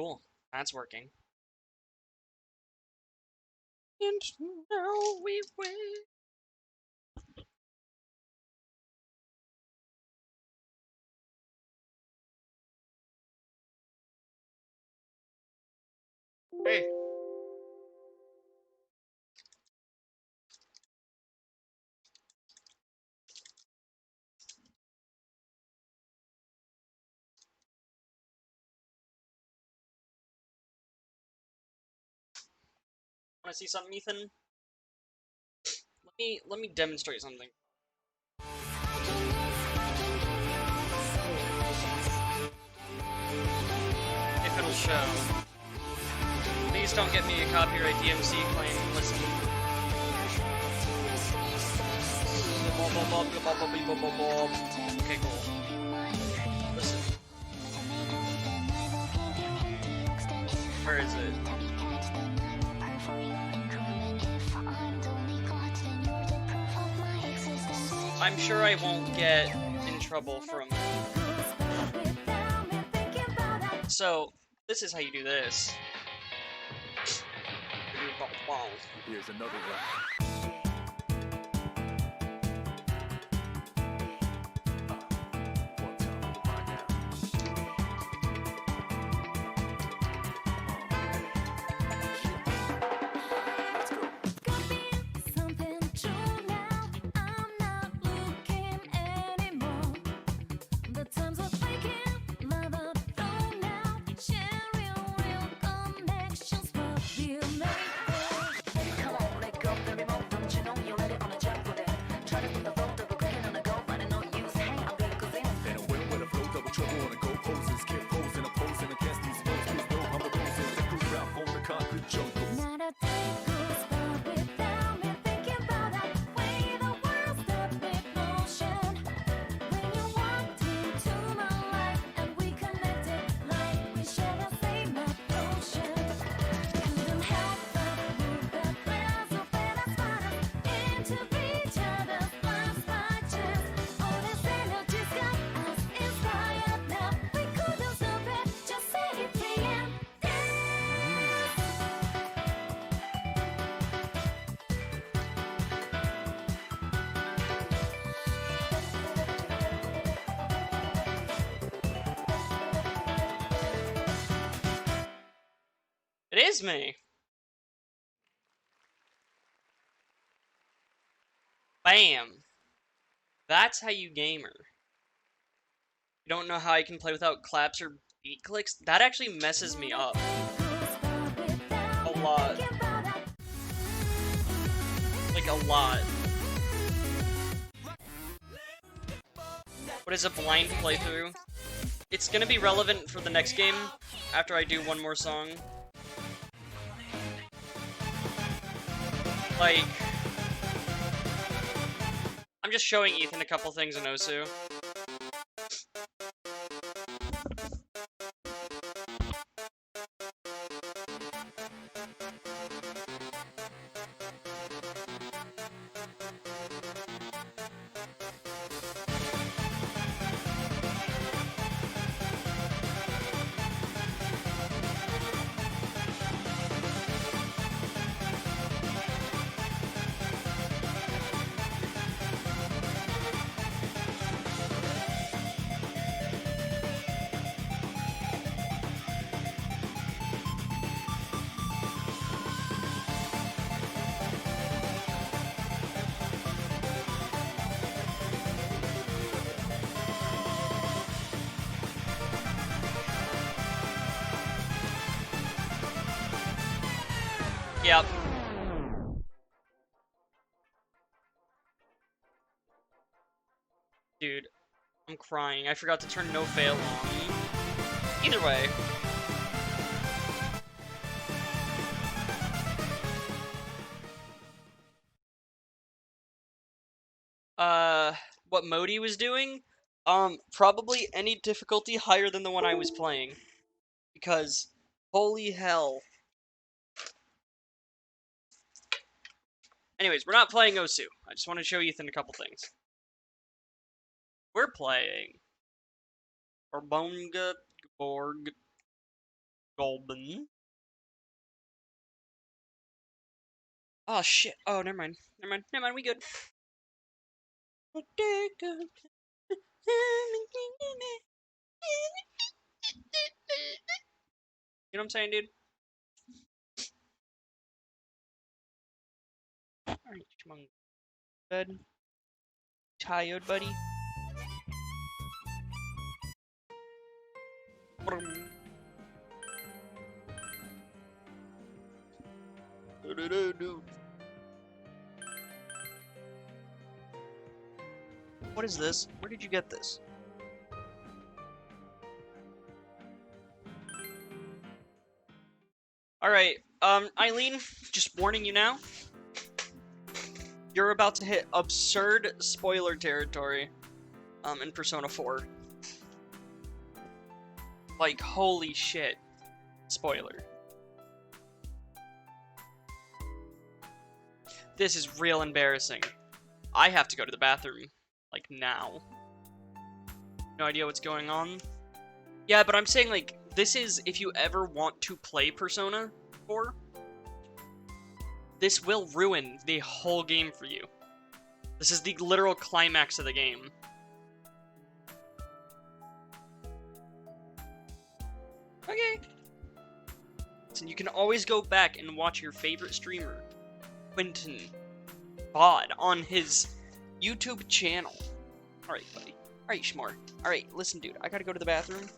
Cool. That's working. And now we wait. Hey. Want to see something, Ethan? Let me demonstrate something. If it'll show. Please don't get me a copyright DMC claim. Listen. Okay, cool. Listen. Where is it? I'm sure I won't get in trouble from... So, this is how you do this. Here's another one. It is me! Bam! That's how you gamer. You don't know how I can play without claps or beat clicks? That actually messes me up. A lot. Like, a lot. What is a blind playthrough? It's gonna be relevant for the next game, after I do one more song. Like... I'm just showing Ethan a couple things in Osu. Yep. Dude, I'm crying. I forgot to turn no fail on. Either way. What Modi was doing? Probably any difficulty higher than the one I was playing. Because, holy hell. Anyways, we're not playing Osu. I just want to show Ethan a couple things. We're playing Orbonga Borg Goblin. Oh shit. Oh, never mind. Never mind. Never mind. We good. You know what I'm saying, dude? Alright, come on. Bed. Tired, buddy. What is this? Where did you get this? Alright, Eileen, just warning you now. You're about to hit absurd spoiler territory, in Persona 4. Like, holy shit. Spoiler. This is real embarrassing. I have to go to the bathroom, like, now. No idea what's going on. Yeah, but I'm saying, like, this is, if you ever want to play Persona 4, this will ruin the whole game for you. This is the literal climax of the game. Okay. And you can always go back and watch your favorite streamer, Quentin Bod, on his YouTube channel. Alright, buddy. Alright, Schmar. Alright, listen, dude. I gotta go to the bathroom.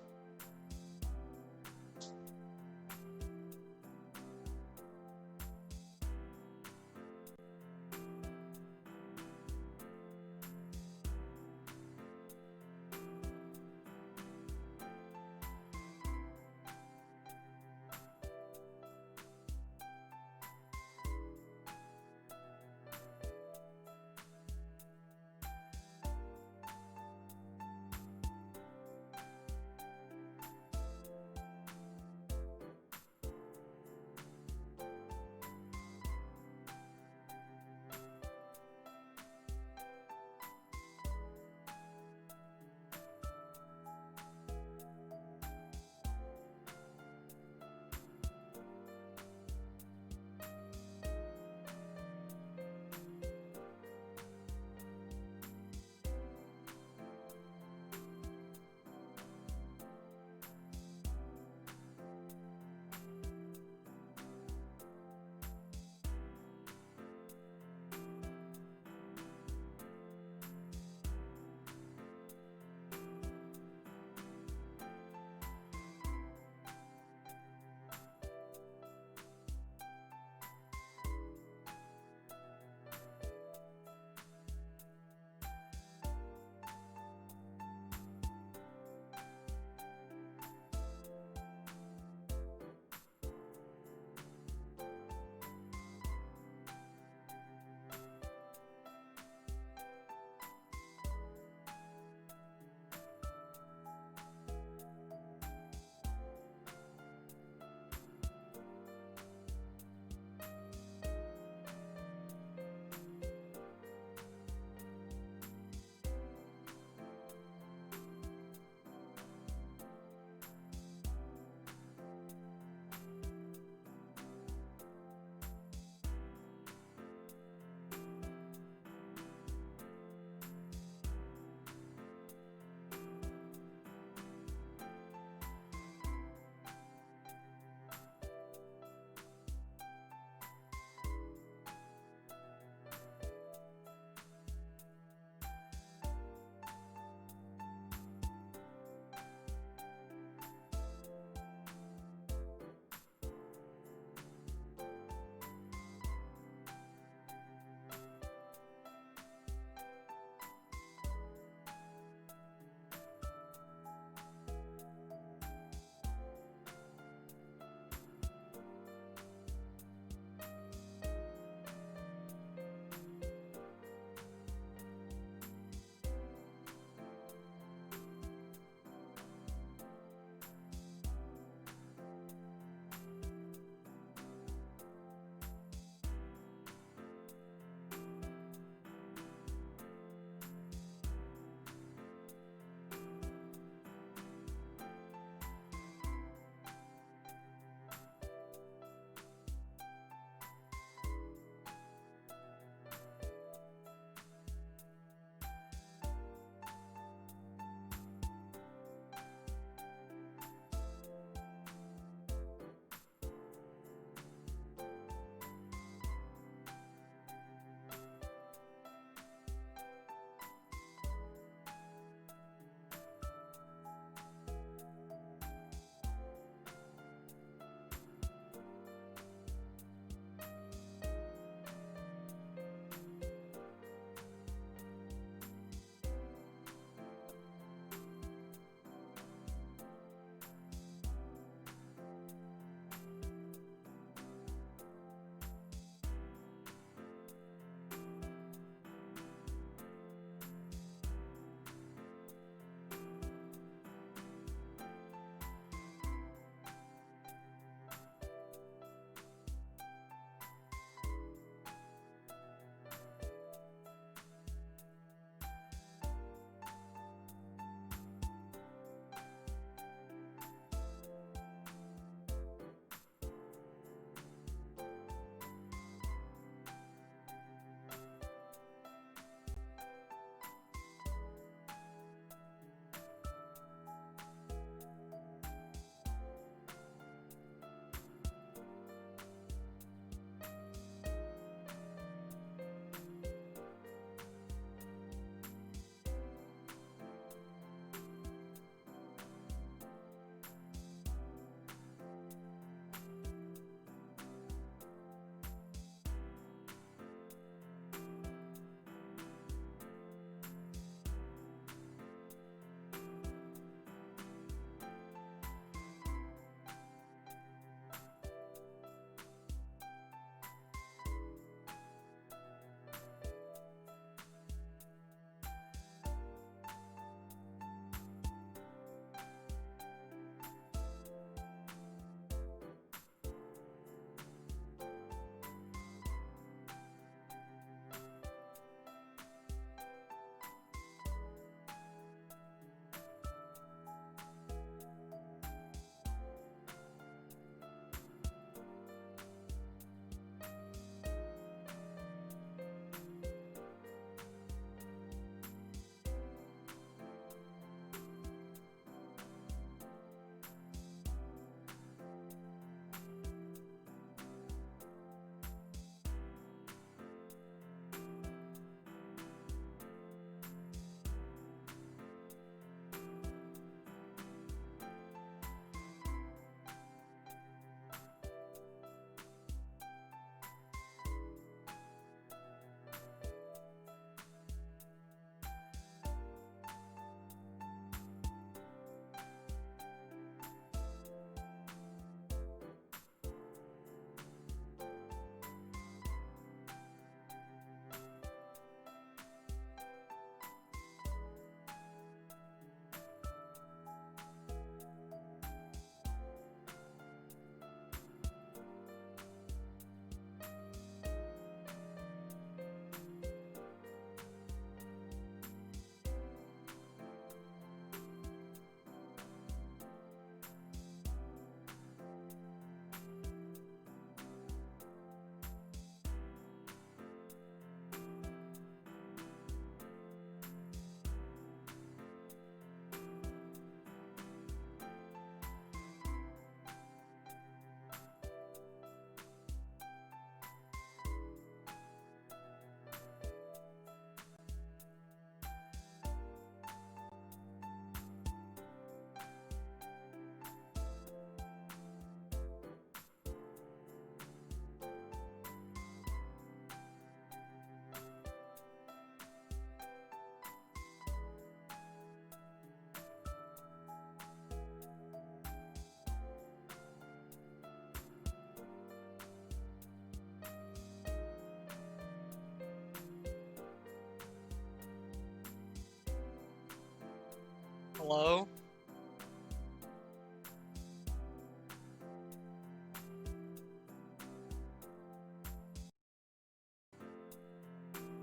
Hello?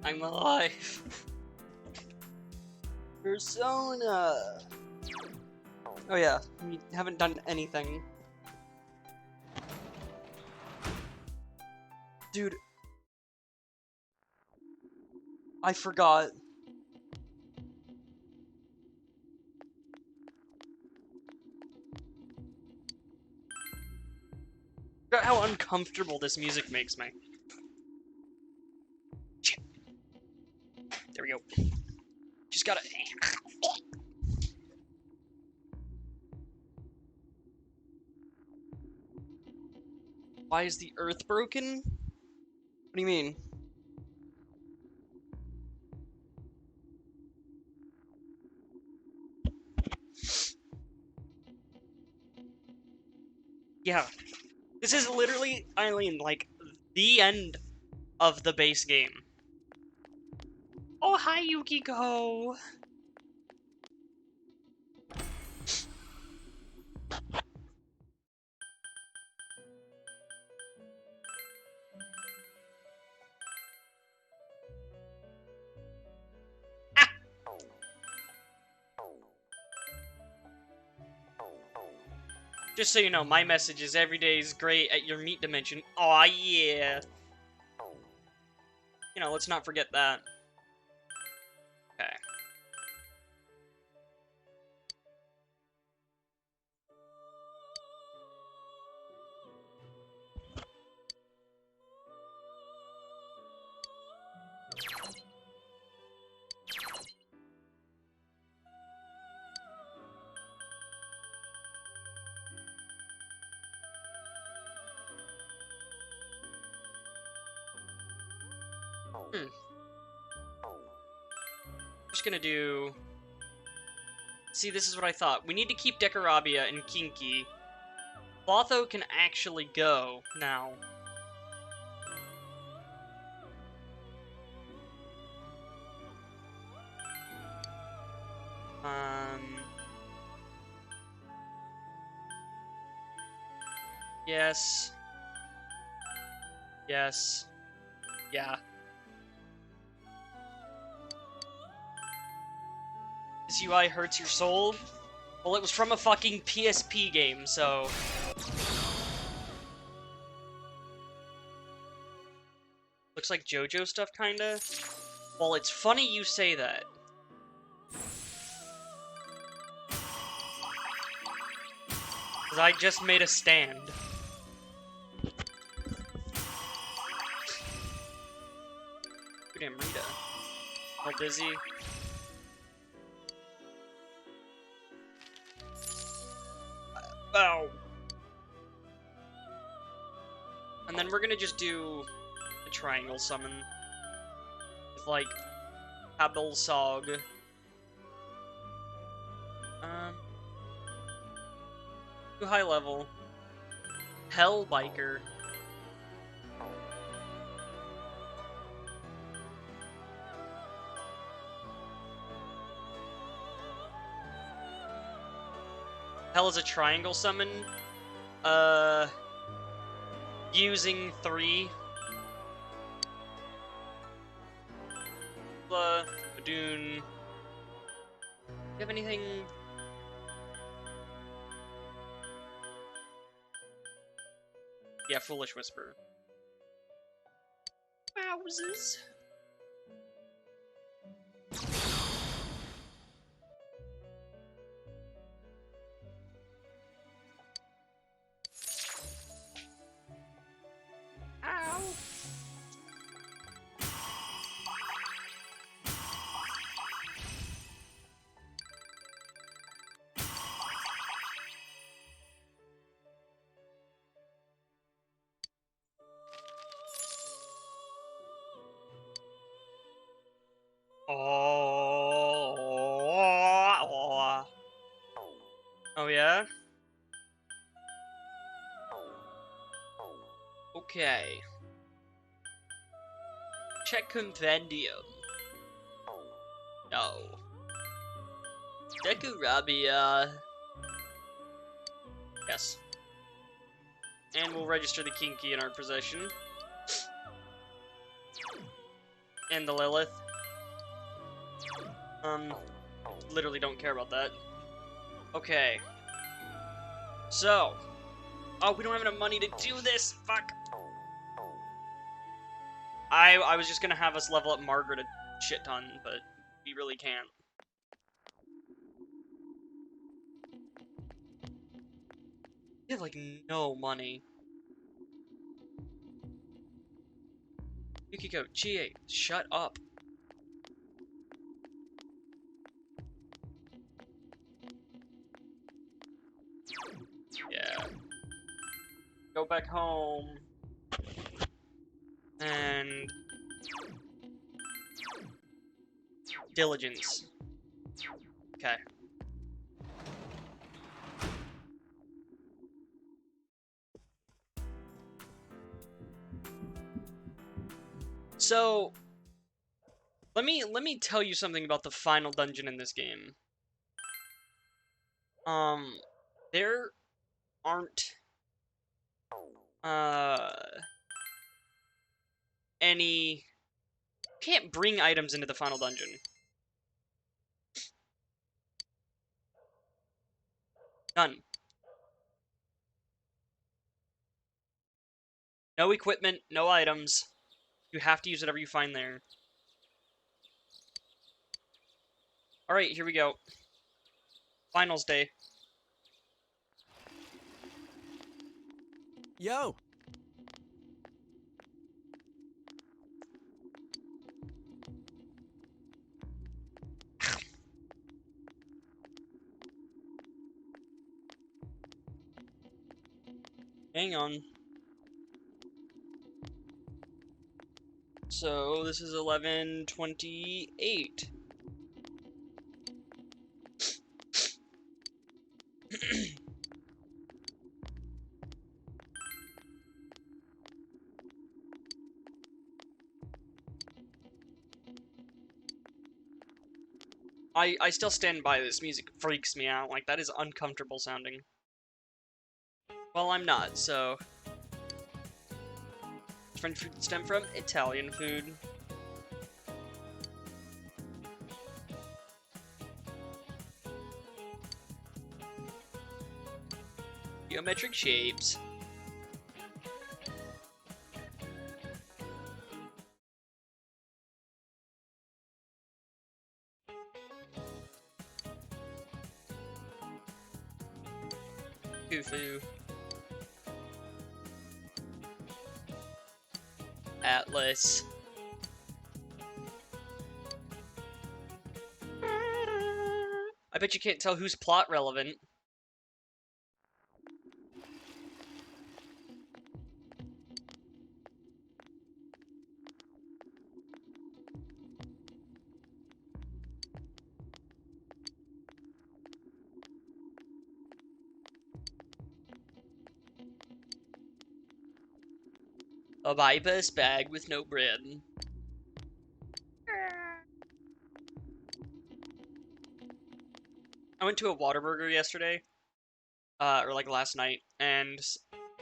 I'm alive. Persona. Oh yeah, we haven't done anything. Dude. I forgot. Forgot how uncomfortable this music makes me. Shit. There we go. Just gotta... Why is the earth broken? What do you mean? Yeah. This is literally, Eileen, like, the end of the base game. Oh, hi, Yukiko! Just so you know, my message is every day is great at your meat dimension. Aw, yeah. You know, let's not forget that. Okay. Just gonna do... See, this is what I thought. We need to keep Dekorabia and Kinky. Clotho can actually go now. Yes. Yes. Yeah. This UI hurts your soul? Well, it was from a fucking PSP game, so... Looks like JoJo stuff, kinda? Well, it's funny you say that. Because I just made a stand. Damn, Rita. All busy. Ow. And then we're gonna just do a triangle summon. With, like, Habilsog. Too high level. Hellbiker. Hell is a triangle summon. Using 3. Badoon. Do you have anything? Yeah, Foolish Whisper. Wowzers. Ow. Oh yeah? Okay. Check Compendium. No. Dekurabia. Yes. And we'll register the Kinky in our possession. And the Lilith. Literally don't care about that. Okay. So. Oh, we don't have enough money to do this! Fuck! I was just gonna have us level up Margaret a shit ton, but we really can't. We have, like, no money. Yukiko, Chie, shut up. Yeah. Go back home. And... diligence. Okay. So... Let me tell you something about the final dungeon in this game. There aren't... any... You can't bring items into the final dungeon. None. No equipment, no items. You have to use whatever you find there. Alright, here we go. Finals day. Yo! Hang on. So, this is 11:28. I still stand by this. Music freaks me out. Like, that is uncomfortable sounding. Well, I'm not, so... French food stem from Italian food. Geometric shapes. Khufu. Atlas. I bet you can't tell who's plot relevant. A bypass bag with no bread. I went to a Whataburger yesterday, or like last night, and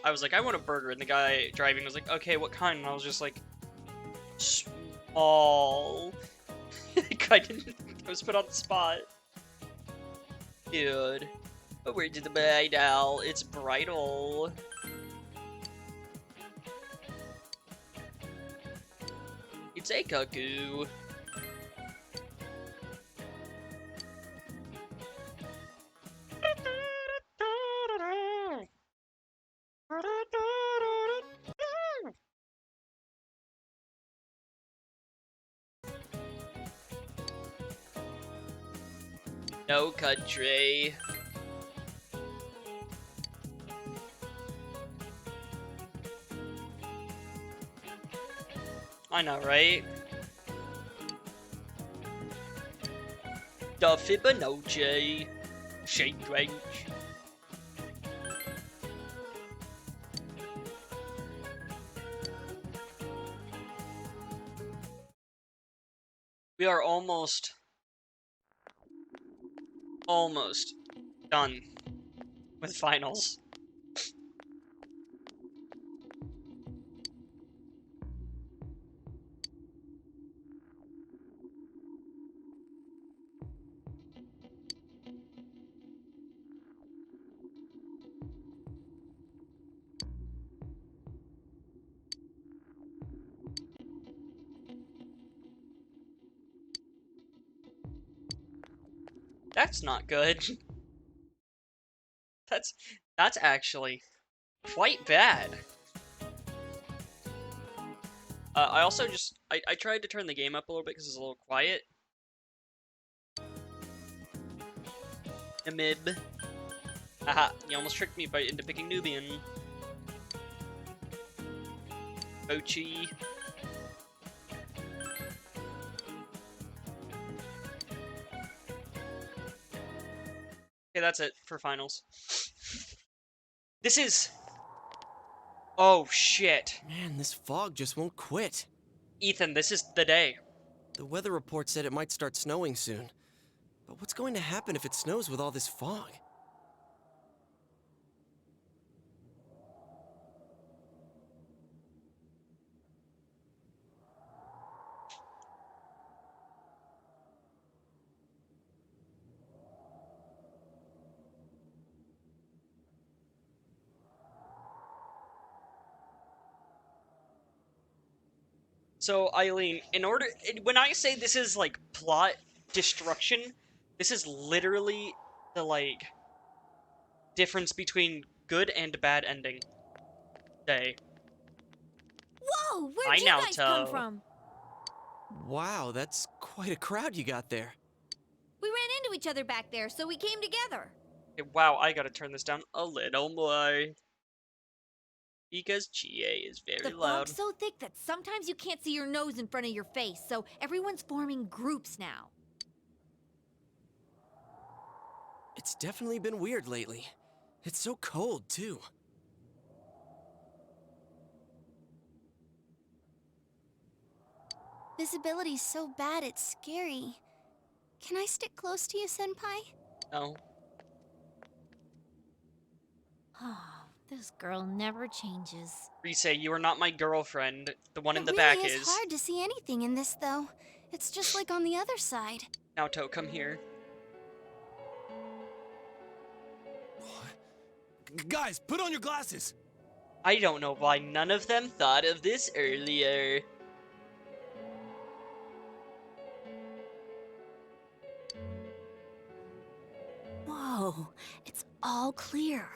I was like, I want a burger, and the guy driving was like, okay, what kind? And I was just like, small. I was put on the spot. Dude. But where did the bridal? It's bridal. It's a cuckoo. No country. I know, right? The Fibonacci. Shake range. We are almost almost done with finals. That's not good. That's actually quite bad. I also I tried to turn the game up a little bit because it's a little quiet. Amib. Haha, you almost tricked me into picking Nubian. Ochi. Okay, that's it for finals. This is... Oh, shit. Man, this fog just won't quit. Ethan, this is the day. The weather report said it might start snowing soon. But what's going to happen if it snows with all this fog? So, Eileen, when I say this is, like, plot destruction, this is literally the, like, difference between good and bad ending day. Whoa! Where'd Hi, you guys come Naoto. from? Wow, that's quite a crowd you got there. We ran into each other back there, so we came together. Okay, wow, I gotta turn this down a little more. Because Chie is very The loud. fog's so thick that sometimes you can't see your nose in front of your face, so everyone's forming groups now. It's definitely been weird lately. It's so cold, too. Visibility's so bad it's scary. Can I stick close to you, Senpai? No. Oh, this girl never changes. Rise, you are not my girlfriend. The one in the It back really is. is hard to see anything in this, though. It's just like on the other side. Naoto, come here. Guys, put on your glasses! I don't know why none of them thought of this earlier. Whoa, it's all clear.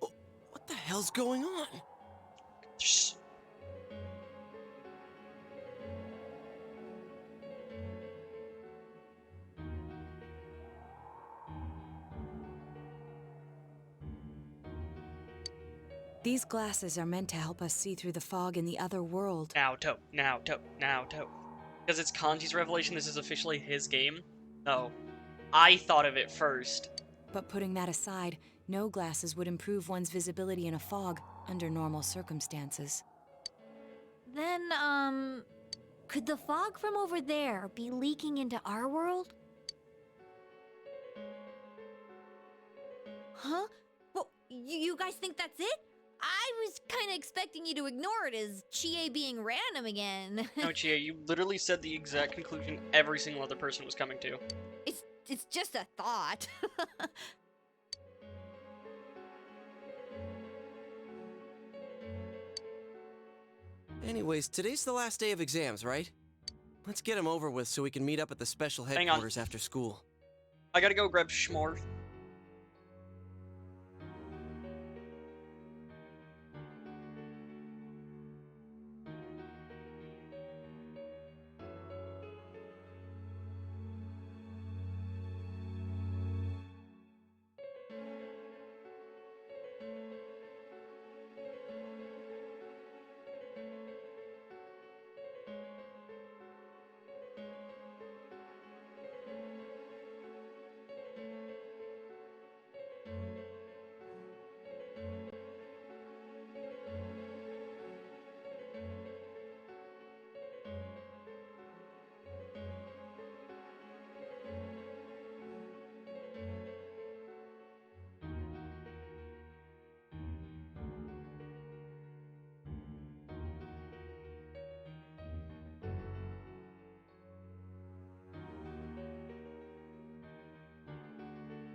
What the hell's going on? Shh. These glasses are meant to help us see through the fog in the other world. Naoto. Because it's Kanji's revelation, this is officially his game. Oh. I thought of it first. But putting that aside, no glasses would improve one's visibility in a fog under normal circumstances. Then, could the fog from over there be leaking into our world? Huh? Well, you guys think that's it? I was kind of expecting you to ignore it as Chie being random again. No, Chie, you literally said the exact conclusion every single other person was coming to. It's just a thought. Anyways, today's the last day of exams, right? Let's get them over with so we can meet up at the special Hang on. headquarters after school. I gotta go grab Schmore.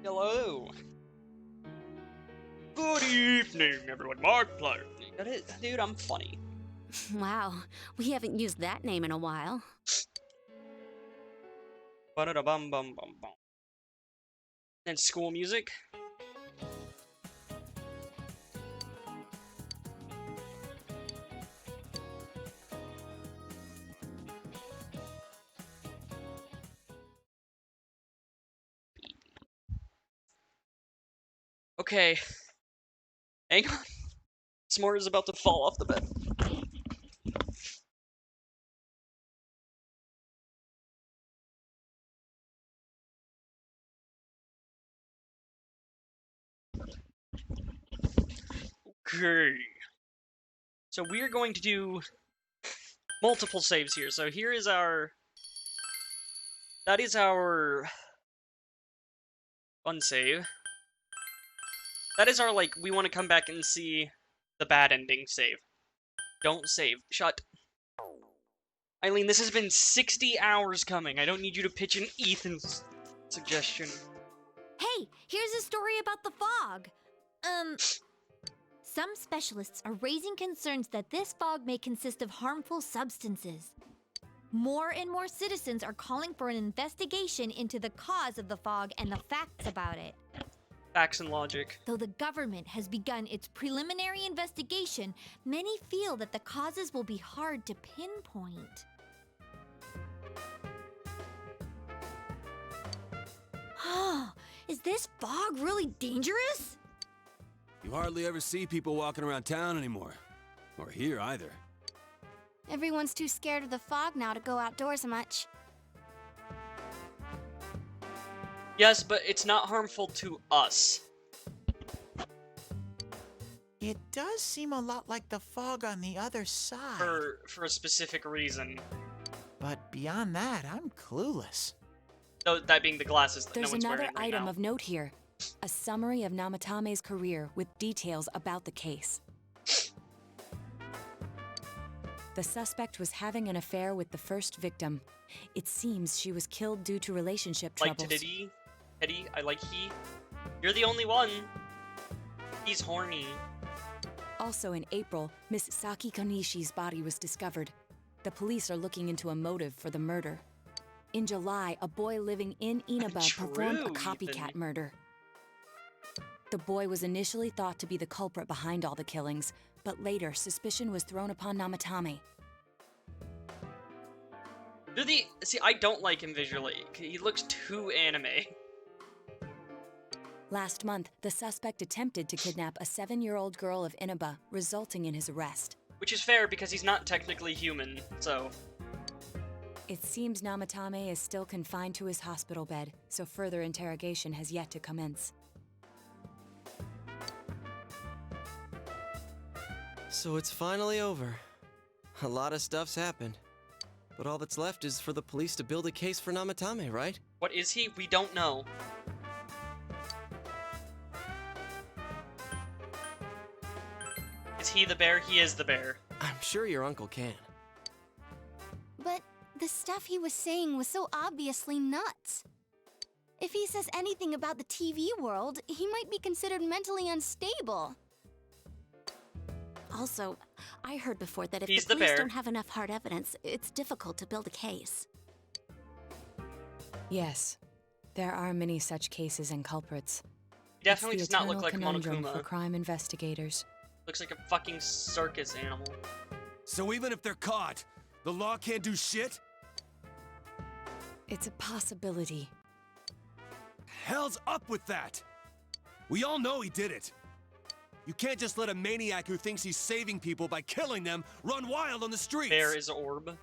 Hello. Good evening, everyone. Markiplier. That is, dude, I'm funny. Wow, we haven't used that name in a while. Ba-da-da-bum bum bum bum. And school music. Okay. Hang on. S'more is about to fall off the bed. Okay. So we are going to do multiple saves here. So here is our... That is our... unsave. That is our, like, we want to come back and see the bad ending save. Don't save. Shut. Eileen, this has been 60 hours coming. I don't need you to pitch an Ethan's suggestion. Hey, here's a story about the fog. Some specialists are raising concerns that this fog may consist of harmful substances. More and more citizens are calling for an investigation into the cause of the fog and the facts about it. Facts and logic. Though the government has begun its preliminary investigation, many feel that the causes will be hard to pinpoint. Is this fog really dangerous? You hardly ever see people walking around town anymore. Or here either. Everyone's too scared of the fog now to go outdoors much. Yes, but it's not harmful to us. It does seem a lot like the fog on the other side. For a specific reason. But beyond that, I'm clueless. Though that being the glasses that There's no one's another wearing right item now. of note here. A summary of Namatame's career with details about the case. The suspect was having an affair with the first victim. It seems she was killed due to relationship Like troubles. Teddy, I like he. You're the only one. He's horny. Also in April, Miss Saki Konishi's body was discovered. The police are looking into a motive for the murder. In July, a boy living in Inaba performed a True, copycat Ethan. murder. The boy was initially thought to be the culprit behind all the killings, but later suspicion was thrown upon Namatame. See, I don't like him visually. He looks too anime. Last month, the suspect attempted to kidnap a 7-year-old girl of Inaba, resulting in his arrest. Which is fair because he's not technically human, so... It seems Namatame is still confined to his hospital bed, so further interrogation has yet to commence. So it's finally over. A lot of stuff's happened. But all that's left is for the police to build a case for Namatame, right? What is he? We don't know. Is he the bear? He is the bear. I'm sure your uncle can. But the stuff he was saying was so obviously nuts. If he says anything about the TV world, he might be considered mentally unstable. Also, I heard before that if He's the the police bear. don't have enough hard evidence, it's difficult to build a case. Yes, there are many such cases and culprits. He definitely It's does the not look like eternal conundrum for Monokuma. crime investigators. Looks like a fucking circus animal. So even if they're caught, the law can't do shit? It's a possibility. Hell's up with that! We all know he did it. You can't just let a maniac who thinks he's saving people by killing them run wild on the streets! There is Orb.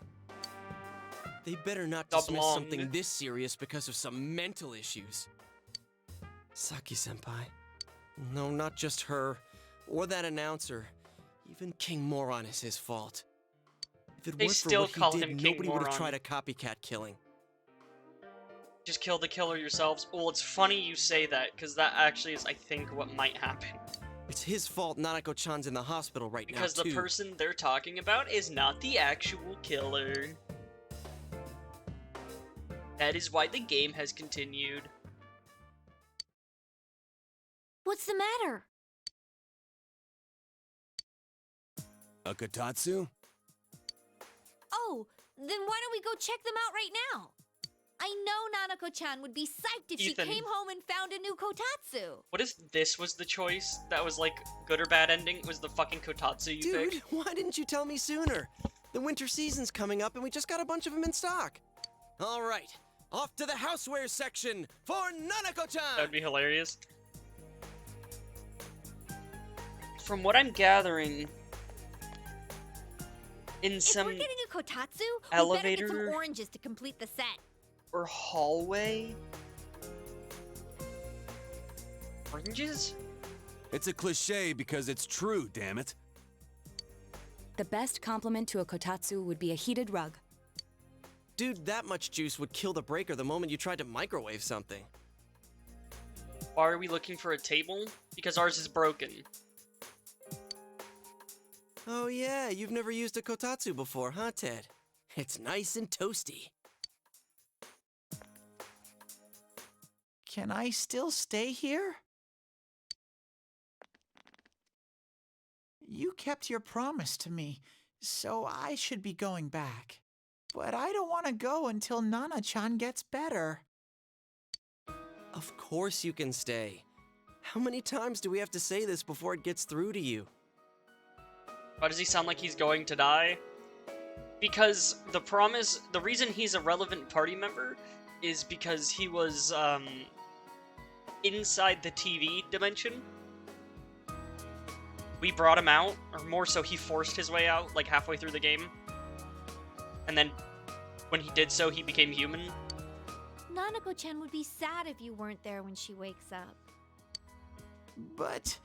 They better not The dismiss blonde. something this serious because of some mental issues. Saki-senpai. No, not just her. Or that announcer. Even King Moron is his fault. If it They weren't still for call what he him did, King nobody would have Moron. tried a copycat killing. Just kill the killer yourselves. Well, it's funny you say that, because that actually is, I think, what might happen. It's his fault Nanako-chan's in the hospital right Because now, the too. person they're talking about is not the actual killer. That is why the game has continued. What's the matter? A Kotatsu? Oh, then why don't we go check them out right now? I know Nanako-chan would be psyched if Ethan. she came home and found a new Kotatsu. What if this was the choice that was like good or bad ending? Was the fucking Kotatsu you Dude, picked? why didn't you tell me sooner? The winter season's coming up and we just got a bunch of them in stock. All right, off to the houseware section for Nanako-chan! That would be hilarious. From what I'm gathering, in If some we're getting a Kotatsu, we better get elevator- some oranges to complete the set. or hallway, oranges? It's a cliche because it's true, damn it. The best compliment to a kotatsu would be a heated rug. Dude, that much juice would kill the breaker the moment you tried to microwave something. Why are we looking for a table? Because ours is broken. Oh yeah, you've never used a kotatsu before, huh, Ted? It's nice and toasty. Can I still stay here? You kept your promise to me, so I should be going back. But I don't want to go until Nana-chan gets better. Of course you can stay. How many times do we have to say this before it gets through to you? Why does he sound like he's going to die? Because the reason he's a relevant party member is because he was, inside the TV dimension. We brought him out, or more so, he forced his way out, like, halfway through the game. And then, when he did so, he became human. Nanako-chan would be sad if you weren't there when she wakes up. But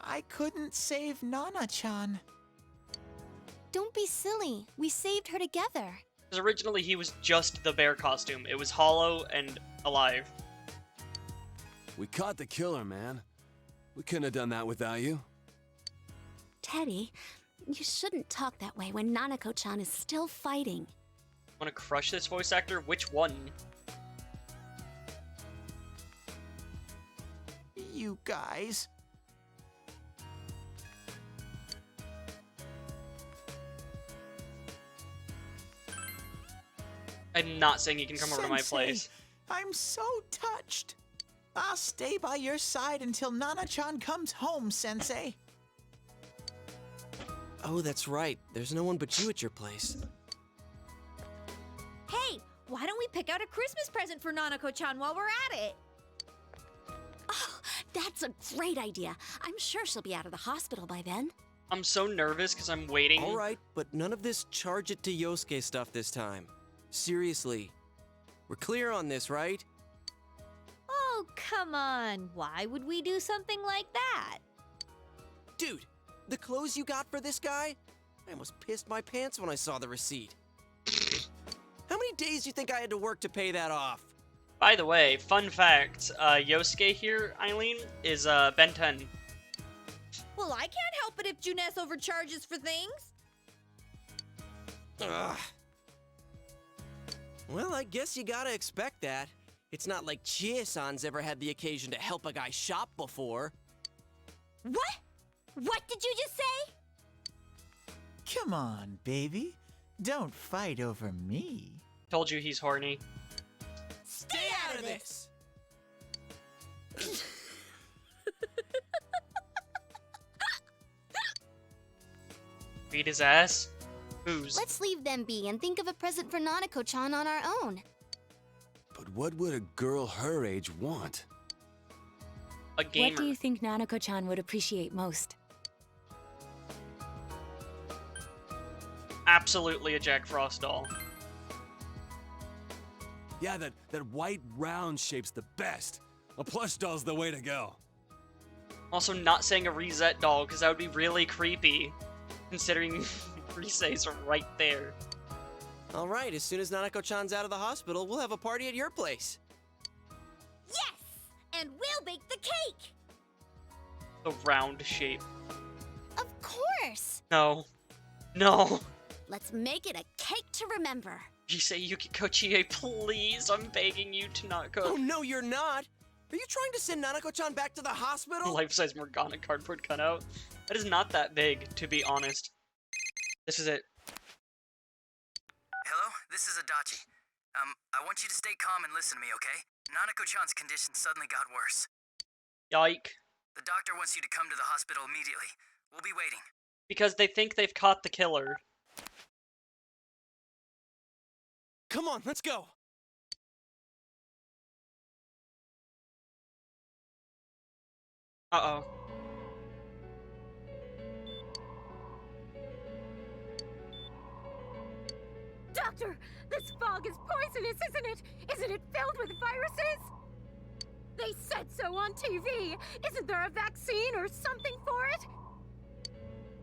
I couldn't save Nana-chan. Don't be silly. We saved her together. Because originally he was just the bear costume. It was hollow and alive. We caught the killer, man. We couldn't have done that without you. Teddy, you shouldn't talk that way when Nanako-chan is still fighting. Wanna crush this voice actor? Which one? You guys. I'm not saying you can come over to my Sensei, place. I'm so touched. I'll stay by your side until Nana-chan comes home, Sensei. Oh, that's right. There's no one but you at your place. Hey, why don't we pick out a Christmas present for Nanako-chan while we're at it? Oh, that's a great idea. I'm sure she'll be out of the hospital by then. I'm so nervous because I'm waiting. All right, but none of this charge it to Yosuke stuff this time. Seriously. We're clear on this, right? Oh, come on. Why would we do something like that? Dude, the clothes you got for this guy? I almost pissed my pants when I saw the receipt. How many days do you think I had to work to pay that off? By the way, fun fact, Yosuke here, Eileen, is Ben 10. Well, I can't help it if Junes overcharges for things. Ugh. Well, I guess you gotta expect that. It's not like Chie-san's ever had the occasion to help a guy shop before. What? What did you just say? Come on, baby. Don't fight over me. Told you he's horny. Stay out of this! Beat his ass? Whose? Let's leave them be and think of a present for Nanako-chan on our own. But what would a girl her age want? A gamer. What do you think Nanako-chan would appreciate most? Absolutely a Jack Frost doll. Yeah, that white round shape's the best. A plush doll's the way to go. Also not saying a reset doll, because that would be really creepy. Considering Rise's right there. All right, as soon as Nanako-chan's out of the hospital, we'll have a party at your place. Yes! And we'll bake the cake! The round shape. Of course! No. No. Let's make it a cake to remember. Rise Yukiko Chie, please, I'm begging you to not Oh, go. no, you're not! Are you trying to send Nanako-chan back to the hospital? Life-size Morgana cardboard cutout. That is not that big, to be honest. This is it. Hello, this is Adachi. I want you to stay calm and listen to me, okay? Nanako-chan's condition suddenly got worse. Yike. The doctor wants you to come to the hospital immediately. We'll be waiting. Because they think they've caught the killer. Come on, let's go. Uh-oh. Doctor, this fog is poisonous, isn't it? Isn't it filled with viruses? They said so on TV. Isn't there a vaccine or something for it?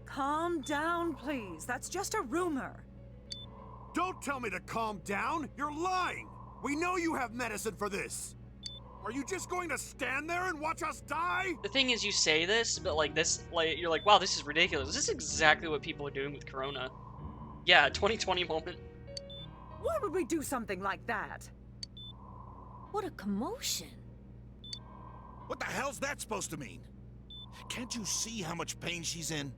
Calm down, please. That's just a rumor. Don't tell me to calm down! You're lying! We know you have medicine for this! Are you just going to stand there and watch us die? The thing is, you say this, but like this, like you're like, wow, this is ridiculous. This is exactly what people are doing with Corona. Yeah, 2020 moment. Why would we do something like that? What a commotion. What the hell's that supposed to mean? Can't you see how much pain she's in?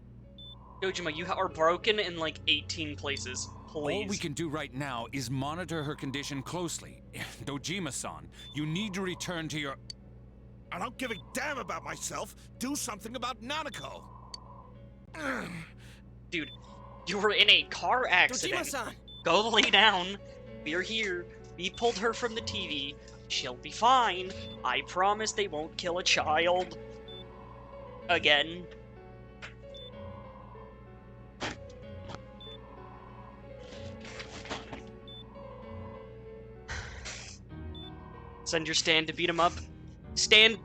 Dojima, you are broken in like 18 places. Please. All we can do right now is monitor her condition closely. Dojima-san, you need to return to your... I don't give a damn about myself. Do something about Nanako. Dude, you were in a car accident. Dojima-san! Go lay down. We're here. We pulled her from the TV. She'll be fine. I promise they won't kill a child. Again. Send your stand to beat him up. Stand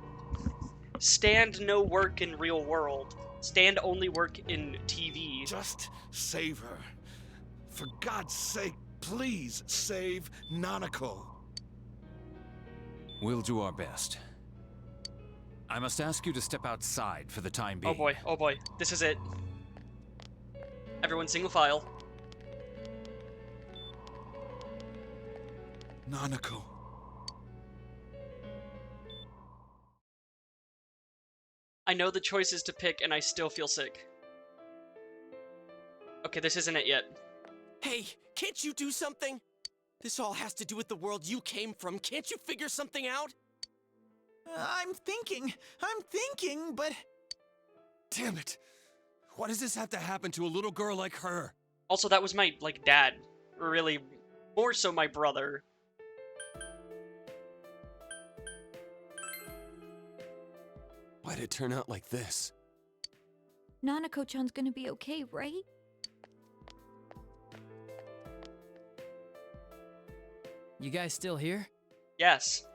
no work in real world. Stand only work in TV. Just save her. For God's sake, please save Nanako. We'll do our best. I must ask you to step outside for the time being. Oh boy, this is it. Everyone single file. Nanako. I know the choices to pick and I still feel sick. Okay, this isn't it yet. Hey, can't you do something? This all has to do with the world you came from. Can't you figure something out? I'm thinking, but... Damn it! Why does this have to happen to a little girl like her? Also, that was my, like, dad. Or really, more so my brother. Why'd it turn out like this? Nanako-chan's gonna be okay, right? You guys still here? Yes.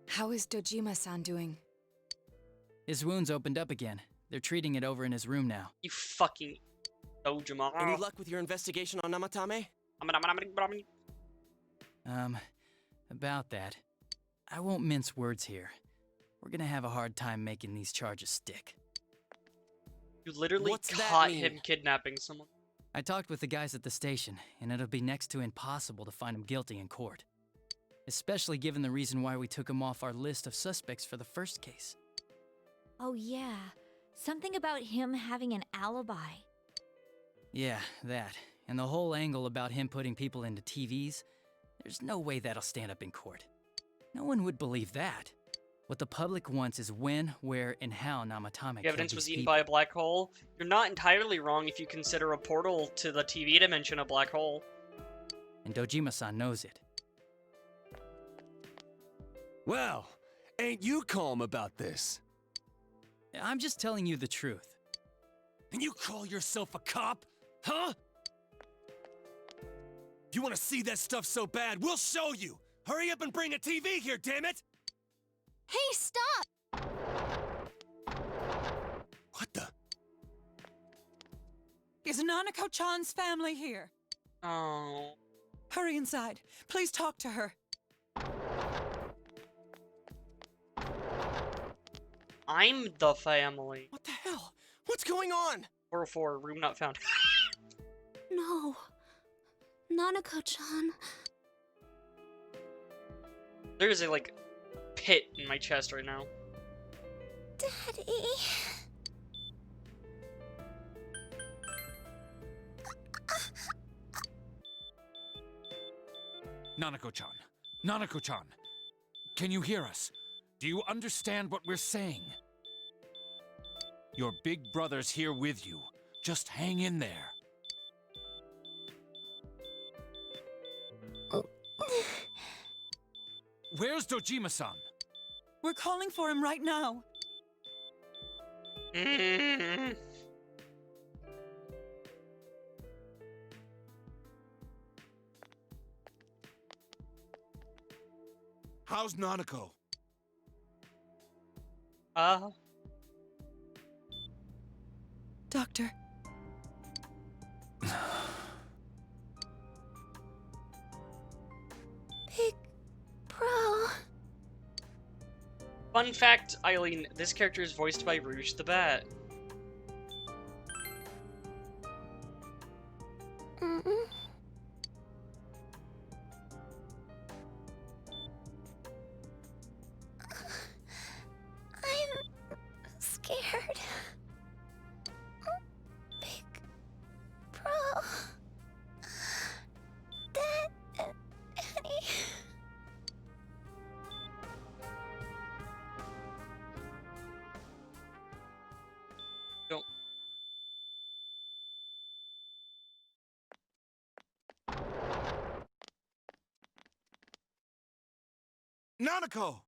How is Dojima-san doing? His wound's opened up again. They're treating it over in his room now. You fucking Dojima. Any luck with your investigation on Namatame? About that. I won't mince words here. We're gonna have a hard time making these charges stick. You literally What's that caught mean? him kidnapping someone. I talked with the guys at the station, and it'll be next to impossible to find him guilty in court. Especially given the reason why we took him off our list of suspects for the first case. Oh yeah, something about him having an alibi. Yeah, that. And the whole angle about him putting people into TVs, there's no way that'll stand up in court. No one would believe that. What the public wants is when, where, and how Namatame The evidence killed was these eaten people. by a black hole. You're not entirely wrong if you consider a portal to the TV dimension a black hole. And Dojima-san knows it. Well, ain't you calm about this? I'm just telling you the truth. And you call yourself a cop? Huh? You want to see that stuff so bad, we'll show you! Hurry up and bring a TV here, damn it! Hey, stop! What the? Is Nanako-chan's family here? Oh. Hurry inside. Please talk to her. I'm the family. What the hell? What's going on? 404, room not found. No. Nanako-chan. There's a, like, hit in my chest right now. Daddy. Nanako-chan. Nanako-chan. Can you hear us? Do you understand what we're saying? Your big brother's here with you. Just hang in there. Where's Dojima-san? We're calling for him right now. How's Nanako? Doctor. Big Bro. Fun fact, Eileen, this character is voiced by Rouge the Bat. I'm scared. Big Bro. Daddy. Don't. Nanako!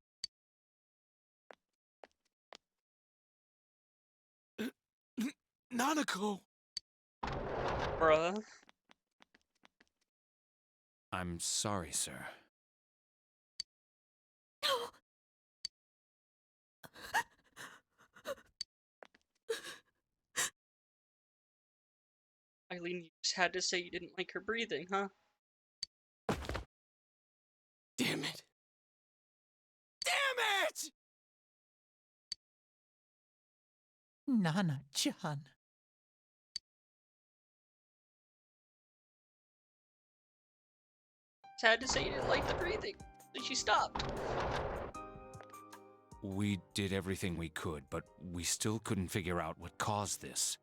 Nanako! Bruh. I'm sorry, sir. Eileen, you just had to say you didn't like her breathing, huh? Damn it! Damn it! Nana-chan. Just had to say you didn't like the breathing. Then she stopped. We did everything we could, but we still couldn't figure out what caused this.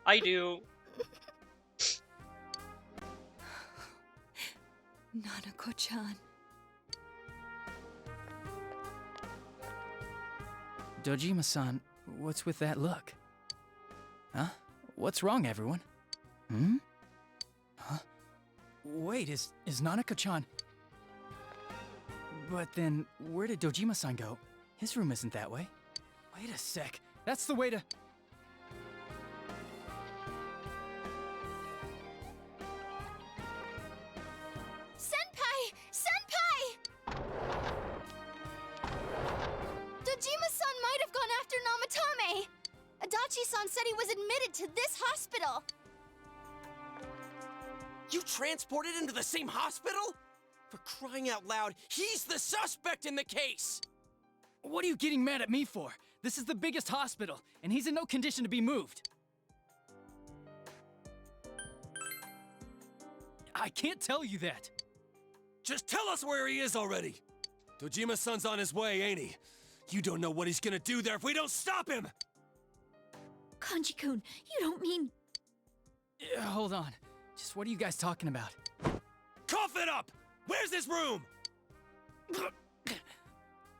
I do. Nanako-chan. Dojima-san, what's with that look? Huh? What's wrong, everyone? Hmm? Huh? Wait, is Nanako-chan... But then, where did Dojima-san go? His room isn't that way. Wait a sec. That's the way to... Senpai! Senpai! Dojima-san might have gone after Namatame. Adachi-san said he was admitted to this hospital. You transported him to the same hospital? For crying out loud, he's the suspect in the case! What are you getting mad at me for? This is the biggest hospital, and he's in no condition to be moved. I can't tell you that. Just tell us where he is already! Dojima-san's on his way, ain't he? You don't know what he's gonna do there if we don't stop him! Kanji-kun, you don't mean... Hold on. Just what are you guys talking about? Cough it up! Where's this room?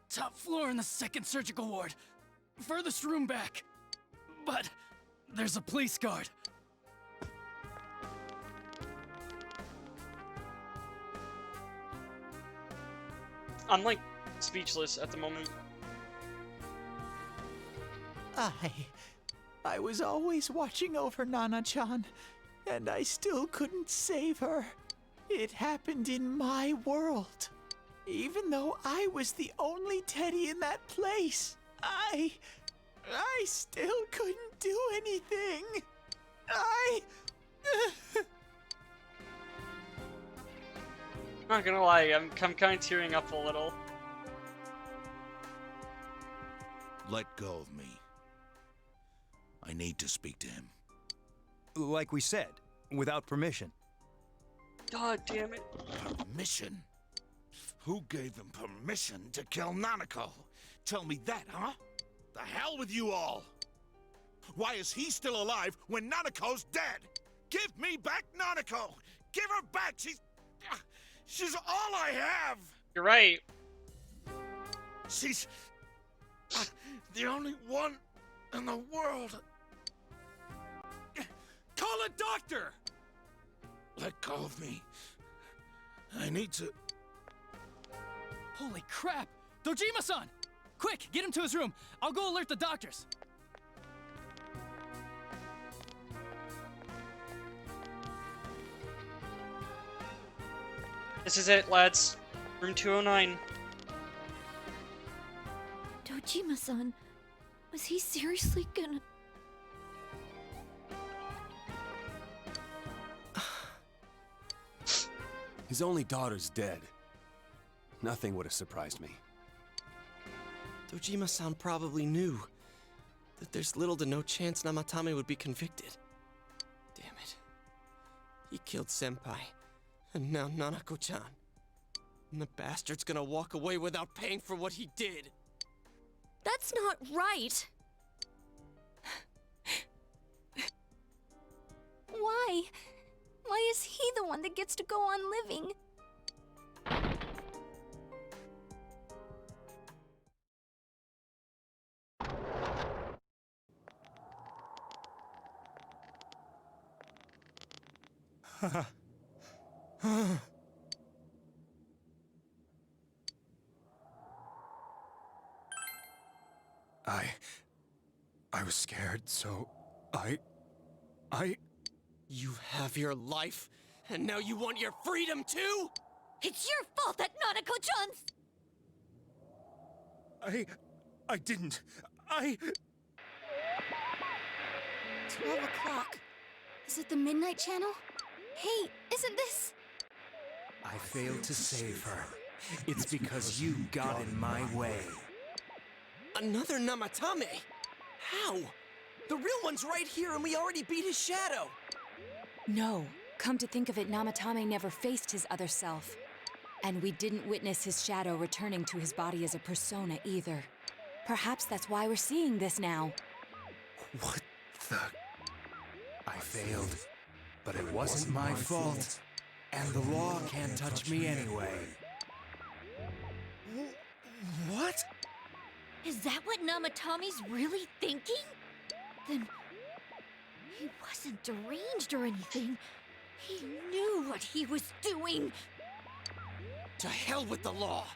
Top floor in the second surgical ward. Furthest room back. But there's a police guard. I'm like speechless at the moment. I was always watching over Nana-chan, and I still couldn't save her. It happened in my world. Even though I was the only Teddy in that place, I still couldn't do anything. Not gonna lie, I'm kind of tearing up a little. Let go of me. I need to speak to him. Like we said, without permission. God damn it. Permission? Who gave him permission to kill Nanako? Tell me that, huh? The hell with you all! Why is he still alive when Nanako's dead? Give me back Nanako! Give her back! She's all I have! You're right. She's the only one in the world. Call a doctor! Let go of me. I need to... Holy crap! Dojima-san! Quick, get him to his room. I'll go alert the doctors. This is it, lads. Room 209. Dojima-san, was he seriously gonna... His only daughter's dead. Nothing would have surprised me. Dojima-san probably knew that there's little to no chance Namatame would be convicted. Damn it. He killed Senpai, and now Nanako-chan. And the bastard's gonna walk away without paying for what he did. That's not right. Why? Why is he the one that gets to go on living? I was scared, so I... You have your life, and now you want your freedom too? It's your fault that Nanako-chan's... I didn't. 12 o'clock. Is it the Midnight Channel? Hey, isn't this... I failed to save her. It's because you got in my way. Another Namatame? How? The real one's right here and we already beat his shadow! No. Come to think of it, Namatame never faced his other self. And we didn't witness his shadow returning to his body as a persona either. Perhaps that's why we're seeing this now. What the... I failed, but it wasn't my fault. And the law can't touch me anyway. What? Is that what Namatame's really thinking? Then... he wasn't deranged or anything. He knew what he was doing. To hell with the law!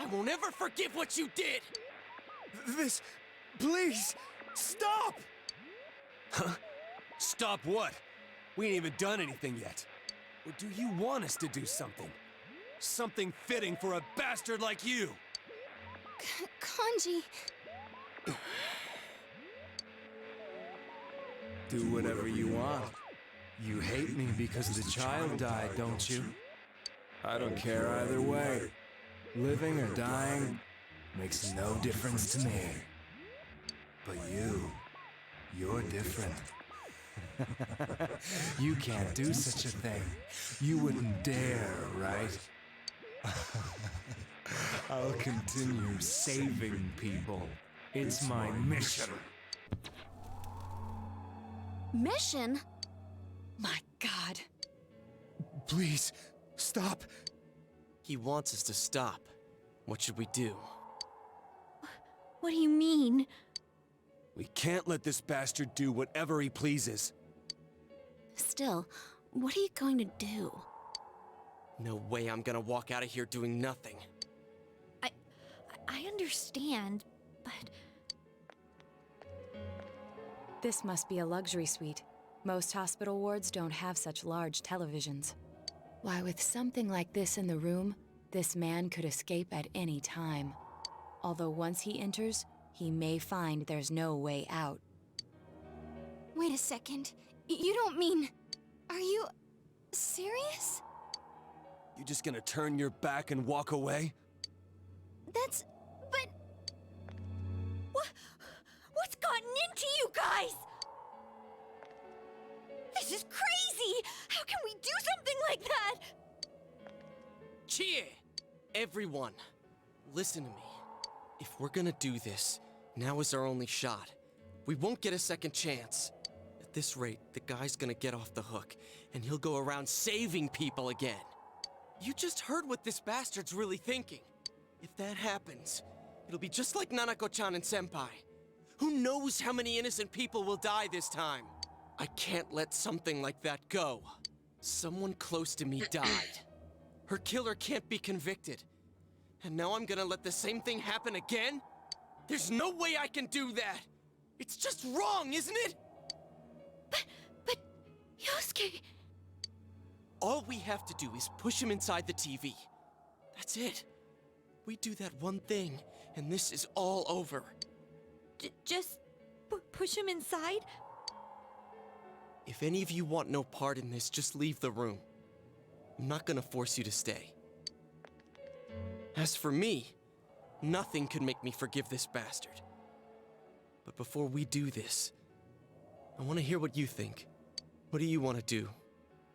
I won't ever forgive what you did! This... please, stop! Huh? Stop what? We ain't even done anything yet. Or do you want us to do something? Something fitting for a bastard like you! Kanji... Do whatever you want. You hate me because the child died, don't you? I don't care either way. Living or dying makes no difference to me. But you're different. You can't do such a thing. You wouldn't dare, right? I'll continue saving people. It's my mission. Mission? My God. Please, stop. He wants us to stop. What should we do? What do you mean? We can't let this bastard do whatever he pleases. Still, what are you going to do? No way I'm gonna walk out of here doing nothing. I understand, but... This must be a luxury suite. Most hospital wards don't have such large televisions. Why, with something like this in the room, this man could escape at any time. Although once he enters, he may find there's no way out. Wait a second. You don't mean... Are you... serious? You just gonna turn your back and walk away? But What's gotten into you guys? This is crazy! How can we do something like that? Chie! Everyone, listen to me. If we're gonna do this, now is our only shot. We won't get a second chance. At this rate, the guy's gonna get off the hook, and he'll go around saving people again. You just heard what this bastard's really thinking. If that happens, it'll be just like Nanako-chan and Senpai. Who knows how many innocent people will die this time? I can't let something like that go. Someone close to me died. Her killer can't be convicted. And now I'm gonna let the same thing happen again? There's no way I can do that! It's just wrong, isn't it? But Yosuke... All we have to do is push him inside the TV. That's it. We do that one thing, and this is all over. Just push him inside? If any of you want no part in this, just leave the room. I'm not gonna force you to stay. As for me, nothing could make me forgive this bastard. But before we do this, I want to hear what you think. What do you want to do,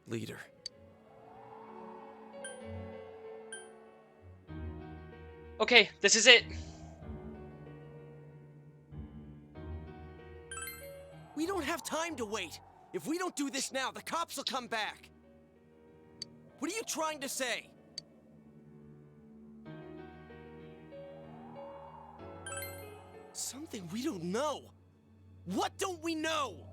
leader? Okay, this is it. We don't have time to wait. If we don't do this now, the cops will come back. What are you trying to say? Something we don't know. What don't we know?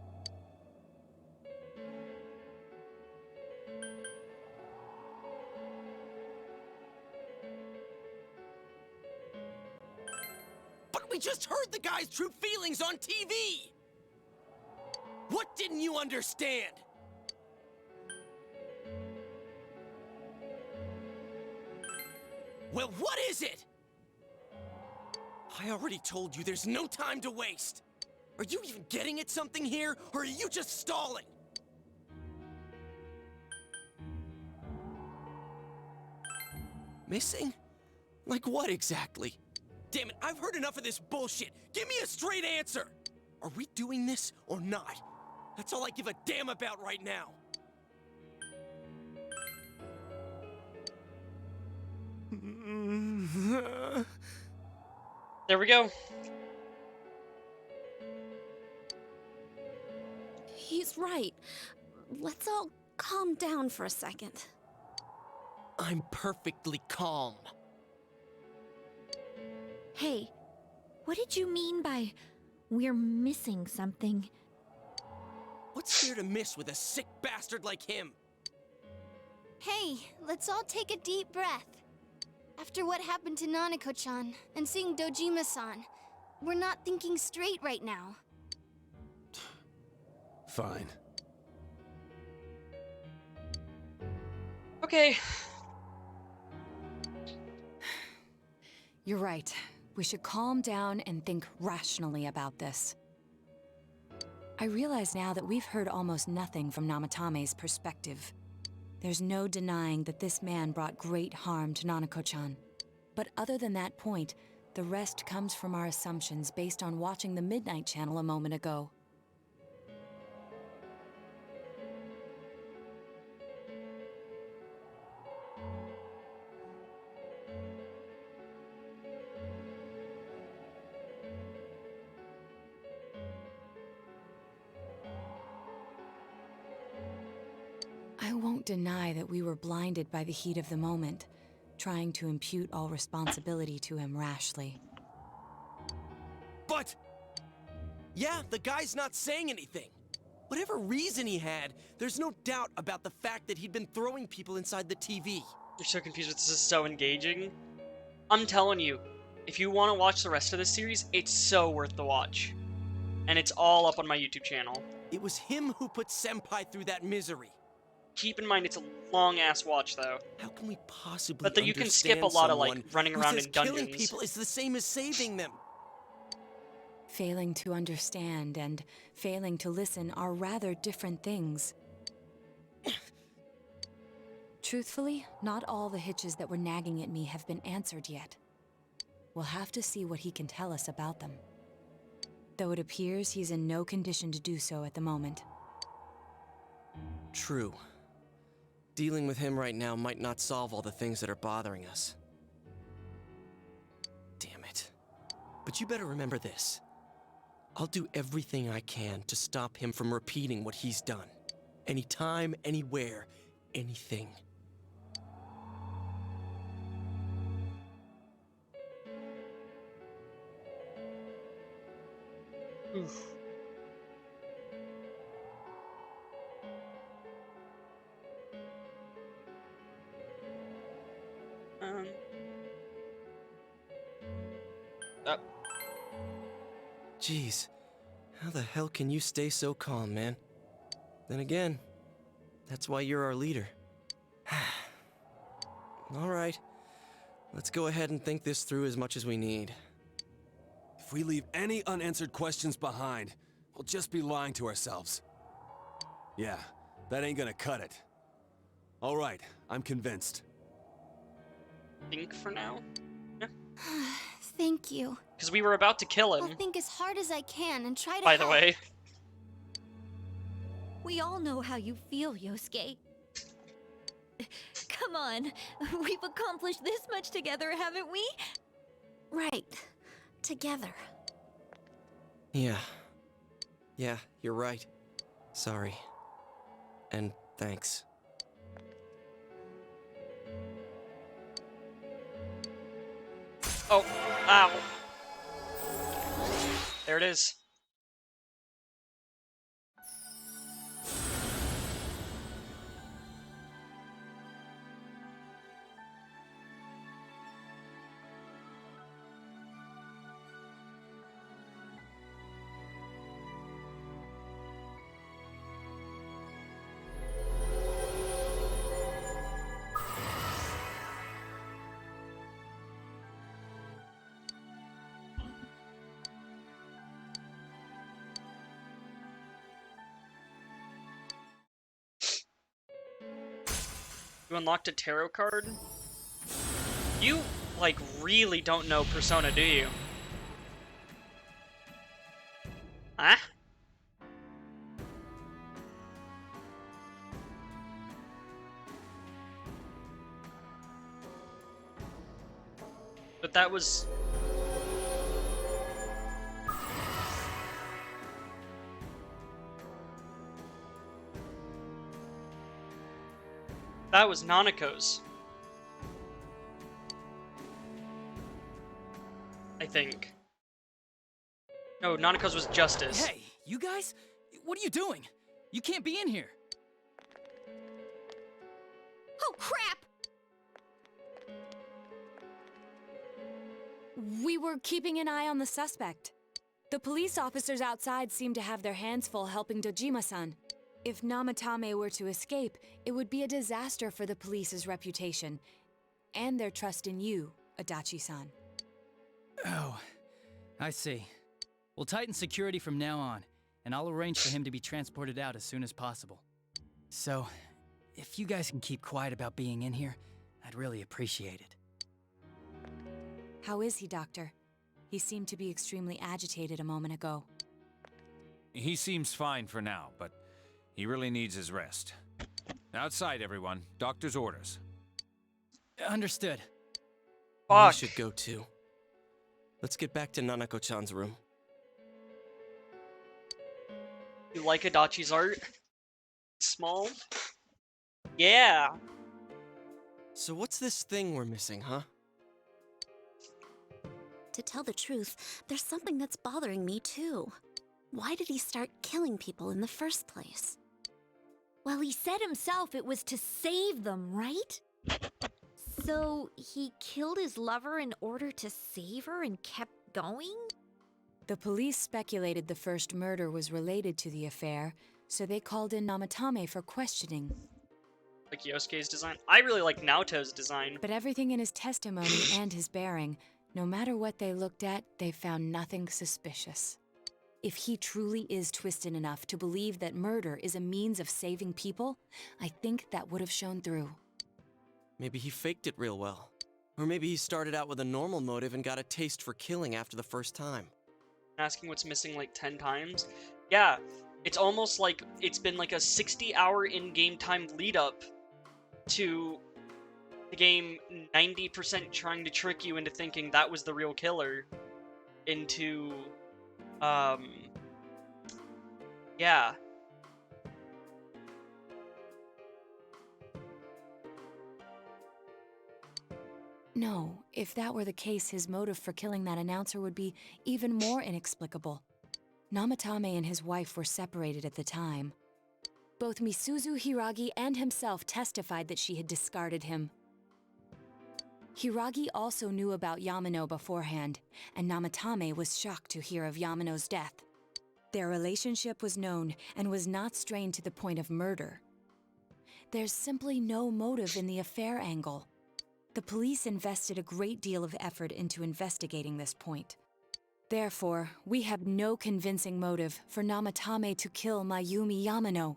But we just heard the guy's true feelings on TV! What didn't you understand? Well, what is it? I already told you there's no time to waste. Are you even getting at something here, or are you just stalling? Missing? Like what exactly? Damn it, I've heard enough of this bullshit. Give me a straight answer. Are we doing this or not? That's all I give a damn about right now. There we go. He's right. Let's all calm down for a second. I'm perfectly calm. Hey, what did you mean by we're missing something? What's there to miss with a sick bastard like him? hey, let's all take a deep breath. After what happened to Nanako-chan and seeing Dojima-san, we're not thinking straight right now. Fine. Okay. You're right. We should calm down and think rationally about this. I realize now that we've heard almost nothing from Namatame's perspective. There's no denying that this man brought great harm to Nanako-chan. But other than that point, the rest comes from our assumptions based on watching the Midnight Channel a moment ago. I won't deny that we were blinded by the heat of the moment, trying to impute all responsibility to him rashly. But... yeah, the guy's not saying anything. Whatever reason he had, there's no doubt about the fact that he'd been throwing people inside the TV. You're so confused. This is so engaging. I'm telling you, if you want to watch the rest of this series, it's so worth the watch. And it's all up on my YouTube channel. It was him who put Senpai through that misery. Keep in mind, it's a long-ass watch, though. How can we possibly But that you can skip a lot of, like, running around in dungeons. Killing people is the same as saving them. Failing to understand and failing to listen are rather different things. Truthfully, not all the hitches that were nagging at me have been answered yet. We'll have to see what he can tell us about them. Though it appears he's in no condition to do so at the moment. True. Dealing with him right now might not solve all the things that are bothering us. Damn it. But you better remember this. I'll do everything I can to stop him from repeating what he's done. Anytime, anywhere, anything. Oof. Oh. Jeez, how the hell can you stay so calm, man? Then again, that's why you're our leader. All right, let's go ahead and think this through as much as we need. If we leave any unanswered questions behind, we'll just be lying to ourselves. Yeah, that ain't gonna cut it. All right, I'm convinced. Think for now? Yeah. Thank you. Because we were about to kill him. I'll think as hard as I can and try to By the help. way. We all know how you feel, Yosuke. Come on, we've accomplished this much together, haven't we? Right. Together. Yeah. Yeah, you're right. Sorry. And thanks. Oh, ow. There it is. You unlocked a tarot card? You, like, really don't know Persona, do you? Huh? But that was... That was Nanako's. I think. No, Nanako's was Justice. Hey, you guys? What are you doing? You can't be in here. Oh, crap! We were keeping an eye on the suspect. The police officers outside seem to have their hands full helping Dojima-san. If Namatame were to escape, it would be a disaster for the police's reputation, and their trust in you, Adachi-san. Oh, I see. We'll tighten security from now on, and I'll arrange for him to be transported out as soon as possible. So, if you guys can keep quiet about being in here, I'd really appreciate it. How is he, Doctor? He seemed to be extremely agitated a moment ago. He seems fine for now, but he really needs his rest. Outside, everyone. Doctor's orders. Understood. We should go too. Let's get back to Nanako-chan's room. You like Adachi's art? Small? Yeah. So what's this thing we're missing, huh? To tell the truth, there's something that's bothering me too. Why did he start killing people in the first place? Well, he said himself it was to save them, right? So, he killed his lover in order to save her and kept going? The police speculated the first murder was related to the affair, so they called in Namatame for questioning. Like Yosuke's design? I really like Naoto's design. But everything in his testimony and his bearing, no matter what they looked at, they found nothing suspicious. If he truly is twisted enough to believe that murder is a means of saving people, I think that would have shown through. Maybe he faked it real well. Or maybe he started out with a normal motive and got a taste for killing after the first time. Asking what's missing like 10 times. Yeah, it's almost like it's been like a 60-hour in-game time lead up to the game 90% trying to trick you into thinking that was the real killer. Into, yeah. No, if that were the case, his motive for killing that announcer would be even more inexplicable. Namatame and his wife were separated at the time. Both Misuzu Hiragi and himself testified that she had discarded him. Hiragi also knew about Yamano beforehand, and Namatame was shocked to hear of Yamano's death. Their relationship was known and was not strained to the point of murder. There's simply no motive in the affair angle. The police invested a great deal of effort into investigating this point. Therefore, we have no convincing motive for Namatame to kill Mayumi Yamano,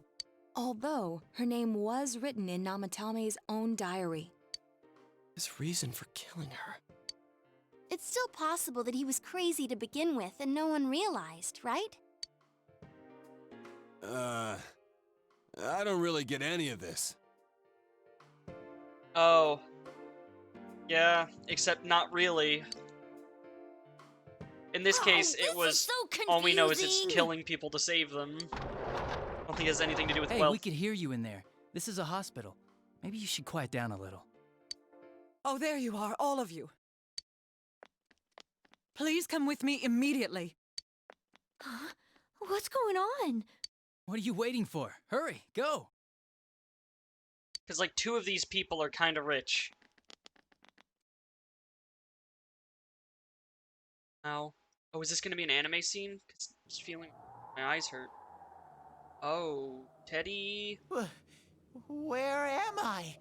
although her name was written in Namatame's own diary. His reason for killing her. It's still possible that he was crazy to begin with and no one realized, right? I don't really get any of this. Oh. Yeah, except not really. In this case, it was so all we know is it's confusing. killing people to save them. I don't think it has anything to do with Hey, wealth. we could hear you in there. This is a hospital. Maybe you should quiet down a little. Oh, there you are, all of you. Please come with me immediately. Huh? What's going on? What are you waiting for? Hurry, go! Because, like, 2 of these people are kind of rich. Ow. Oh, is this going to be an anime scene? Because I'm just feeling my eyes hurt. Oh, Teddy. Where am I?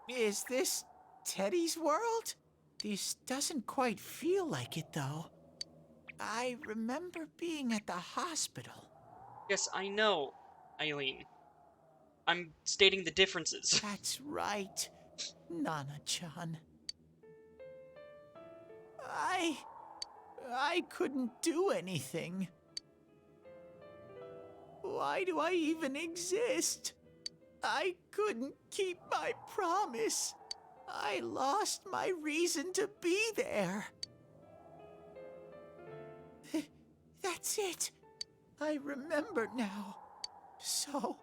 Is this Teddy's world? This doesn't quite feel like it, though. I remember being at the hospital. Yes, I know, Eileen. I'm stating the differences. That's right, Nana-chan. I couldn't do anything. Why do I even exist? I couldn't keep my promise. I lost my reason to be there. That's it. I remember now. So,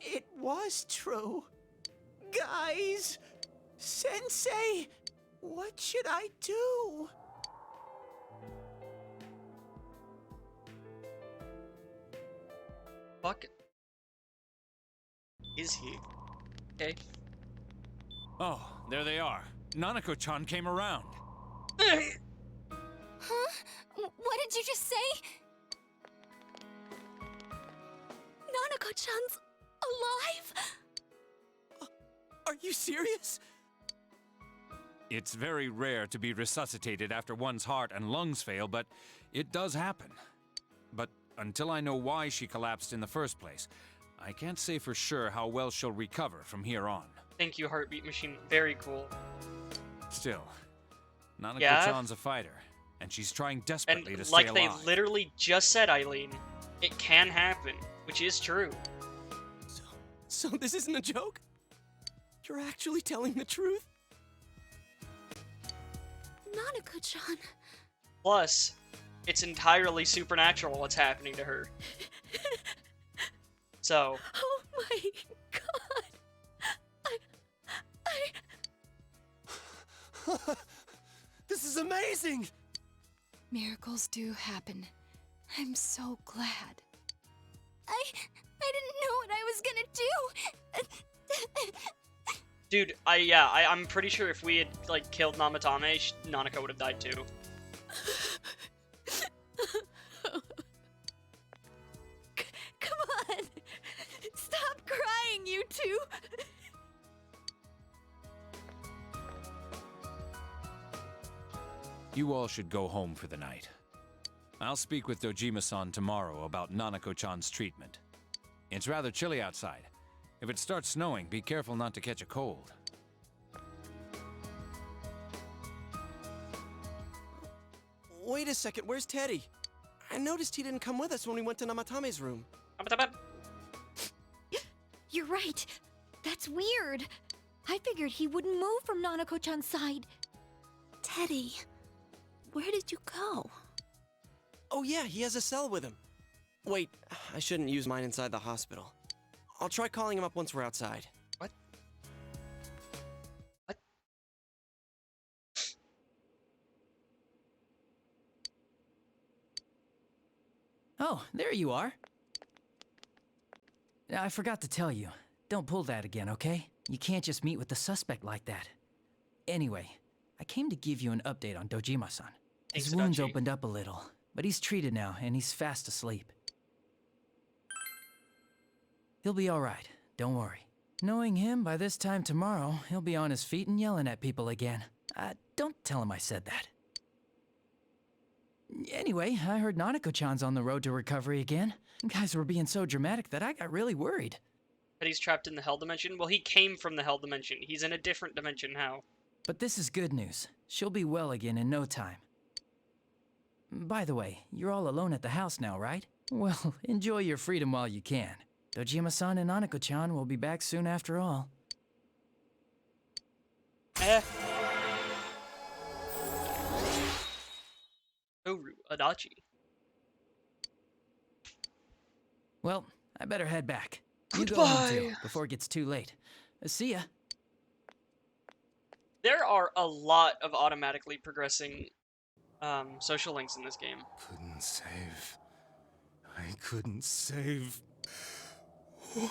it was true. Guys! Sensei! What should I do? Fuck. Is he? Okay. Oh, there they are. Nanako-chan came around. Huh? What did you just say? Nanako-chan's alive? Are you serious? It's very rare to be resuscitated after one's heart and lungs fail, but it does happen. But until I know why she collapsed in the first place, I can't say for sure how well she'll recover from here on. Thank you, Heartbeat Machine. Very cool. Still, Nanako-chan's Yeah? a fighter, and she's trying desperately to And stay like alive. they literally just said, Eileen, it can happen, which is true. So this isn't a joke? You're actually telling the truth? Nanako-chan. Plus, it's entirely supernatural what's happening to her. So, Oh my god. This is amazing! Miracles do happen. I'm so glad. I didn't know what I was gonna do. dude, I'm pretty sure if we had, like, killed Namatame, Nanako would have died too. Come on. Stop crying, you two. You all should go home for the night. I'll speak with Dojima-san tomorrow about Nanako-chan's treatment. It's rather chilly outside. If it starts snowing, be careful not to catch a cold. Wait a second, where's Teddy? I noticed he didn't come with us when we went to Namatame's room. You're right. That's weird. I figured he wouldn't move from Nanako-chan's side. Teddy, where did you go? Oh yeah, he has a cell with him. Wait, I shouldn't use mine inside the hospital. I'll try calling him up once we're outside. What? What? Oh, there you are. I forgot to tell you. Don't pull that again, okay? You can't just meet with the suspect like that. Anyway, I came to give you an update on Dojima-san. His wounds opened up a little, but he's treated now and he's fast asleep. He'll be alright, don't worry. Knowing him, by this time tomorrow, he'll be on his feet and yelling at people again. Don't tell him I said that. Anyway, I heard Nanako-chan's on the road to recovery again. Guys were being so dramatic that I got really worried. That he's trapped in the Hell Dimension? Well, he came from the Hell Dimension. He's in a different dimension now. But this is good news. She'll be well again in no time. By the way, you're all alone at the house now, right? Well, enjoy your freedom while you can. Dojima-san and Nanako-chan will be back soon after all. Toru Adachi. Well, I better head back. Goodbye. You go home too, before it gets too late. See ya. There are a lot of automatically progressing social links in this game. Couldn't save. I couldn't save. Why?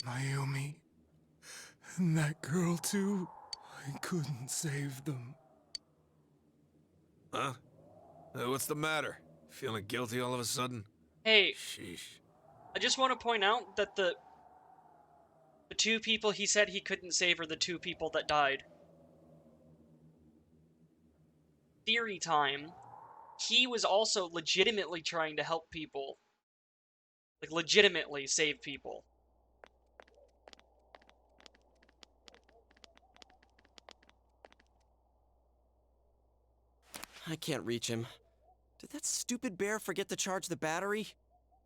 Mayumi. And that girl too. I couldn't save them. Huh? What's the matter? Feeling guilty all of a sudden? Hey, Sheesh. I just want to point out that the two people he said he couldn't save are the two people that died. Theory time. He was also legitimately trying to help people. Like, legitimately save people. I can't reach him. Did that stupid bear forget to charge the battery?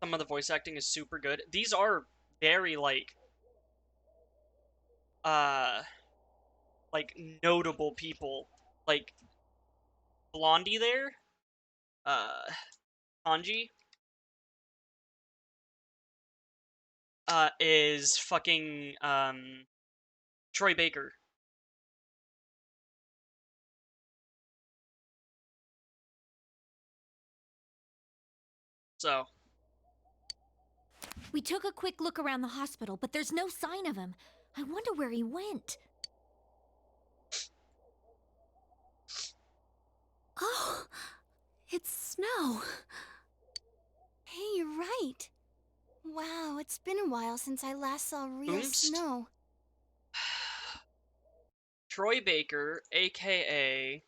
Some of the voice acting is super good. These are very, like, notable people. Like, Blondie there, Hanji, is fucking, Troy Baker. So. We took a quick look around the hospital, but there's no sign of him. I wonder where he went. Oh, it's snow. Hey, you're right. Wow, it's been a while since I last saw real snow. Troy Baker, aka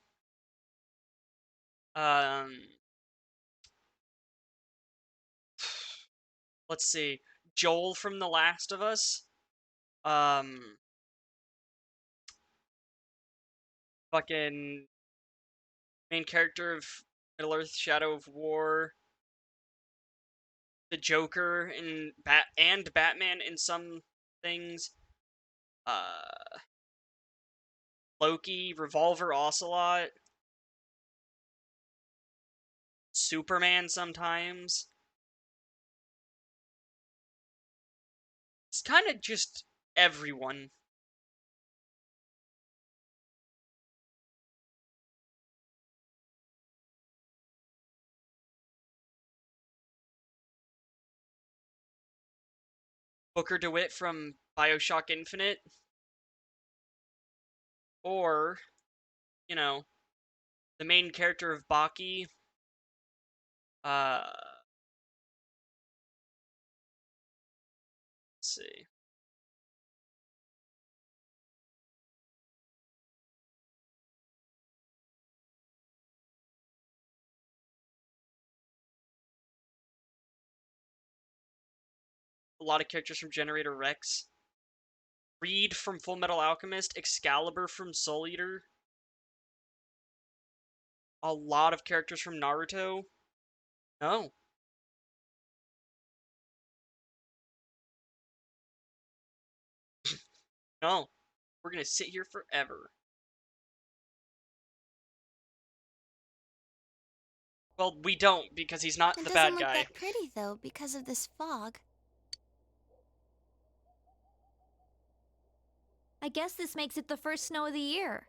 let's see, Joel from The Last of Us, fucking main character of Middle-earth: Shadow of War, the Joker in Batman in some things, Loki, Revolver Ocelot, Superman sometimes. It's kind of just everyone. Booker DeWitt from BioShock Infinite. Or, you know, the main character of Baki. Let's see. a lot of characters from Generator Rex. Reed from Full Metal Alchemist, Excalibur from Soul Eater. A lot of characters from Naruto. No. No. We're gonna sit here forever. Well, we don't, because he's not It the doesn't bad look guy. that pretty, though, because of this fog. I guess this makes it the first snow of the year.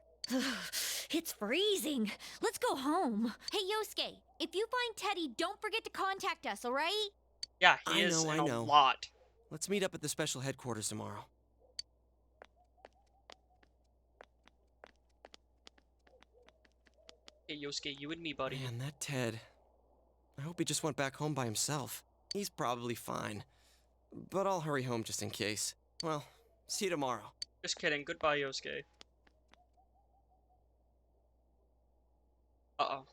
It's freezing. Let's go home. Hey, Yosuke, if you find Teddy, don't forget to contact us, all right? Yeah, he I is know, in I a know. lot. Let's meet up at the special headquarters tomorrow. Hey, Yosuke, you and me, buddy. Man, that Ted. I hope he just went back home by himself. He's probably fine. But I'll hurry home just in case. Well, see you tomorrow. Just kidding. Goodbye, Yosuke. Uh-oh.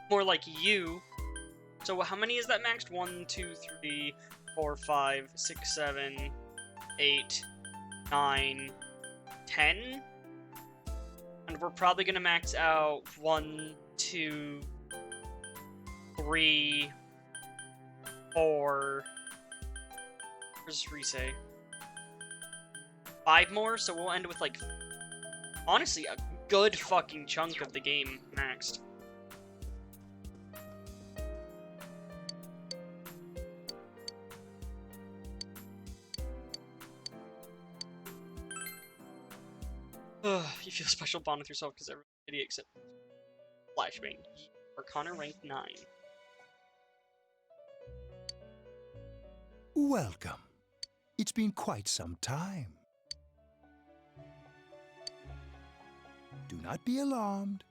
More like you. So how many is that maxed? 1, 2, 3, 4, 5, 6, 7, 8, 9, 10? And we're probably gonna max out 1, 2, 3, 4. Where's Risei? 5 more, so we'll end with, like, honestly, a good fucking chunk of the game maxed. You feel a special bond with yourself because everyone's an idiot except Flashbang. Or Connor ranked 9. Welcome. It's been quite some time. Do not be alarmed.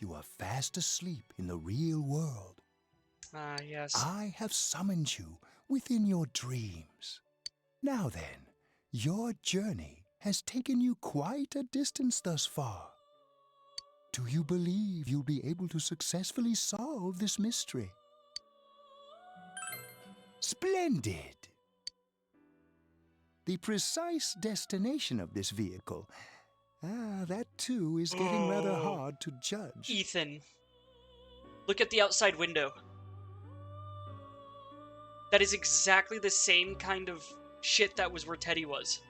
You are fast asleep in the real world. Ah, yes. I have summoned you within your dreams. Now then, your journey has taken you quite a distance thus far. Do you believe you'll be able to successfully solve this mystery? Splendid! The precise destination of this vehicle, that too is getting rather hard to judge. Ethan, look at the outside window. That is exactly the same kind of shit that was where Teddy was.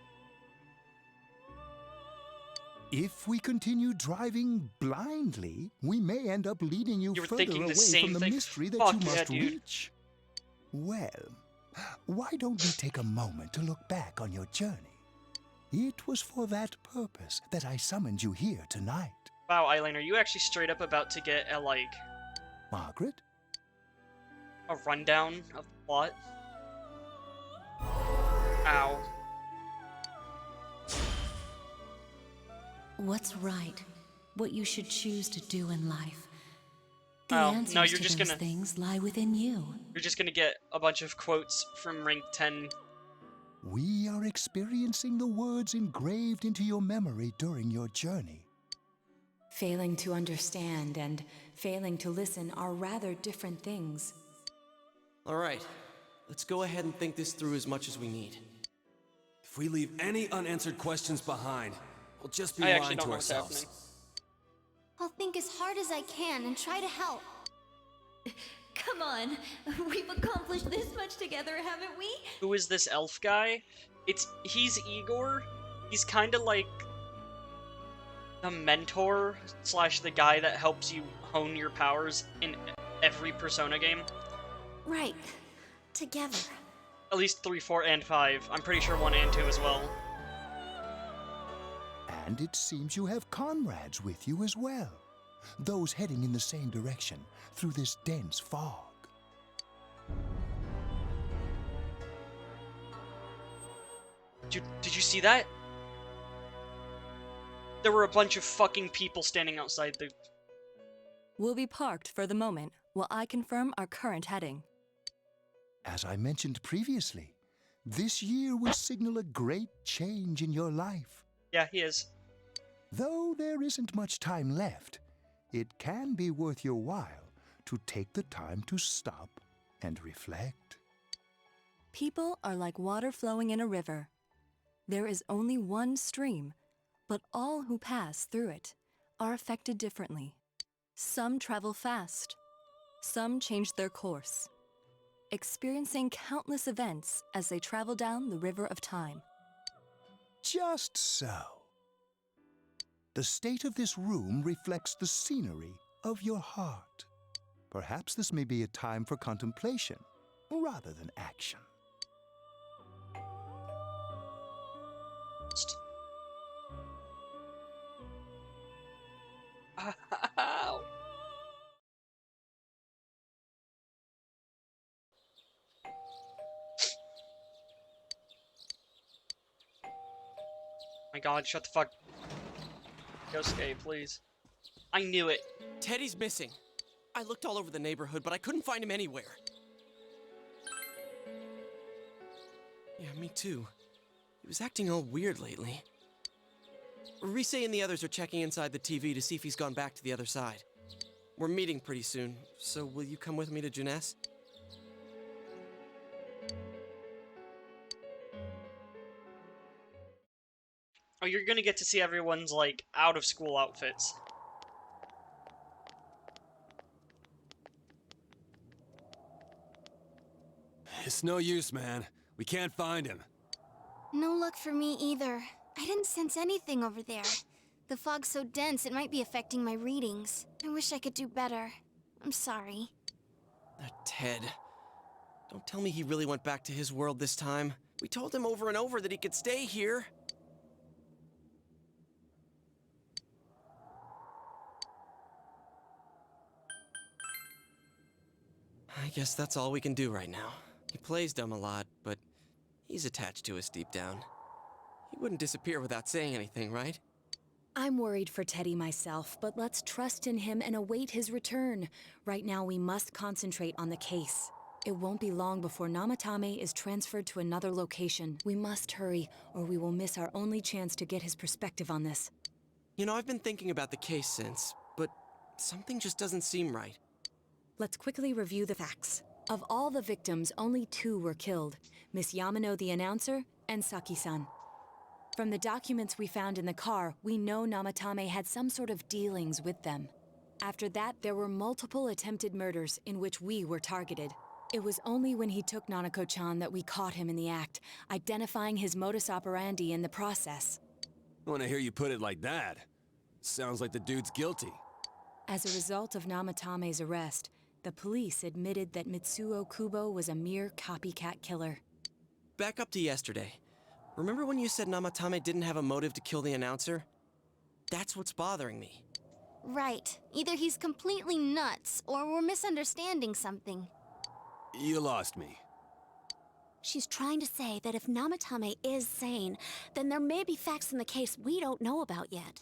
If we continue driving blindly, we may end up leading you further thinking away the same from the thing. mystery that Fuck you yeah, must dude. reach. Well, why don't we take a moment to look back on your journey? It was for that purpose that I summoned you here tonight. Wow, Eileen, are you actually straight up about to get a, like, Margaret? a rundown of the plot? Ow. What's right? What you should choose to do in life? The Oh, answers no, you're to just those gonna- things lie within you. You're just gonna get a bunch of quotes from Rank 10. We are experiencing the words engraved into your memory during your journey. Failing to understand and failing to listen are rather different things. All right, let's go ahead and think this through as much as we need. If we leave any unanswered questions behind, we'll just be I actually lying don't to know what's ourselves. happening. I'll think as hard as I can and try to help. Come on. We've accomplished this much together, haven't we? Who is this elf guy? He's Igor. He's kind of like the mentor / the guy that helps you hone your powers in every Persona game. Right. Together. At least 3, 4, and 5. I'm pretty sure 1 and 2 as well. And it seems you have comrades with you as well. Those heading in the same direction through this dense fog. Did you see that? There were a bunch of fucking people standing outside the... We'll be parked for the moment while I confirm our current heading. As I mentioned previously, this year will signal a great change in your life. Yeah, he is. Though there isn't much time left, it can be worth your while to take the time to stop and reflect. People are like water flowing in a river. There is only one stream, but all who pass through it are affected differently. Some travel fast, some change their course, experiencing countless events as they travel down the river of time. Just so. The state of this room reflects the scenery of your heart. Perhaps this may be a time for contemplation rather than action. Ow. My god, shut the fuck. Yosuke, please. I knew it. Teddy's missing. I looked all over the neighborhood, but I couldn't find him anywhere. Yeah, me too. He was acting all weird lately. Rise and the others are checking inside the TV to see if he's gone back to the other side. We're meeting pretty soon, so will you come with me to Junes? Oh, you're gonna get to see everyone's, like, out-of-school outfits. It's no use, man. We can't find him. No luck for me either. I didn't sense anything over there. The fog's so dense it might be affecting my readings. I wish I could do better. I'm sorry. Ted. Don't tell me he really went back to his world this time. We told him over and over that he could stay here. I guess that's all we can do right now. He plays dumb a lot, but he's attached to us deep down. He wouldn't disappear without saying anything, right? I'm worried for Teddy myself, but let's trust in him and await his return. Right now, we must concentrate on the case. It won't be long before Namatame is transferred to another location. We must hurry, or we will miss our only chance to get his perspective on this. You know, I've been thinking about the case since, but something just doesn't seem right. Let's quickly review the facts. Of all the victims, only 2 were killed. Miss Yamano the announcer, and Saki-san. From the documents we found in the car, we know Namatame had some sort of dealings with them. After that, there were multiple attempted murders in which we were targeted. It was only when he took Nanako-chan that we caught him in the act, identifying his modus operandi in the process. When I hear you put it like that, sounds like the dude's guilty. As a result of Namatame's arrest, the police admitted that Mitsuo Kubo was a mere copycat killer. Back up to yesterday. Remember when you said Namatame didn't have a motive to kill the announcer? That's what's bothering me. Right. Either he's completely nuts, or we're misunderstanding something. You lost me. She's trying to say that if Namatame is sane, then there may be facts in the case we don't know about yet.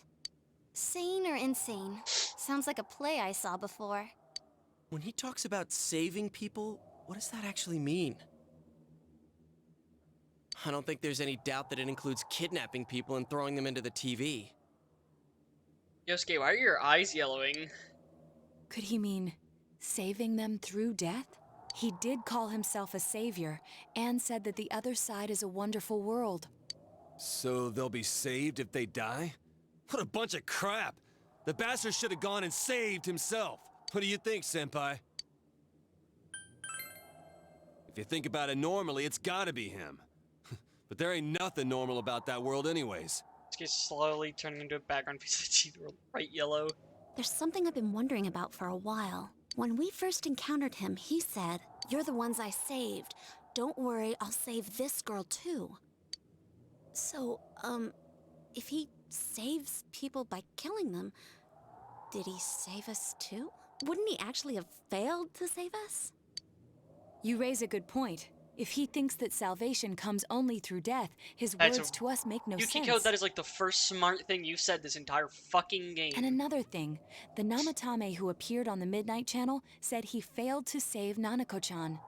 Sane or insane? Sounds like a play I saw before. When he talks about saving people, what does that actually mean? I don't think there's any doubt that it includes kidnapping people and throwing them into the TV. Yosuke, why are your eyes yellowing? Could he mean saving them through death? He did call himself a savior, and said that the other side is a wonderful world. So they'll be saved if they die? What a bunch of crap! The bastard should have gone and saved himself. What do you think, Senpai? If you think about it normally, it's gotta be him. But there ain't nothing normal about that world anyways. It's slowly turning into a background piece of the TV, bright yellow. There's something I've been wondering about for a while. When we first encountered him, he said, "You're the ones I saved. Don't worry, I'll save this girl too." So, if he saves people by killing them, did he save us too? Wouldn't he actually have failed to save us? You raise a good point. If he thinks that salvation comes only through death, his That's words to us make no Yukiko, sense. that is like the first smart thing you've said this entire fucking game. And another thing, the Namatame who appeared on the Midnight Channel said he failed to save Nanako-chan.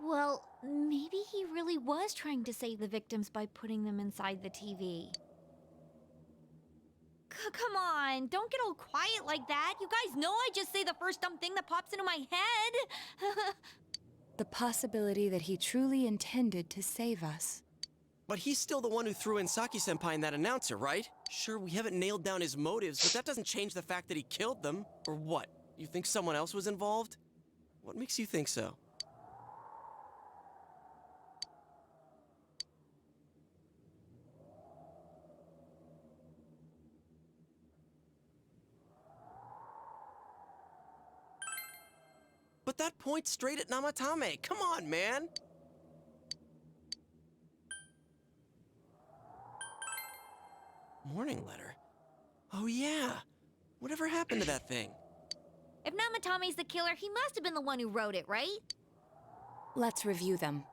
Well, maybe he really was trying to save the victims by putting them inside the TV. Come on, don't get all quiet like that. You guys know I just say the first dumb thing that pops into my head. The possibility that he truly intended to save us. But he's still the one who threw in Saki-senpai and that announcer, right? Sure, we haven't nailed down his motives, but that doesn't change the fact that he killed them. Or what? You think someone else was involved? What makes you think so? But that points straight at Namatame. Come on, man. Warning letter? Oh yeah. Whatever happened to that thing? If Namatame's the killer, he must have been the one who wrote it, right? Let's review them.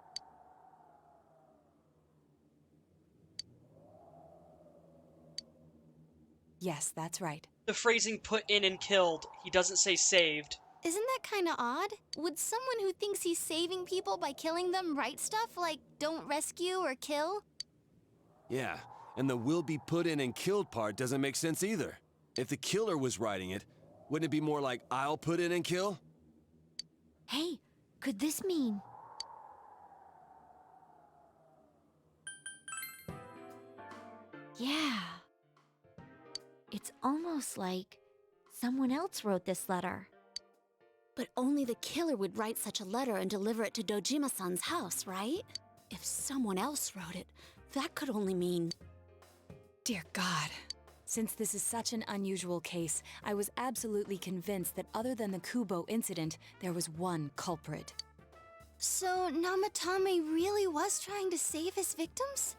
Yes, that's right. The phrasing put in and killed, he doesn't say saved. Isn't that kind of odd? Would someone who thinks he's saving people by killing them write stuff like don't rescue or kill? Yeah, and the will be put in and killed part doesn't make sense either. If the killer was writing it, wouldn't it be more like I'll put in and kill? Hey, could this mean... Yeah. It's almost like someone else wrote this letter. But only the killer would write such a letter and deliver it to Dojima-san's house, right? If someone else wrote it, that could only mean... Dear God. Since this is such an unusual case, I was absolutely convinced that other than the Kubo incident, there was one culprit. So Namatame really was trying to save his victims?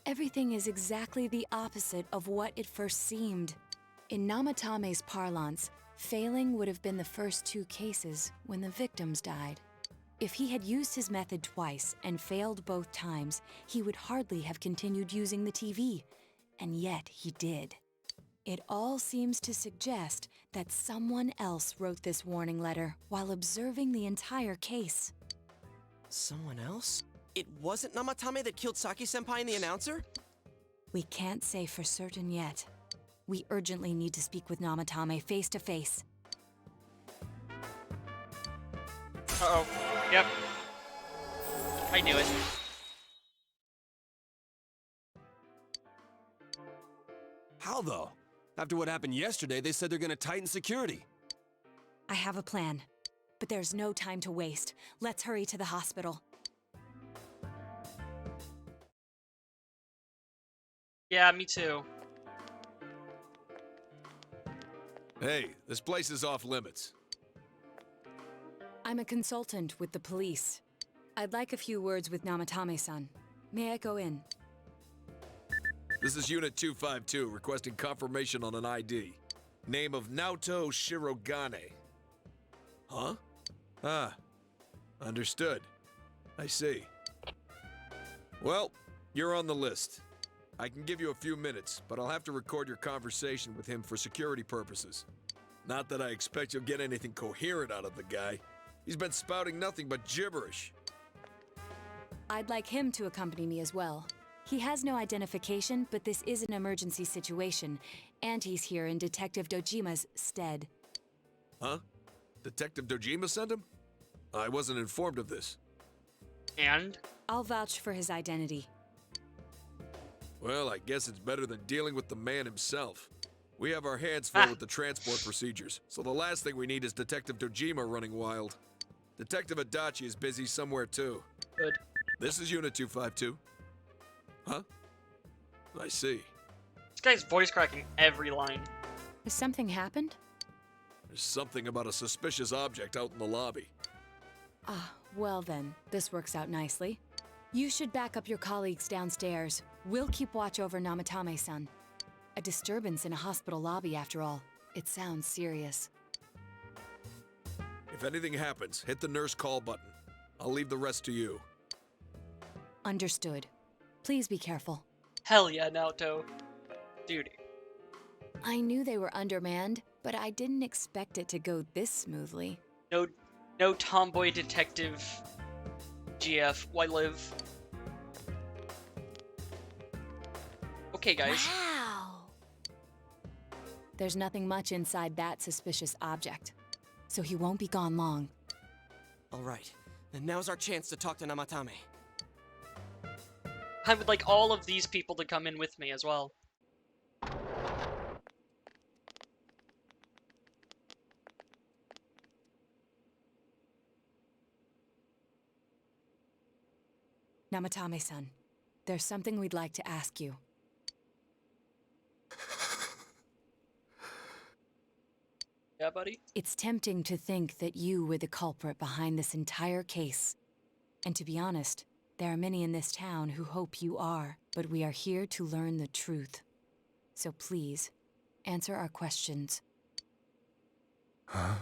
Everything is exactly the opposite of what it first seemed. In Namatame's parlance, failing would have been the first two cases when the victims died. If he had used his method twice and failed both times, he would hardly have continued using the TV. And yet he did. It all seems to suggest that someone else wrote this warning letter while observing the entire case. Someone else? It wasn't Namatame that killed Saki-senpai and the announcer? We can't say for certain yet. We urgently need to speak with Namatame face to face. Uh-oh. Yep. I knew it. How though? After what happened yesterday, they said they're gonna tighten security. I have a plan, but there's no time to waste. Let's hurry to the hospital. Yeah, me too. Hey, this place is off limits. I'm a consultant with the police. I'd like a few words with Namatame-san. May I go in? This is Unit 252, requesting confirmation on an ID. Name of Naoto Shirogane. Huh? Ah. Understood. I see. Well, you're on the list. I can give you a few minutes, but I'll have to record your conversation with him for security purposes. Not that I expect you'll get anything coherent out of the guy. He's been spouting nothing but gibberish. I'd like him to accompany me as well. He has no identification, but this is an emergency situation, and he's here in Detective Dojima's stead. Huh? Detective Dojima sent him? I wasn't informed of this. And? I'll vouch for his identity. Well, I guess it's better than dealing with the man himself. We have our hands full with the transport procedures, so the last thing we need is Detective Dojima running wild. Detective Adachi is busy somewhere too. Good. This is Unit 252. Huh? I see. This guy's voice cracking every line. Has something happened? There's something about a suspicious object out in the lobby. Ah, well then, this works out nicely. You should back up your colleagues downstairs. We'll keep watch over Namatame-san. A disturbance in a hospital lobby, after all. It sounds serious. If anything happens, hit the nurse call button. I'll leave the rest to you. Understood. Please be careful. Hell yeah, Naoto. Dude. I knew they were undermanned, but I didn't expect it to go this smoothly. No tomboy detective GF. Why live? Okay, guys. Wow! There's nothing much inside that suspicious object, so he won't be gone long. All right, and now's our chance to talk to Namatame. I would like all of these people to come in with me as well. Namatame-san, there's something we'd like to ask you. Yeah, buddy? It's tempting to think that you were the culprit behind this entire case. And to be honest, there are many in this town who hope you are, but we are here to learn the truth. So please, answer our questions. Huh?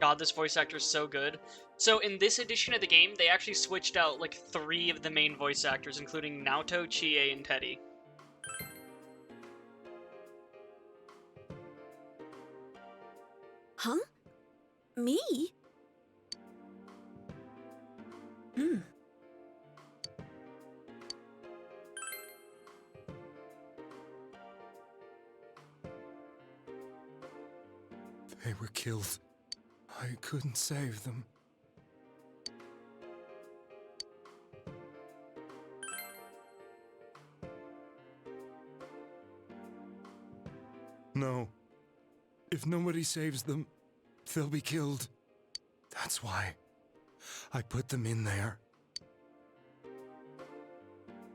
God, this voice actor is so good. So in this edition of the game, they actually switched out like 3 of the main voice actors, including Naoto, Chie, and Teddy. Huh? Me? They were killed. I couldn't save them. No. If nobody saves them, they'll be killed. That's why I put them in there.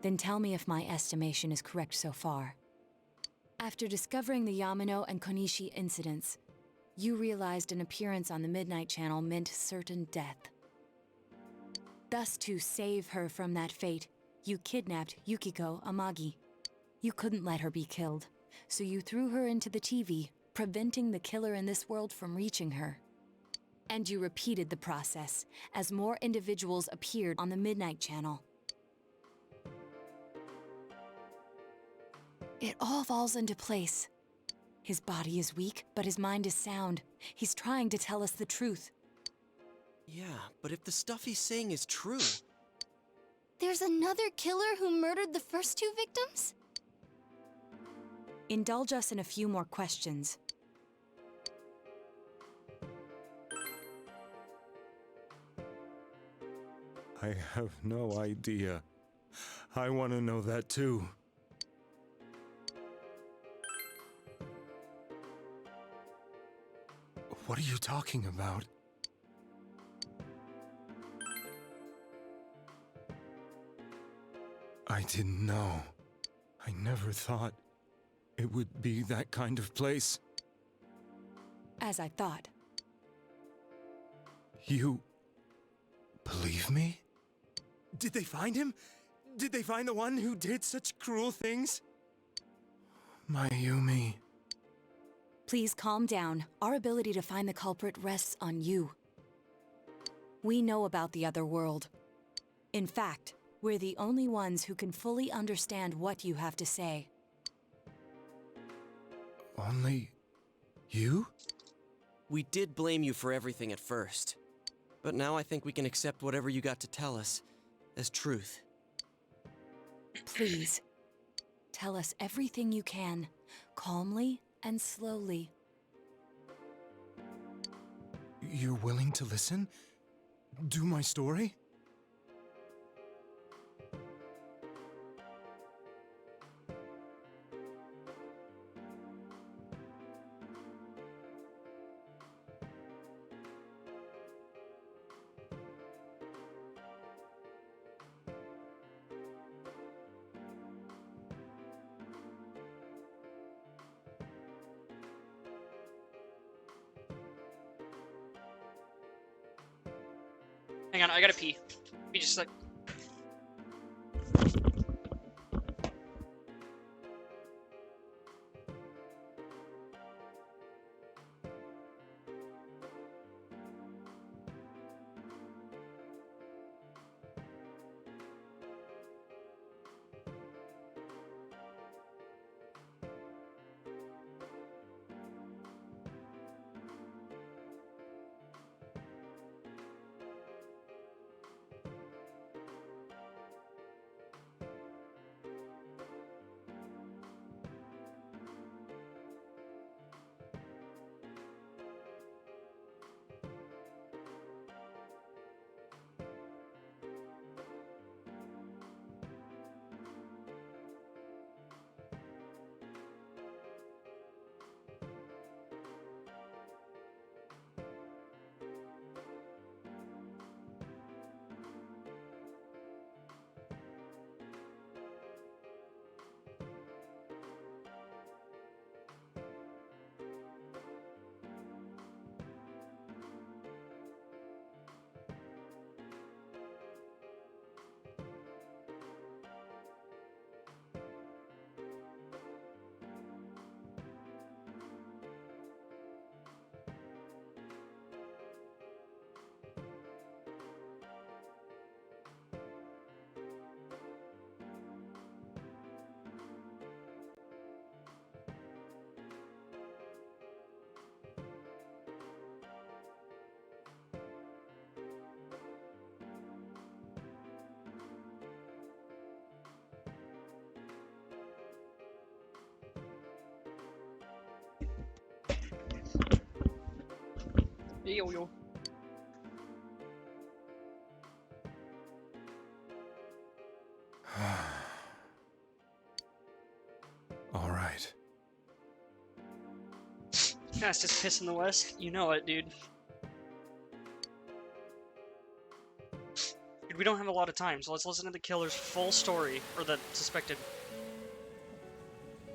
Then tell me if my estimation is correct so far. After discovering the Yamano and Konishi incidents, you realized an appearance on the Midnight Channel meant certain death. Thus, to save her from that fate, you kidnapped Yukiko Amagi. You couldn't let her be killed, so you threw her into the TV, preventing the killer in this world from reaching her. And you repeated the process, as more individuals appeared on the Midnight Channel. It all falls into place. His body is weak, but his mind is sound. He's trying to tell us the truth. Yeah, but if the stuff he's saying is true... There's another killer who murdered the first 2 victims? Indulge us in a few more questions. I have no idea. I want to know that too. What are you talking about? I didn't know. I never thought it would be that kind of place. As I thought. You believe me? Did they find him? Did they find the one who did such cruel things? Mayumi. Please calm down. Our ability to find the culprit rests on you. We know about the other world. In fact, we're the only ones who can fully understand what you have to say. Only you? We did blame you for everything at first. But now I think we can accept whatever you got to tell us as truth. Please, tell us everything you can, calmly and slowly. You're willing to listen? Do my story? Hang on, I gotta pee. Be just like. Yo yo. All right. Fastest piss in the West. You know it, dude. Dude, we don't have a lot of time, so let's listen to the killer's full story, or the suspected.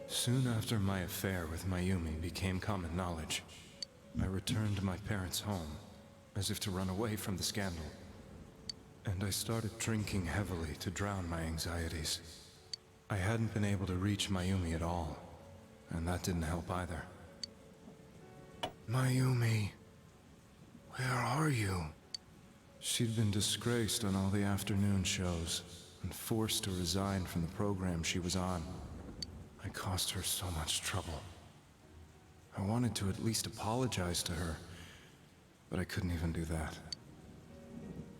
Soon after my affair with Mayumi became common knowledge, I returned to my parents' home, as if to run away from the scandal. And I started drinking heavily to drown my anxieties. I hadn't been able to reach Mayumi at all, and that didn't help either. Mayumi, where are you? She'd been disgraced on all the afternoon shows, and forced to resign from the program she was on. I caused her so much trouble. I wanted to at least apologize to her, but I couldn't even do that.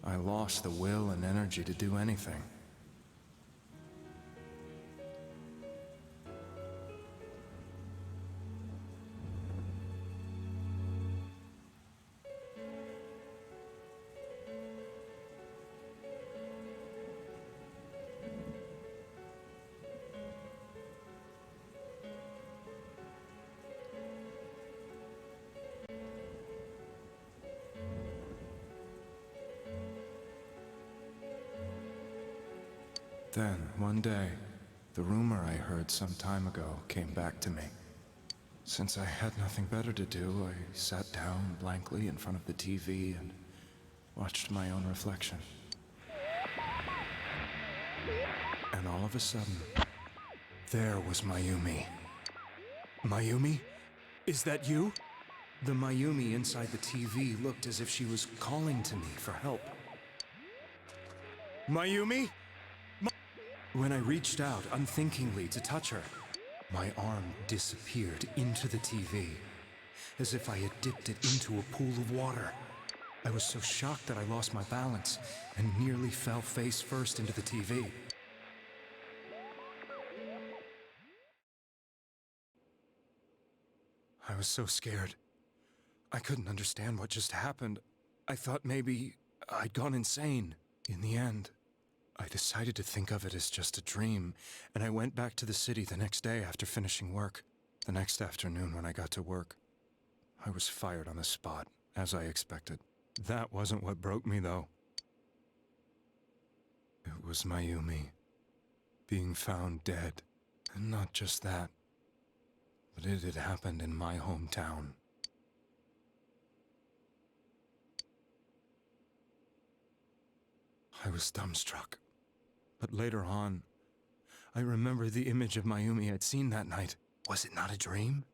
I lost the will and energy to do anything. Then, one day, the rumor I heard some time ago came back to me. Since I had nothing better to do, I sat down blankly in front of the TV and watched my own reflection. And all of a sudden, there was Mayumi. Mayumi? Is that you? The Mayumi inside the TV looked as if she was calling to me for help. Mayumi? When I reached out unthinkingly to touch her, my arm disappeared into the TV, as if I had dipped it into a pool of water. I was so shocked that I lost my balance and nearly fell face first into the TV. I was so scared. I couldn't understand what just happened. I thought maybe I'd gone insane. In the end, I decided to think of it as just a dream, and I went back to the city the next day after finishing work. The next afternoon when I got to work, I was fired on the spot, as I expected. That wasn't what broke me, though. It was Mayumi being found dead. And not just that, but it had happened in my hometown. I was dumbstruck. But later on, I remember the image of Mayumi I'd seen that night. Was it not a dream?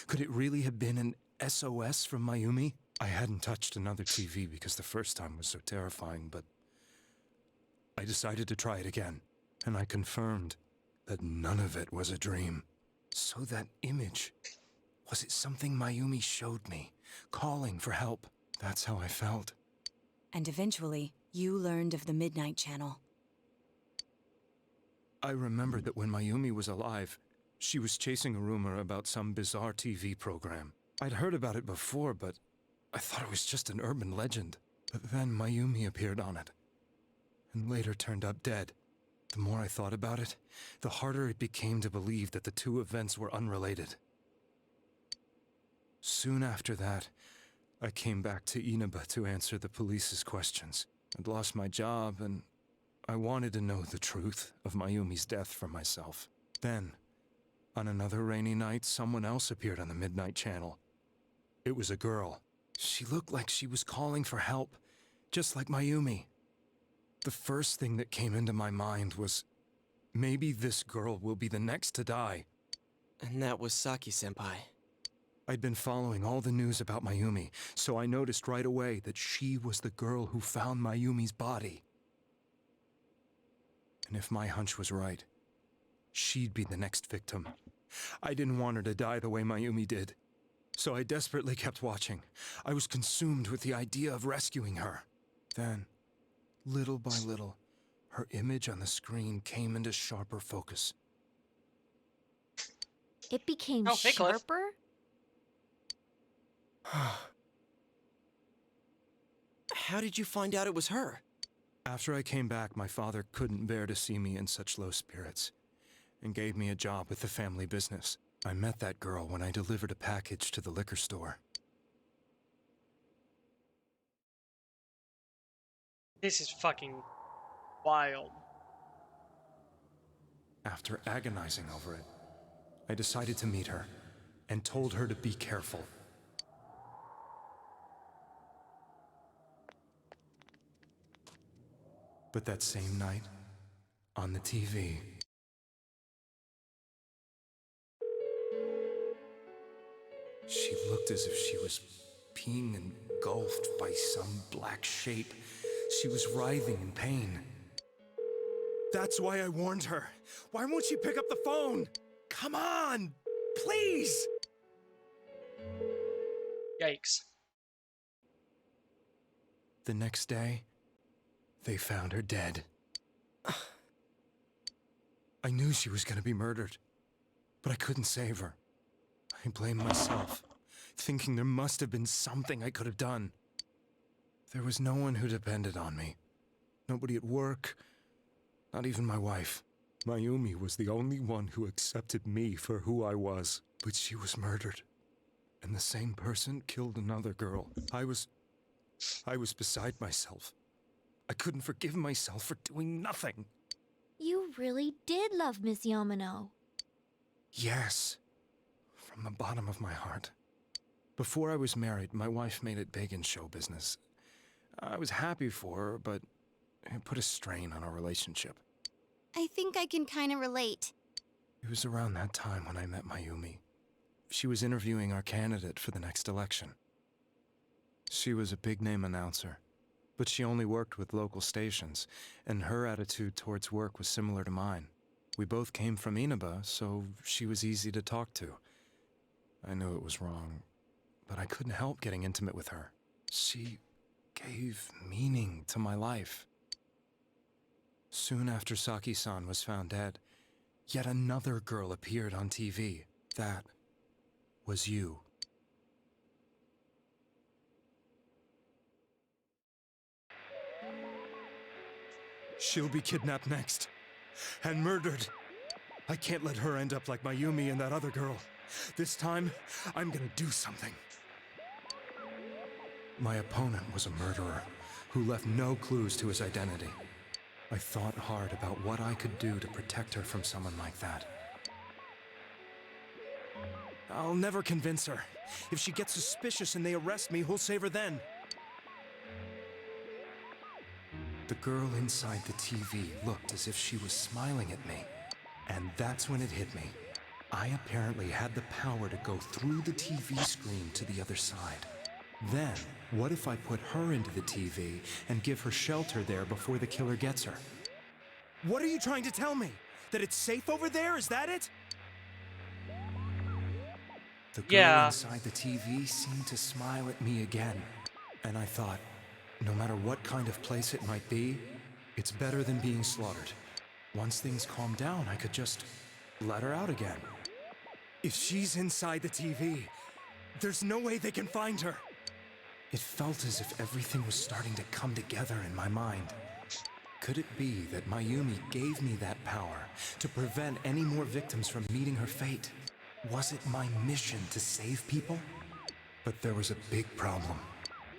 Could it really have been an SOS from Mayumi? I hadn't touched another TV because the first time was so terrifying, but I decided to try it again, and I confirmed that none of it was a dream. So that image, was it something Mayumi showed me, calling for help? That's how I felt. And eventually, you learned of the Midnight Channel. I remembered that when Mayumi was alive, she was chasing a rumor about some bizarre TV program. I'd heard about it before, but I thought it was just an urban legend. But then Mayumi appeared on it, and later turned up dead. The more I thought about it, the harder it became to believe that the two events were unrelated. Soon after that, I came back to Inaba to answer the police's questions. I'd lost my job, and I wanted to know the truth of Mayumi's death for myself. Then, on another rainy night, someone else appeared on the Midnight Channel. It was a girl. She looked like she was calling for help, just like Mayumi. The first thing that came into my mind was, maybe this girl will be the next to die. And that was Saki-senpai. I'd been following all the news about Mayumi, so I noticed right away that she was the girl who found Mayumi's body. And if my hunch was right, she'd be the next victim. I didn't want her to die the way Mayumi did, so I desperately kept watching. I was consumed with the idea of rescuing her. Then, little by little, her image on the screen came into sharper focus. It became Oh, hey, Cliff. sharper? How did you find out it was her? After I came back, my father couldn't bear to see me in such low spirits, and gave me a job with the family business. I met that girl when I delivered a package to the liquor store. This is fucking wild. After agonizing over it, I decided to meet her, and told her to be careful. But that same night, on the TV, she looked as if she was being engulfed by some black shape. She was writhing in pain. That's why I warned her. Why won't she pick up the phone? Come on, please! Yikes. The next day, they found her dead. I knew she was going to be murdered, but I couldn't save her. I blamed myself, thinking there must have been something I could have done. There was no one who depended on me. Nobody at work, not even my wife. Mayumi was the only one who accepted me for who I was. But she was murdered, and the same person killed another girl. I was beside myself. I couldn't forgive myself for doing nothing. You really did love Miss Yamano. Yes, from the bottom of my heart. Before I was married, my wife made it big in show business. I was happy for her, but it put a strain on our relationship. I think I can kind of relate. It was around that time when I met Mayumi. She was interviewing our candidate for the next election. She was a big-name announcer, but she only worked with local stations, and her attitude towards work was similar to mine. We both came from Inaba, so she was easy to talk to. I knew it was wrong, but I couldn't help getting intimate with her. She gave meaning to my life. Soon after Saki-san was found dead, yet another girl appeared on TV. That was you. She'll be kidnapped next, and murdered. I can't let her end up like Mayumi and that other girl. This time, I'm gonna do something. My opponent was a murderer who left no clues to his identity. I thought hard about what I could do to protect her from someone like that. I'll never convince her. If she gets suspicious and they arrest me, who'll save her then? The girl inside the TV looked as if she was smiling at me. And that's when it hit me. I apparently had the power to go through the TV screen to the other side. Then, what if I put her into the TV and give her shelter there before the killer gets her? What are you trying to tell me? That it's safe over there? Is that it? The girl inside the TV seemed to smile at me again. And I thought, no matter what kind of place it might be, it's better than being slaughtered. Once things calm down, I could just let her out again. If she's inside the TV, there's no way they can find her. It felt as if everything was starting to come together in my mind. Could it be that Mayumi gave me that power to prevent any more victims from meeting her fate? Was it my mission to save people? But there was a big problem.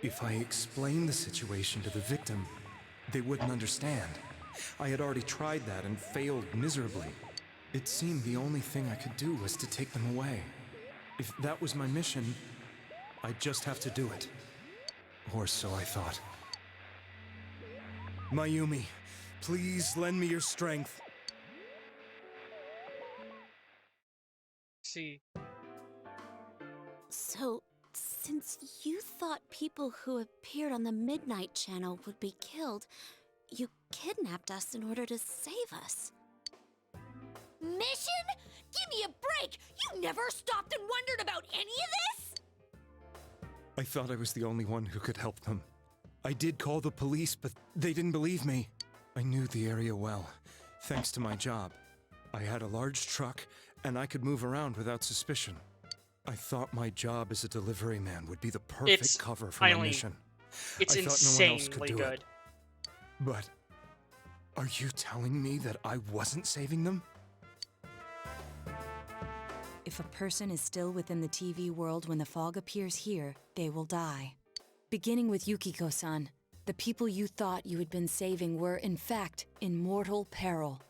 If I explained the situation to the victim, they wouldn't understand. I had already tried that and failed miserably. It seemed the only thing I could do was to take them away. If that was my mission, I'd just have to do it. Or so I thought. Mayumi, please lend me your strength. See. So, since you thought people who appeared on the Midnight Channel would be killed, you kidnapped us in order to save us. Mission? Give me a break! You never stopped and wondered about any of this? I thought I was the only one who could help them. I did call the police, but they didn't believe me. I knew the area well, thanks to my job. I had a large truck, and I could move around without suspicion. I thought my job as a delivery man would be the perfect cover for my mission. It's I thought no one else insanely could do good. it. But are you telling me that I wasn't saving them? If a person is still within the TV world when the fog appears here, they will die. Beginning with Yukiko-san, the people you thought you had been saving were, in fact, in mortal peril.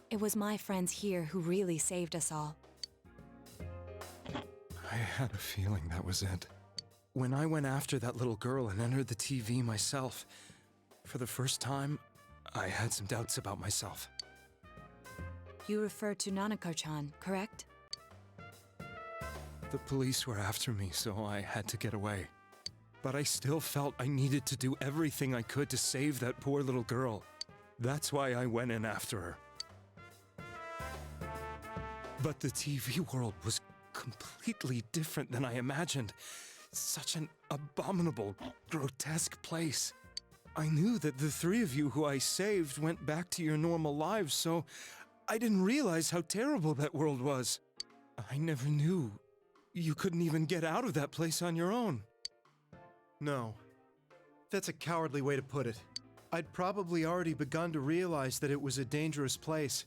It was my friends here who really saved us all. I had a feeling that was it. When I went after that little girl and entered the TV myself, for the first time, I had some doubts about myself. You refer to Nanako-chan, correct? The police were after me, so I had to get away. But I still felt I needed to do everything I could to save that poor little girl. That's why I went in after her. But the TV world was completely different than I imagined. Such an abominable, grotesque place. I knew that the three of you who I saved went back to your normal lives, so I didn't realize how terrible that world was. I never knew you couldn't even get out of that place on your own. No. That's a cowardly way to put it. I'd probably already begun to realize that it was a dangerous place.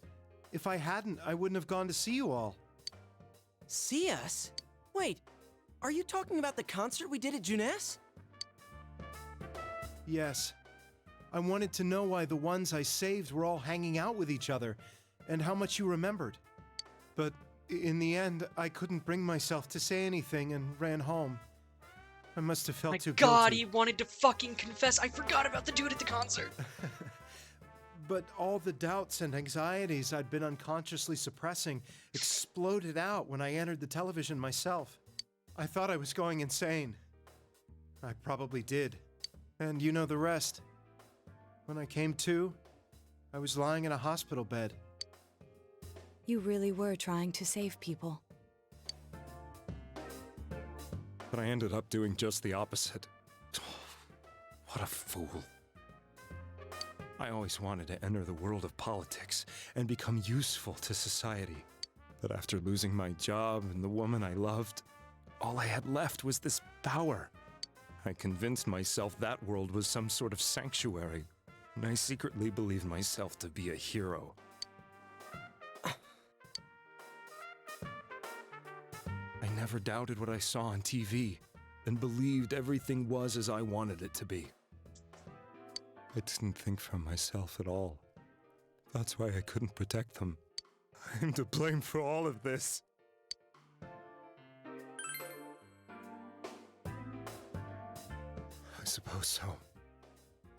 If I hadn't, I wouldn't have gone to see you all. See us? Wait, are you talking about the concert we did at Junes? Yes. I wanted to know why the ones I saved were all hanging out with each other, and how much you remembered. But in the end, I couldn't bring myself to say anything and ran home. I must have felt too God, guilty. he wanted to fucking confess. I forgot about the dude at the concert. But all the doubts and anxieties I'd been unconsciously suppressing exploded out when I entered the television myself. I thought I was going insane. I probably did. And you know the rest. When I came to, I was lying in a hospital bed. You really were trying to save people. But I ended up doing just the opposite. What a fool. I always wanted to enter the world of politics and become useful to society. But after losing my job and the woman I loved, all I had left was this power. I convinced myself that world was some sort of sanctuary, and I secretly believed myself to be a hero. I never doubted what I saw on TV, and believed everything was as I wanted it to be. I didn't think for myself at all. That's why I couldn't protect them. I'm to blame for all of this. I suppose so.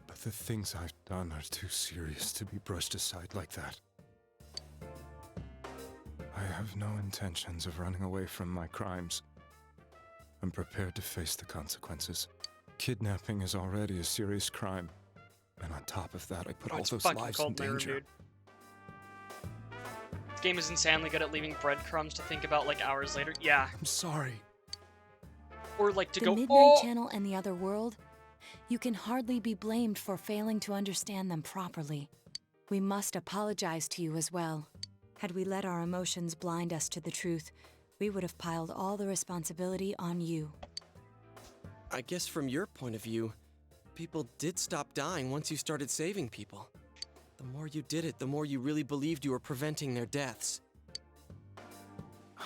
But The things I've done are too serious to be brushed aside like that. I have no intentions of running away from my crimes. I'm prepared to face the consequences. Kidnapping is already a serious crime. And on top of that, I put all It's those fucking lives in cold mirror, danger. dude. This game is insanely good at leaving breadcrumbs to think about like hours later. Yeah. I'm sorry. Or like to the go, Midnight oh! Channel and the other world? You can hardly be blamed for failing to understand them properly. We must apologize to you as well. Had we let our emotions blind us to the truth, we would have piled all the responsibility on you. I guess from your point of view, people did stop dying once you started saving people. The more you did it, the more you really believed you were preventing their deaths.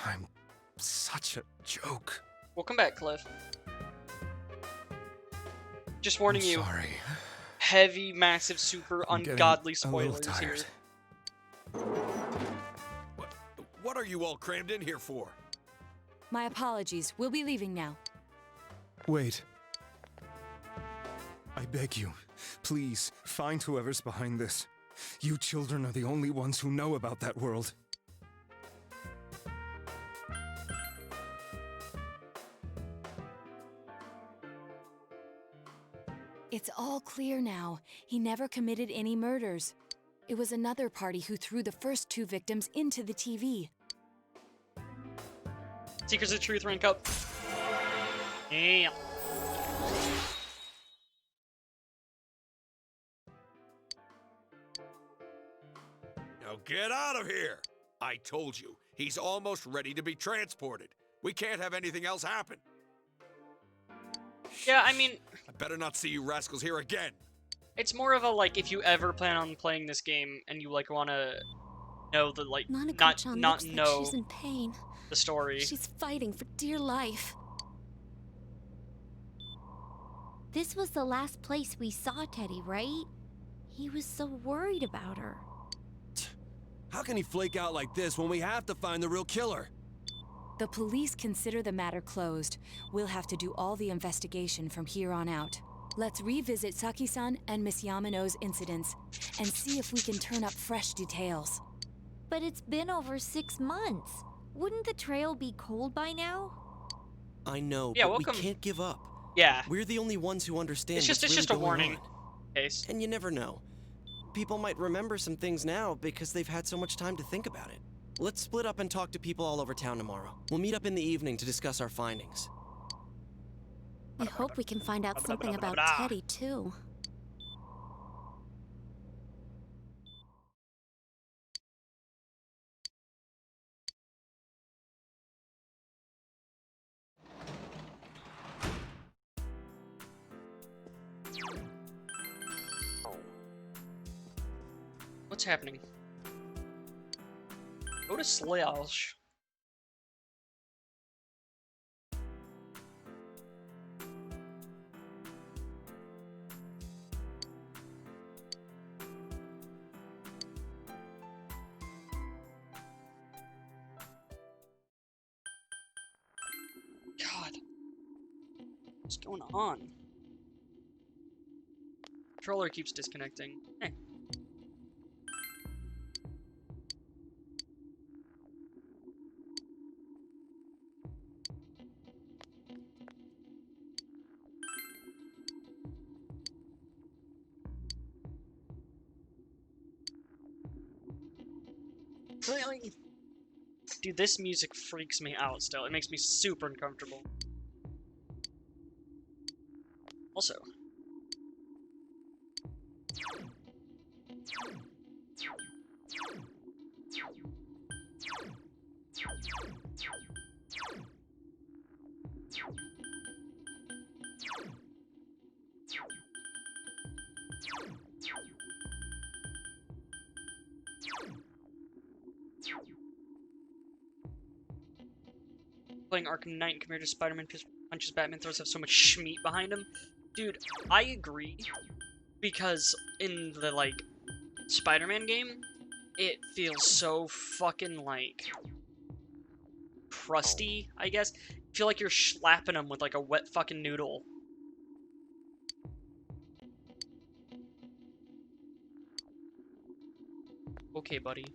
I'm such a joke. Welcome back, Cliff. Just warning I'm you. sorry. Heavy, massive, super I'm getting ungodly a little spoilers here. tired. What are you all crammed in here for? My apologies. We'll be leaving now. Wait. I beg you, please, find whoever's behind this. You children are the only ones who know about that world. It's all clear now. He never committed any murders. It was another party who threw the first 2 victims into the TV. Seekers of Truth rank up. Damn. Now get out of here! I told you, he's almost ready to be transported. We can't have anything else happen. Yeah, I mean, I better not see you rascals here again. it's more of a like if you ever plan on playing this game and you like want to know the like Nanako-chan not looks know like she's in pain. the story. She's fighting for dear life. This was the last place we saw Teddy, right? He was so worried about her. How can he flake out like this when we have to find the real killer? The police consider the matter closed. We'll have to do all the investigation from here on out. Let's revisit Saki-san and Miss Yamano's incidents and see if we can turn up fresh details. But it's been over 6 months. Wouldn't the trail be cold by now? I know, Yeah, but welcome. we can't give up. Yeah. We're the only ones who understand It's just what's it's really just a going warning on. case. And you never know. People might remember some things now because they've had so much time to think about it. Let's split up and talk to people all over town tomorrow. We'll meet up in the evening to discuss our findings. I hope we can find out something about Teddy, too. What's happening? Go to Slash. God. What's going on? Controller keeps disconnecting. Hey. Really? Dude, this music freaks me out still. It makes me super uncomfortable. Also. Playing Arkham Knight compared to Spider-Man punches Batman throws have so much schmeat behind him. Dude, I agree. Because in the, like, Spider-Man game, it feels so fucking, like, crusty, I guess. I feel like you're slapping him with, like, a wet fucking noodle. Okay, buddy.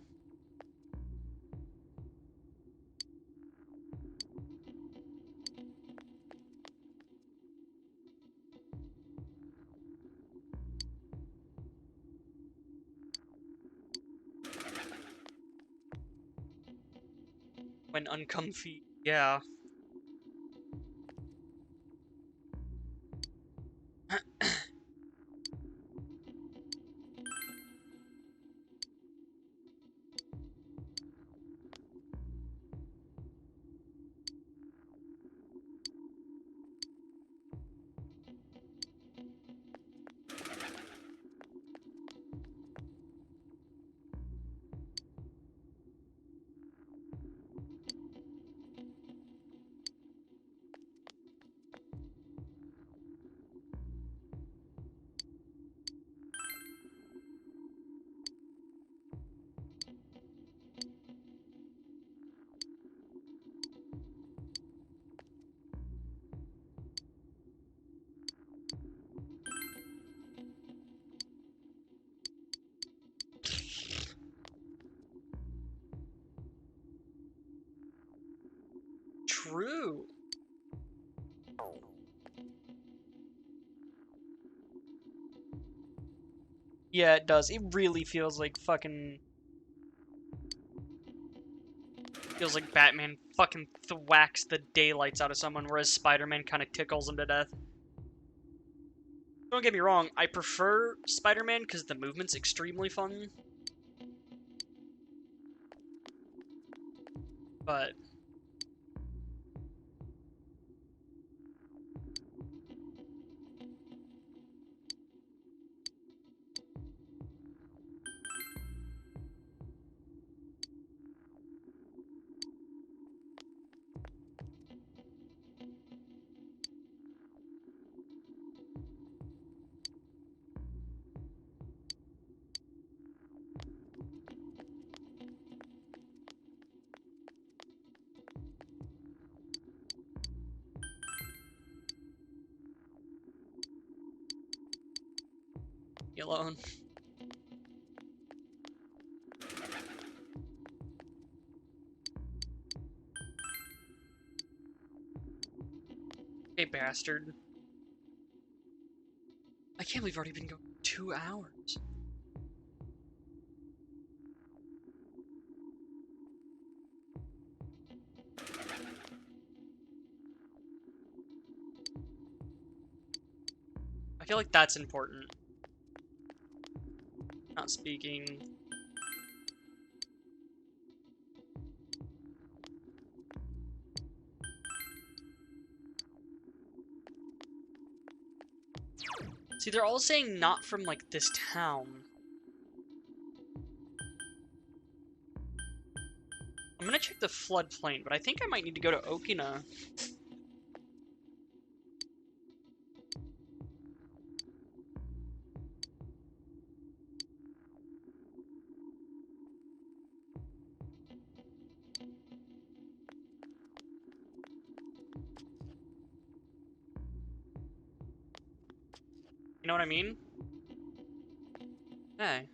When uncomfy, yeah. True. Yeah, it does. It really feels like fucking... Feels like Batman fucking thwacks the daylights out of someone, whereas Spider-Man kind of tickles him to death. Don't get me wrong, I prefer Spider-Man because the movement's extremely fun. But... you alone. Hey, bastard. I can't believe I've already been going 2 hours. I feel like that's important. Not speaking. See, they're all saying not from, like, this town. I'm gonna check the floodplain, but I think I might need to go to Okina. You know what I mean? Hey.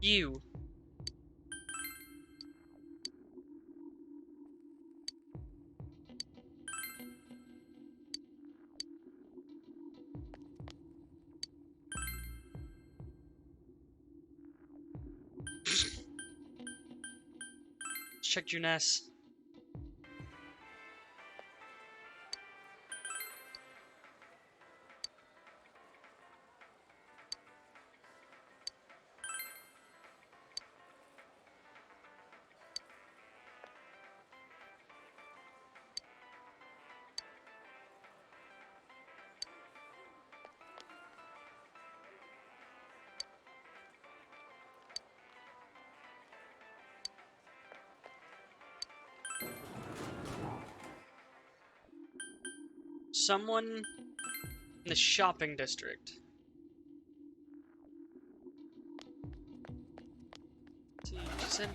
You. Check Junes. Someone in the shopping district. See, she said.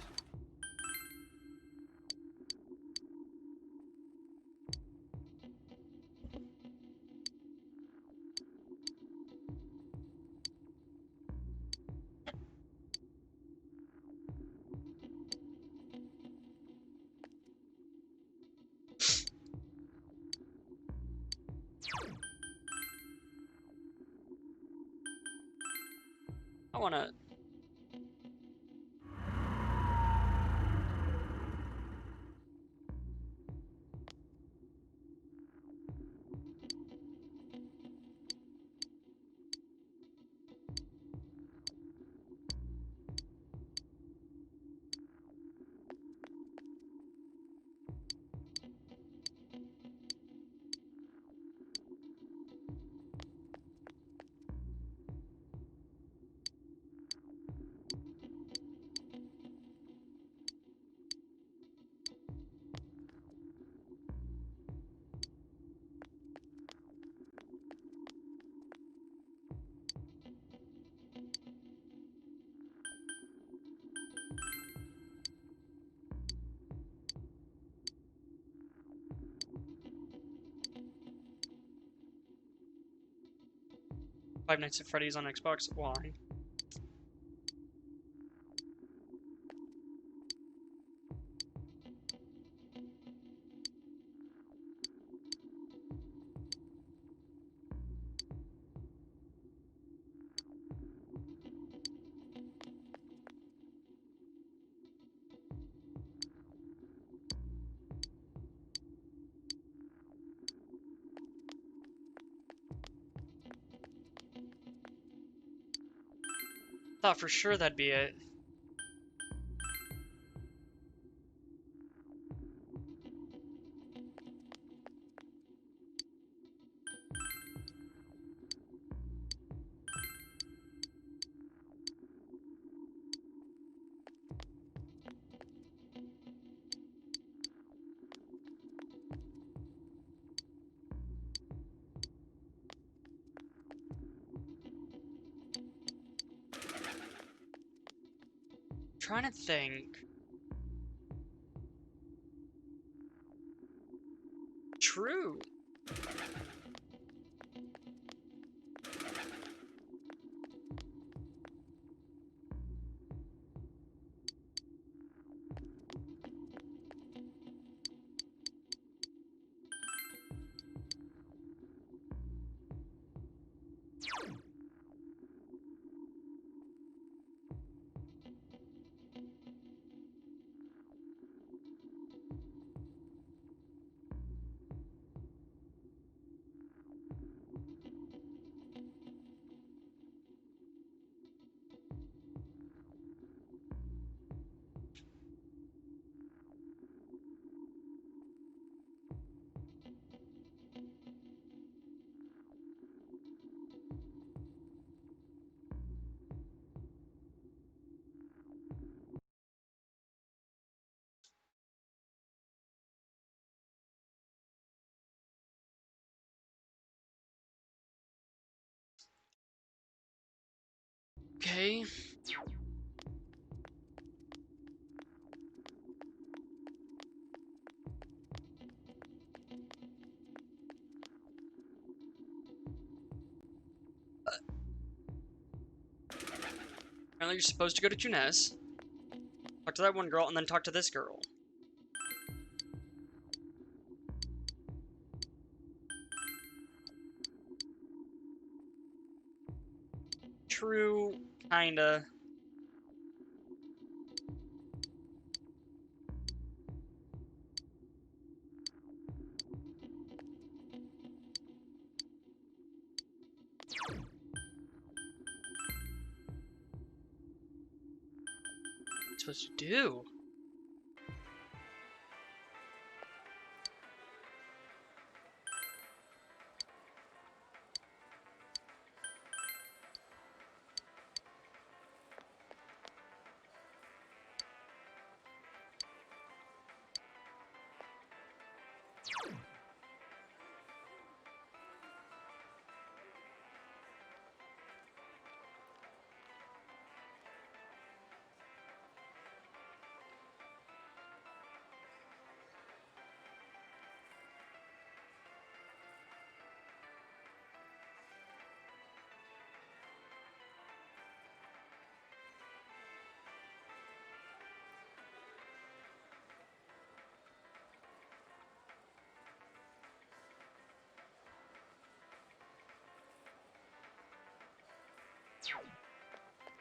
I wanna. Five Nights at Freddy's on Xbox. Why? Thought for sure that'd be it. Trying to think. True. Okay. Apparently you're supposed to go to Junes, talk to that one girl, and then talk to this girl. True, kinda. What am I supposed to do?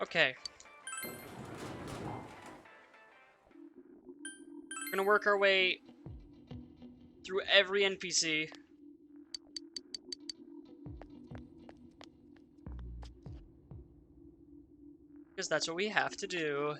Okay. We're gonna work our way through every NPC. Because that's what we have to do.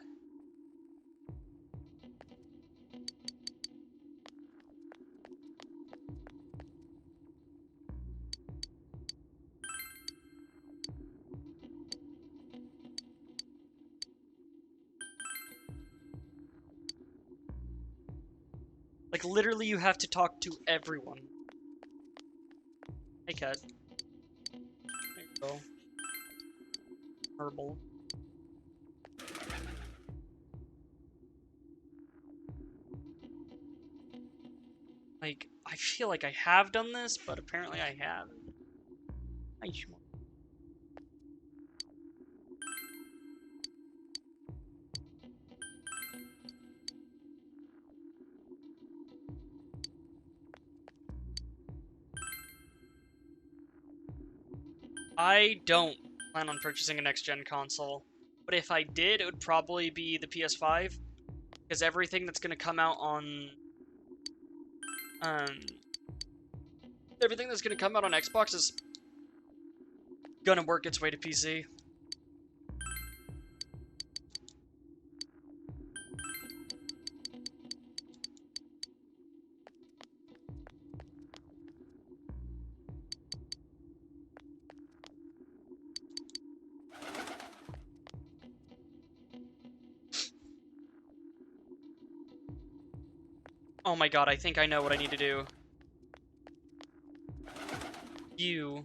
Like, literally, you have to talk to everyone. Hey, cat. There you go. Herbal. Like, I feel like I have done this, but apparently I haven't. I don't plan on purchasing a next-gen console, but if I did, it would probably be the PS5, because everything that's going to come out on everything that's going to come out on Xbox is going to work its way to PC. Oh my god, I think I know what I need to do. You.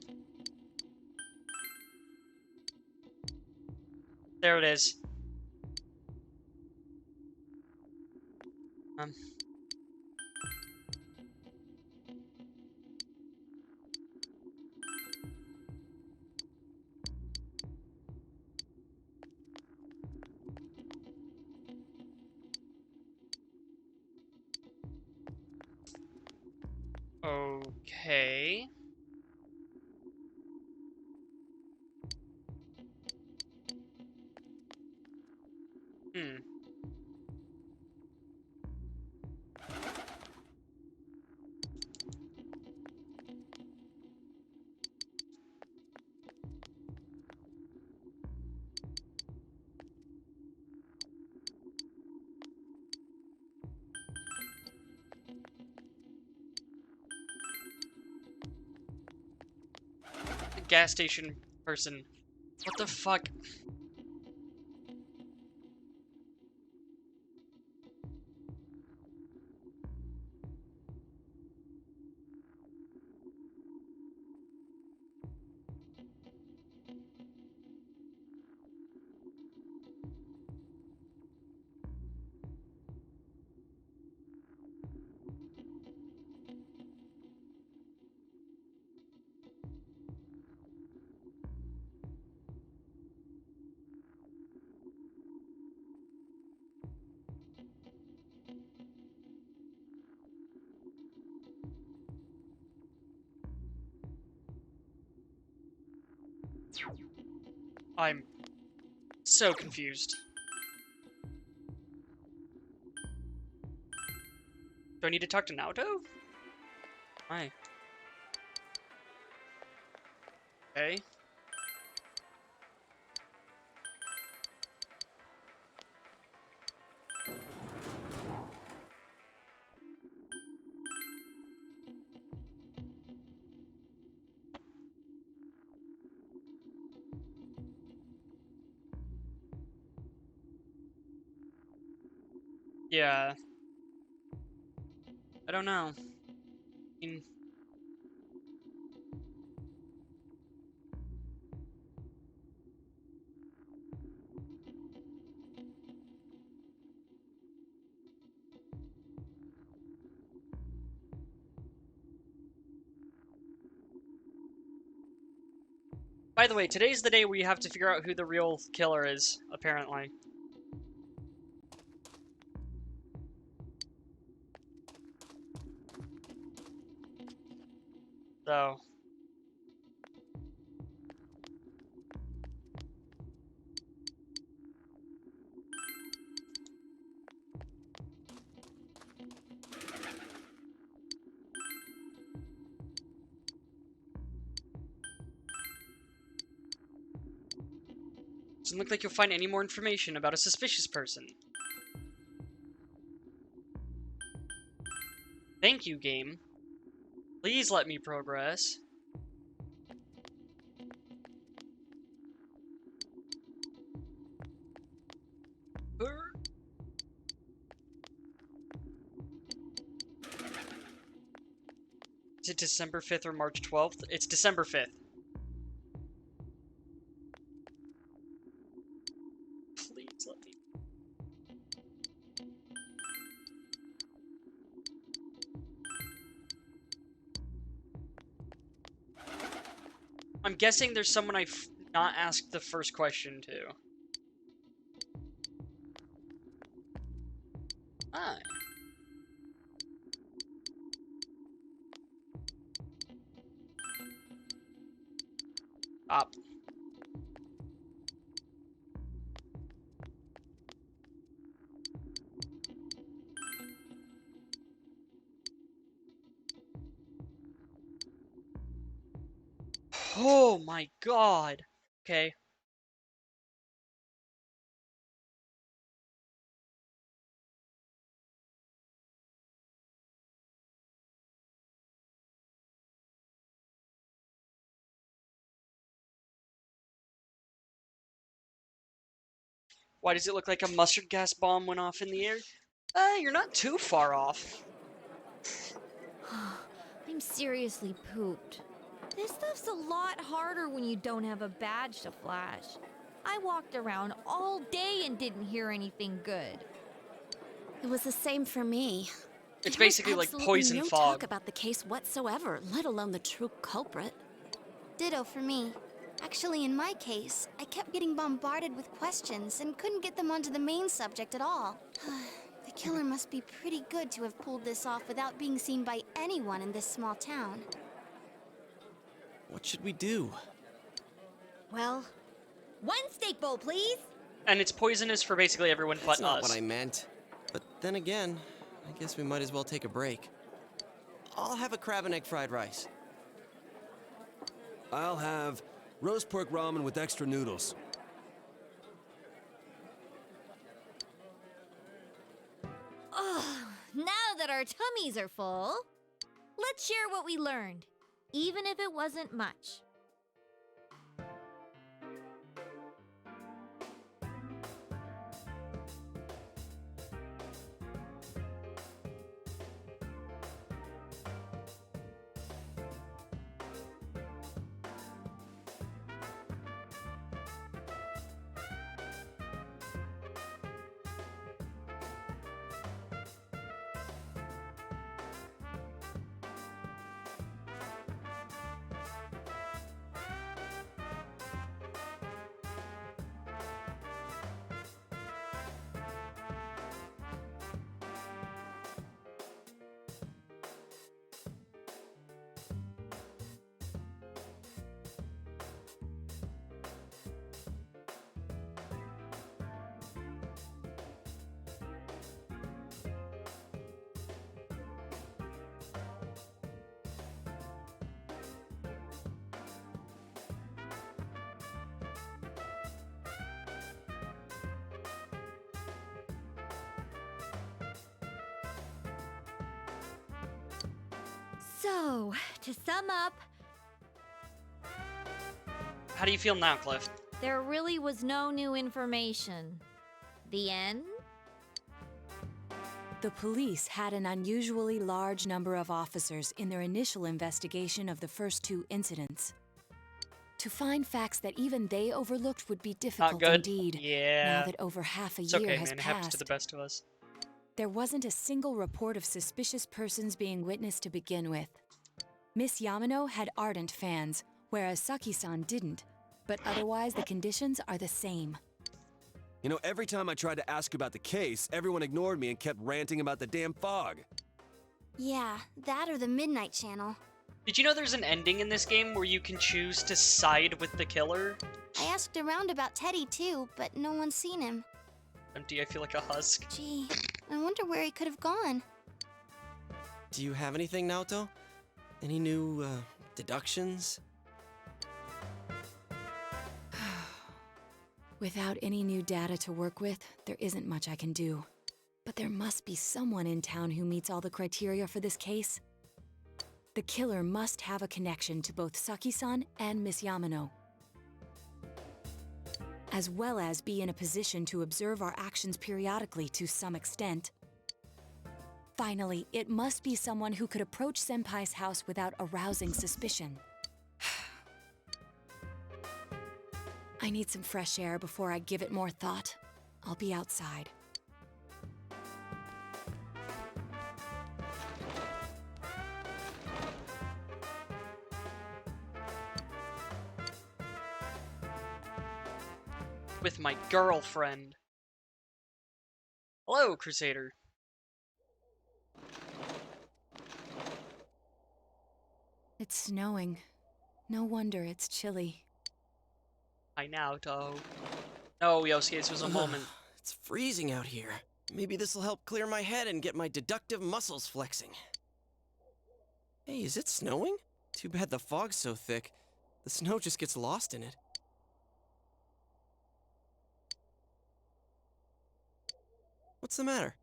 There it is. Okay. Hmm. The gas station person. What the fuck? I'm so confused. Do I need to talk to Naoto? Hi. Okay. Yeah. I don't know. I mean, by the way, today's the day where you have to figure out who the real killer is, apparently. So. Doesn't look like you'll find any more information about a suspicious person. Thank you, game. Please let me progress. Is it December 5th or March 12th? It's December 5th. Please let me. I'm guessing there's someone I've not asked the first question to. Hi. Up. Oh my god. Okay. Why does it look like a mustard gas bomb went off in the air? You're not too far off. I'm seriously pooped. This stuff's a lot harder when you don't have a badge to flash. I walked around all day and didn't hear anything good. It was the same for me. It's There was basically like absolutely poison no fog. talk about the case whatsoever, let alone the true culprit. Ditto for me. Actually, in my case, I kept getting bombarded with questions and couldn't get them onto the main subject at all. The killer must be pretty good to have pulled this off without being seen by anyone in this small town. What should we do? Well, one steak bowl, please. And it's poisonous for basically everyone That's but not us. what I meant. But then again, I guess we might as well take a break. I'll have a crab and egg fried rice. I'll have roast pork ramen with extra noodles. Oh, now that our tummies are full, let's share what we learned, even if it wasn't much. So, to sum up, How do you feel now, Cliff? there really was no new information. The end? The police had an unusually large number of officers in their initial investigation of the first two incidents. To find facts that even they overlooked would be difficult good. indeed. Yeah. Now that over half a It's year okay, has man. It happens to passed, the best of us. there wasn't a single report of suspicious persons being witnessed to begin with. Miss Yamano had ardent fans, whereas Saki-san didn't. But otherwise, the conditions are the same. You know, every time I tried to ask about the case, everyone ignored me and kept ranting about the damn fog. Yeah, that or the Midnight Channel. Did you know there's an ending in this game where you can choose to side with the killer? I asked around about Teddy too, but no one's seen him. Empty, I feel like a husk. Gee, I wonder where he could have gone. Do you have anything, Naoto? Any new, deductions? Without any new data to work with, there isn't much I can do. But there must be someone in town who meets all the criteria for this case. The killer must have a connection to both Saki-san and Miss Yamano, as well as be in a position to observe our actions periodically to some extent. Finally, it must be someone who could approach Senpai's house without arousing suspicion. I need some fresh air before I give it more thought. I'll be outside. With my girlfriend. Hello, Crusader. It's snowing. No wonder it's chilly. Hi, Naoto. No, Yosuke, this was a moment. It's freezing out here. Maybe this'll help clear my head and get my deductive muscles flexing. Hey, is it snowing? Too bad the fog's so thick. The snow just gets lost in it. What's the matter?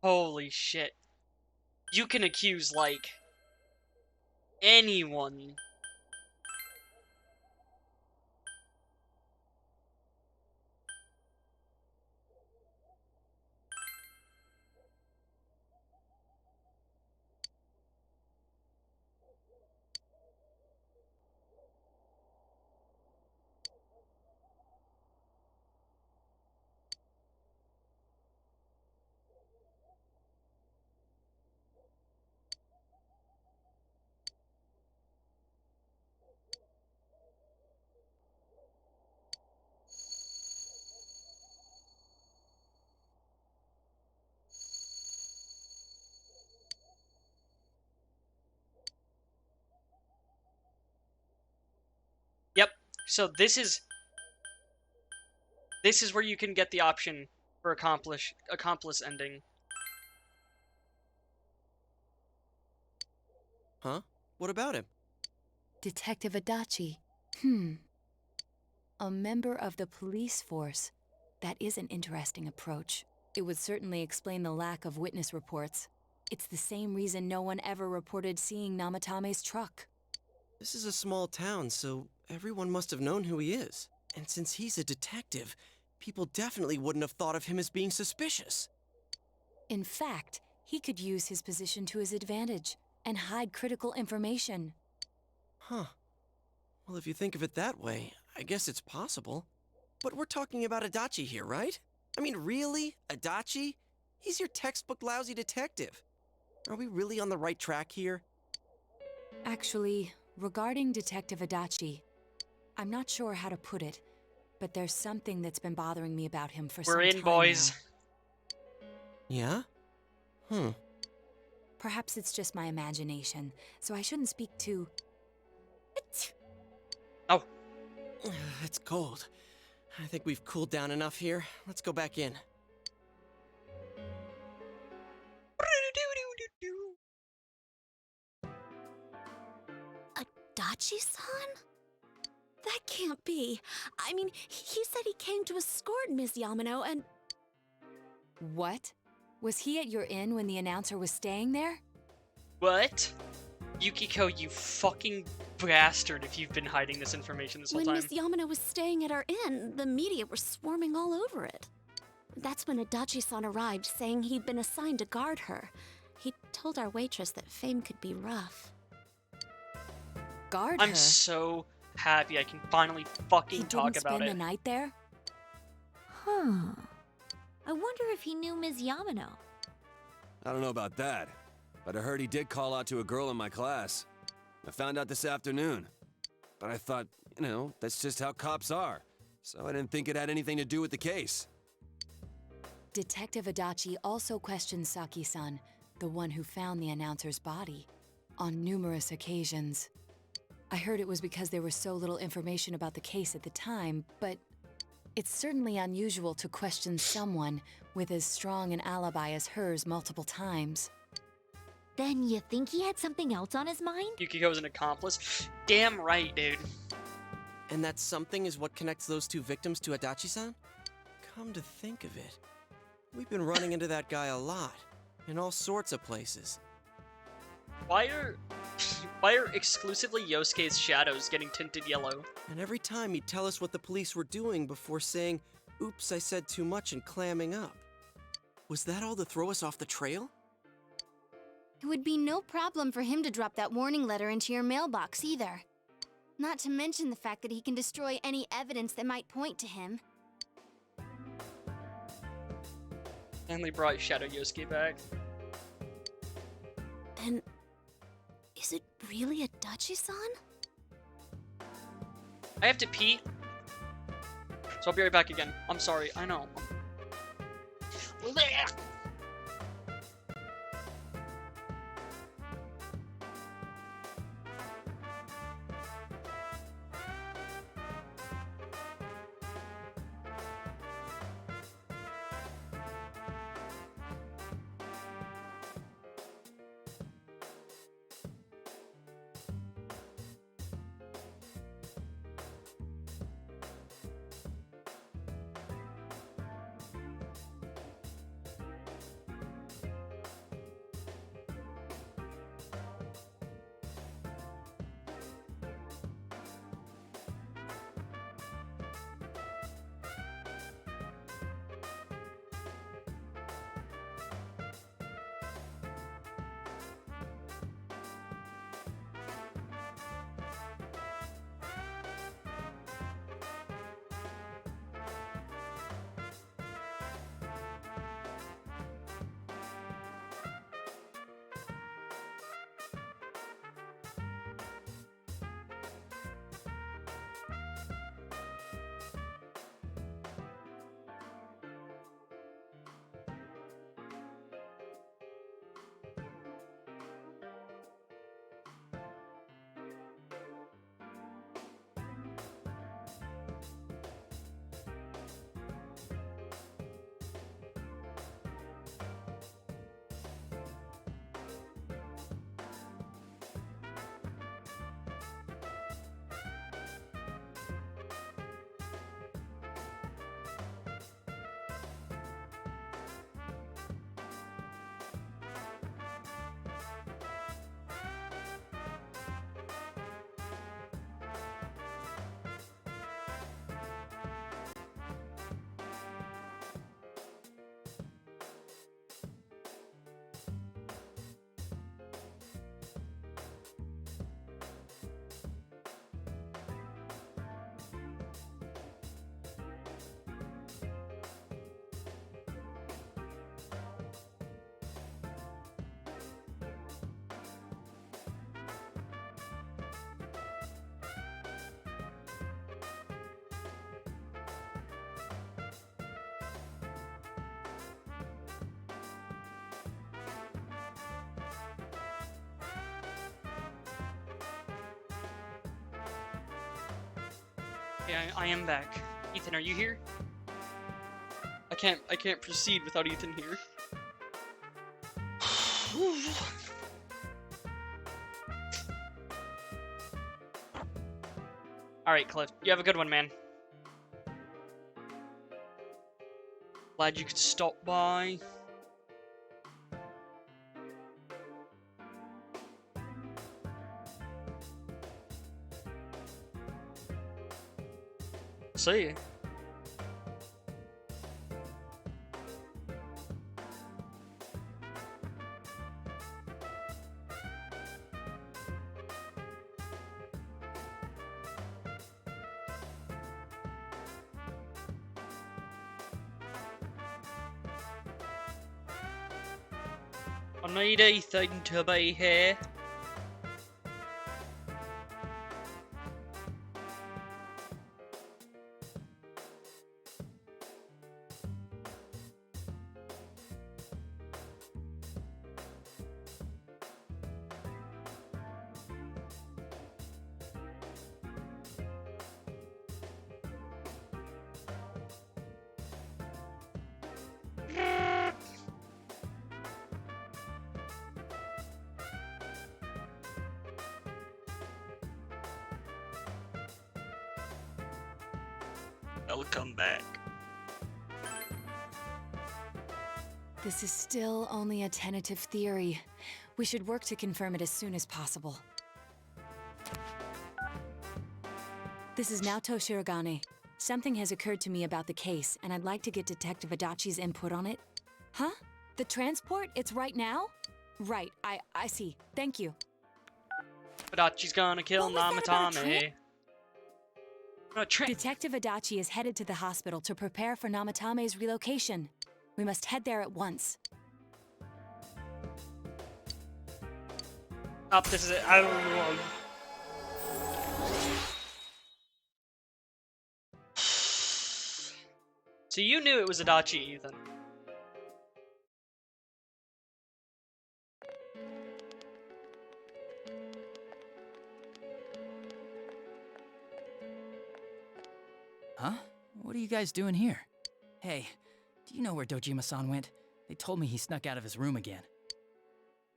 Holy shit. You can accuse, like, anyone. Yep. So this is where you can get the option for accomplice ending. Huh? What about him? Detective Adachi. A member of the police force. That is an interesting approach. It would certainly explain the lack of witness reports. It's the same reason no one ever reported seeing Namatame's truck. This is a small town, so everyone must have known who he is. And since he's a detective, people definitely wouldn't have thought of him as being suspicious. In fact, he could use his position to his advantage and hide critical information. Huh. Well, if you think of it that way, I guess it's possible. But we're talking about Adachi here, right? I mean, really? Adachi? He's your textbook lousy detective. Are we really on the right track here? Actually, regarding Detective Adachi, I'm not sure how to put it, but there's something that's been bothering me about him for some time now. We're in, boys. Yeah? Perhaps it's just my imagination, so I shouldn't speak too... Oh. It's cold. I think we've cooled down enough here. Let's go back in. Adachi-san? That can't be. I mean, he said he came to escort Miss Yamano and... What? Was he at your inn when the announcer was staying there? What? Yukiko, you fucking bastard if you've been hiding this information this whole When time. Miss Yamano was staying at our inn, the media were swarming all over it. That's when Adachi-san arrived, saying he'd been assigned to guard her. He told our waitress that fame could be rough. Guard I'm her? so happy I can finally fucking talk about spend it. the night there? Huh. I wonder if he knew Ms. Yamano. I don't know about that. but I heard he did call out to a girl in my class. I found out this afternoon. But I thought, you know, that's just how cops are. So I didn't think it had anything to do with the case. Detective Adachi also questioned Saki-san, the one who found the announcer's body, on numerous occasions. I heard it was because there was so little information about the case at the time, but it's certainly unusual to question someone with as strong an alibi as hers multiple times. Then you think he had something else on his mind? Yukiko's an accomplice? Damn right, dude. And that something is what connects those two victims to Adachi-san? Come to think of it, we've been running into that guy a lot, in all sorts of places. Why are exclusively Yosuke's shadows getting tinted yellow? And every time he'd tell us what the police were doing before saying, "Oops, I said too much," and clamming up. Was that all to throw us off the trail? It would be no problem for him to drop that warning letter into your mailbox either. Not to mention the fact that he can destroy any evidence that might point to him. And they brought Shadow Yosuke back. Then, is it really Adachi-san? I have to pee, so I'll be right back again. I'm sorry, I know. Okay, I am back. Ethan, are you here? I can't proceed without Ethan here. Alright, Cliff. You have a good one, man. Glad you could stop by. See you. don't need anything to be here. I'll come back. This is still only a tentative theory. We should work to confirm it as soon as possible. This is Naoto Shirogane. Something has occurred to me about the case, and I'd like to get Detective Adachi's input on it. Huh? The transport? It's right now? Right, I see. Thank you. Adachi's gonna kill Namatame. Detective Adachi is headed to the hospital to prepare for Namatame's relocation. We must head there at once. Up, this is it. I don't know. So you knew it was Adachi, Ethan. Huh? What are you guys doing here? Hey, do you know where Dojima-san went? They told me he snuck out of his room again.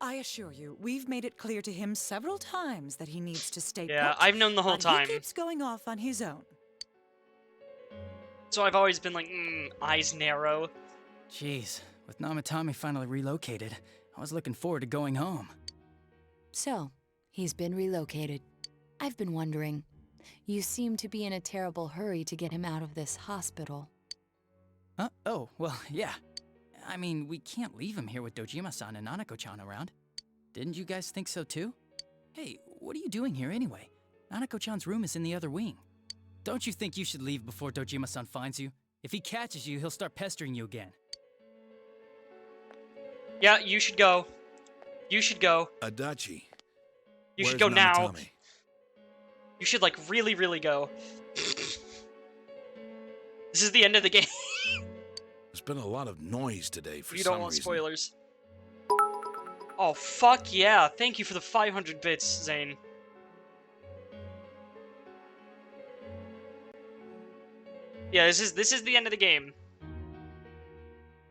I assure you, we've made it clear to him several times that he needs to stay Yeah, put, I've known the whole but time. He keeps going off on his own. So I've always been like, eyes narrow. Jeez, with Namatame finally relocated, I was looking forward to going home. So, he's been relocated. I've been wondering, you seem to be in a terrible hurry to get him out of this hospital. Huh? Oh, well, yeah. I mean, we can't leave him here with Dojima-san and Nanako-chan around. Didn't you guys think so too? Hey, what are you doing here anyway? Nanako-chan's room is in the other wing. Don't you think you should leave before Dojima-san finds you? If he catches you, he'll start pestering you again. Yeah, you should go. You should go. Adachi. You should where's go now. Namatame? You should, like, really, really go. This is the end of the game. There's been a lot of noise today for You some don't want reason. spoilers. Oh, fuck yeah. Thank you for the 500 bits, Zane. Yeah, this is the end of the game.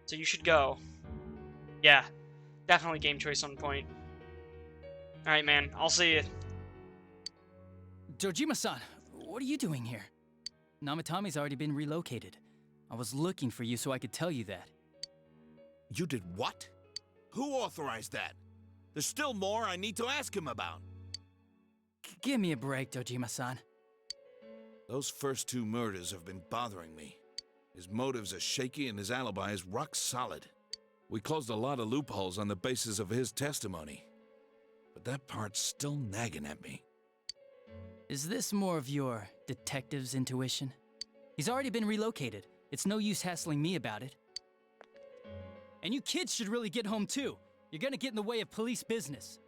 So you should go. Yeah. Definitely game choice on point. Alright, man. I'll see you. Dojima-san, what are you doing here? Namatame's already been relocated. I was looking for you so I could tell you that. You did what? Who authorized that? There's still more I need to ask him about. Give me a break, Dojima-san. Those first two murders have been bothering me. His motives are shaky and his alibi is rock solid. We closed a lot of loopholes on the basis of his testimony. But that part's still nagging at me. Is this more of your detective's intuition? He's already been relocated. It's no use hassling me about it. And you kids should really get home too. You're gonna get in the way of police business.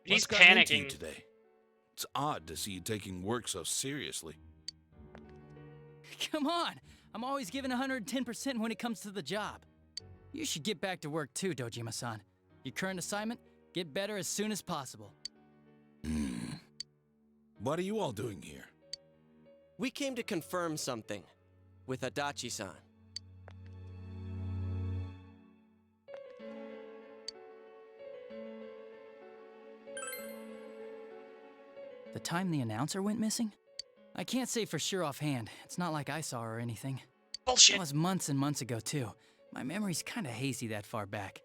He's What's gotten into you panicking today? It's odd to see you taking work so seriously. Come on! I'm always giving 110% when it comes to the job. You should get back to work too, Dojima-san. Your current assignment? Get better as soon as possible. What are you all doing here? We came to confirm something with Adachi-san. The time the announcer went missing? I can't say for sure offhand. It's not like I saw her or anything. Bullshit. That was months and months ago too. My memory's kinda hazy that far back.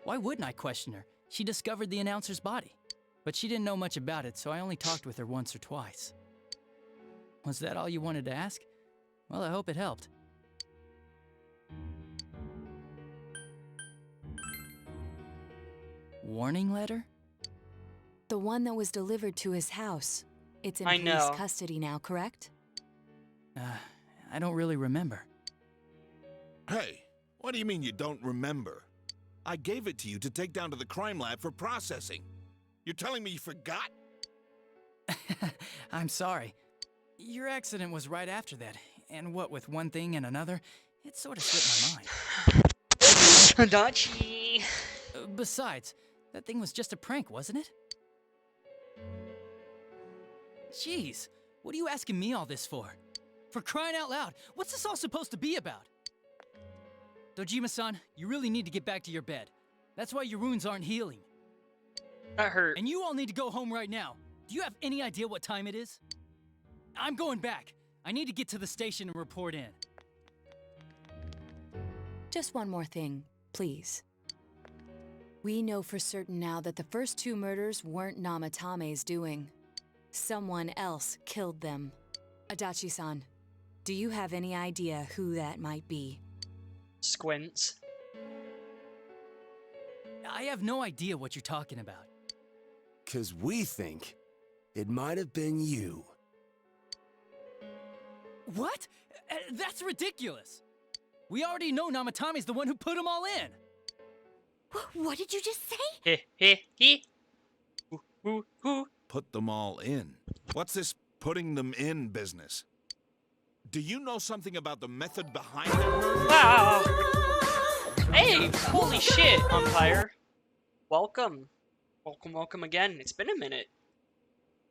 Why wouldn't I question her? She discovered the announcer's body. But she didn't know much about it, so I only talked with her once or twice. Was that all you wanted to ask? Well, I hope it helped. Warning letter? The one that was delivered to his house. It's in I police know. custody now, correct? I don't really remember. Hey, what do you mean you don't remember? I gave it to you to take down to the crime lab for processing. You're telling me you forgot? I'm sorry. Your accident was right after that, and what with one thing and another, it sort of slipped my mind. Adachi! Besides, that thing was just a prank, wasn't it? Jeez, what are you asking me all this for? For crying out loud, what's this all supposed to be about? Dojima-san, you really need to get back to your bed. That's why your wounds aren't healing. That hurt. And you all need to go home right now. Do you have any idea what time it is? I'm going back. I need to get to the station and report in. Just one more thing, please. We know for certain now that the first 2 murders weren't Namatame's doing. Someone else killed them. Adachi-san, do you have any idea who that might be? Squints. I have no idea what you're talking about. 'Cause we think it might have been you. What? That's ridiculous. We already know Namatame's the one who put them all in. What did you just say? Heh heh heh. Hoo. Put them all in. What's this putting them in business? Do you know something about the method behind their murder? Wow! Hey! Holy shit, umpire. Welcome. Welcome again. It's been a minute.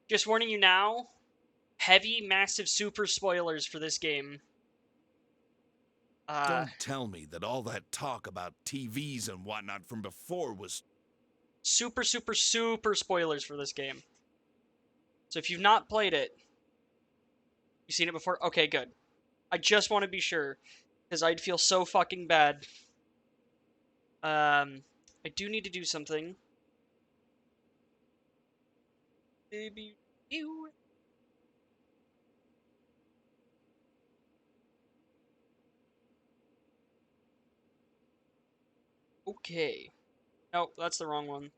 Just warning you now, heavy, massive, super spoilers for this game. Don't tell me that all that talk about TVs and whatnot from before was... Super spoilers for this game. So if you've not played it, you've seen it before? Okay, good. I just want to be sure, because I'd feel so fucking bad. I do need to do something. Baby, you. Okay. Nope, that's the wrong one.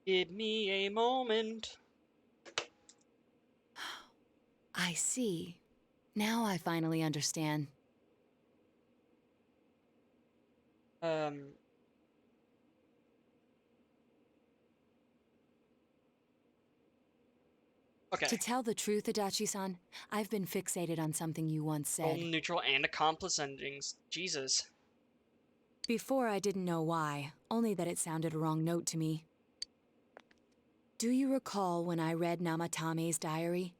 Give me a moment. I see. Now I finally understand. Okay. To tell the truth, Adachi-san, I've been fixated on something you once said. Golden, neutral, and accomplice endings. Jesus. Before I didn't know why, only that it sounded a wrong note to me. Do you recall when I read Namatame's diary?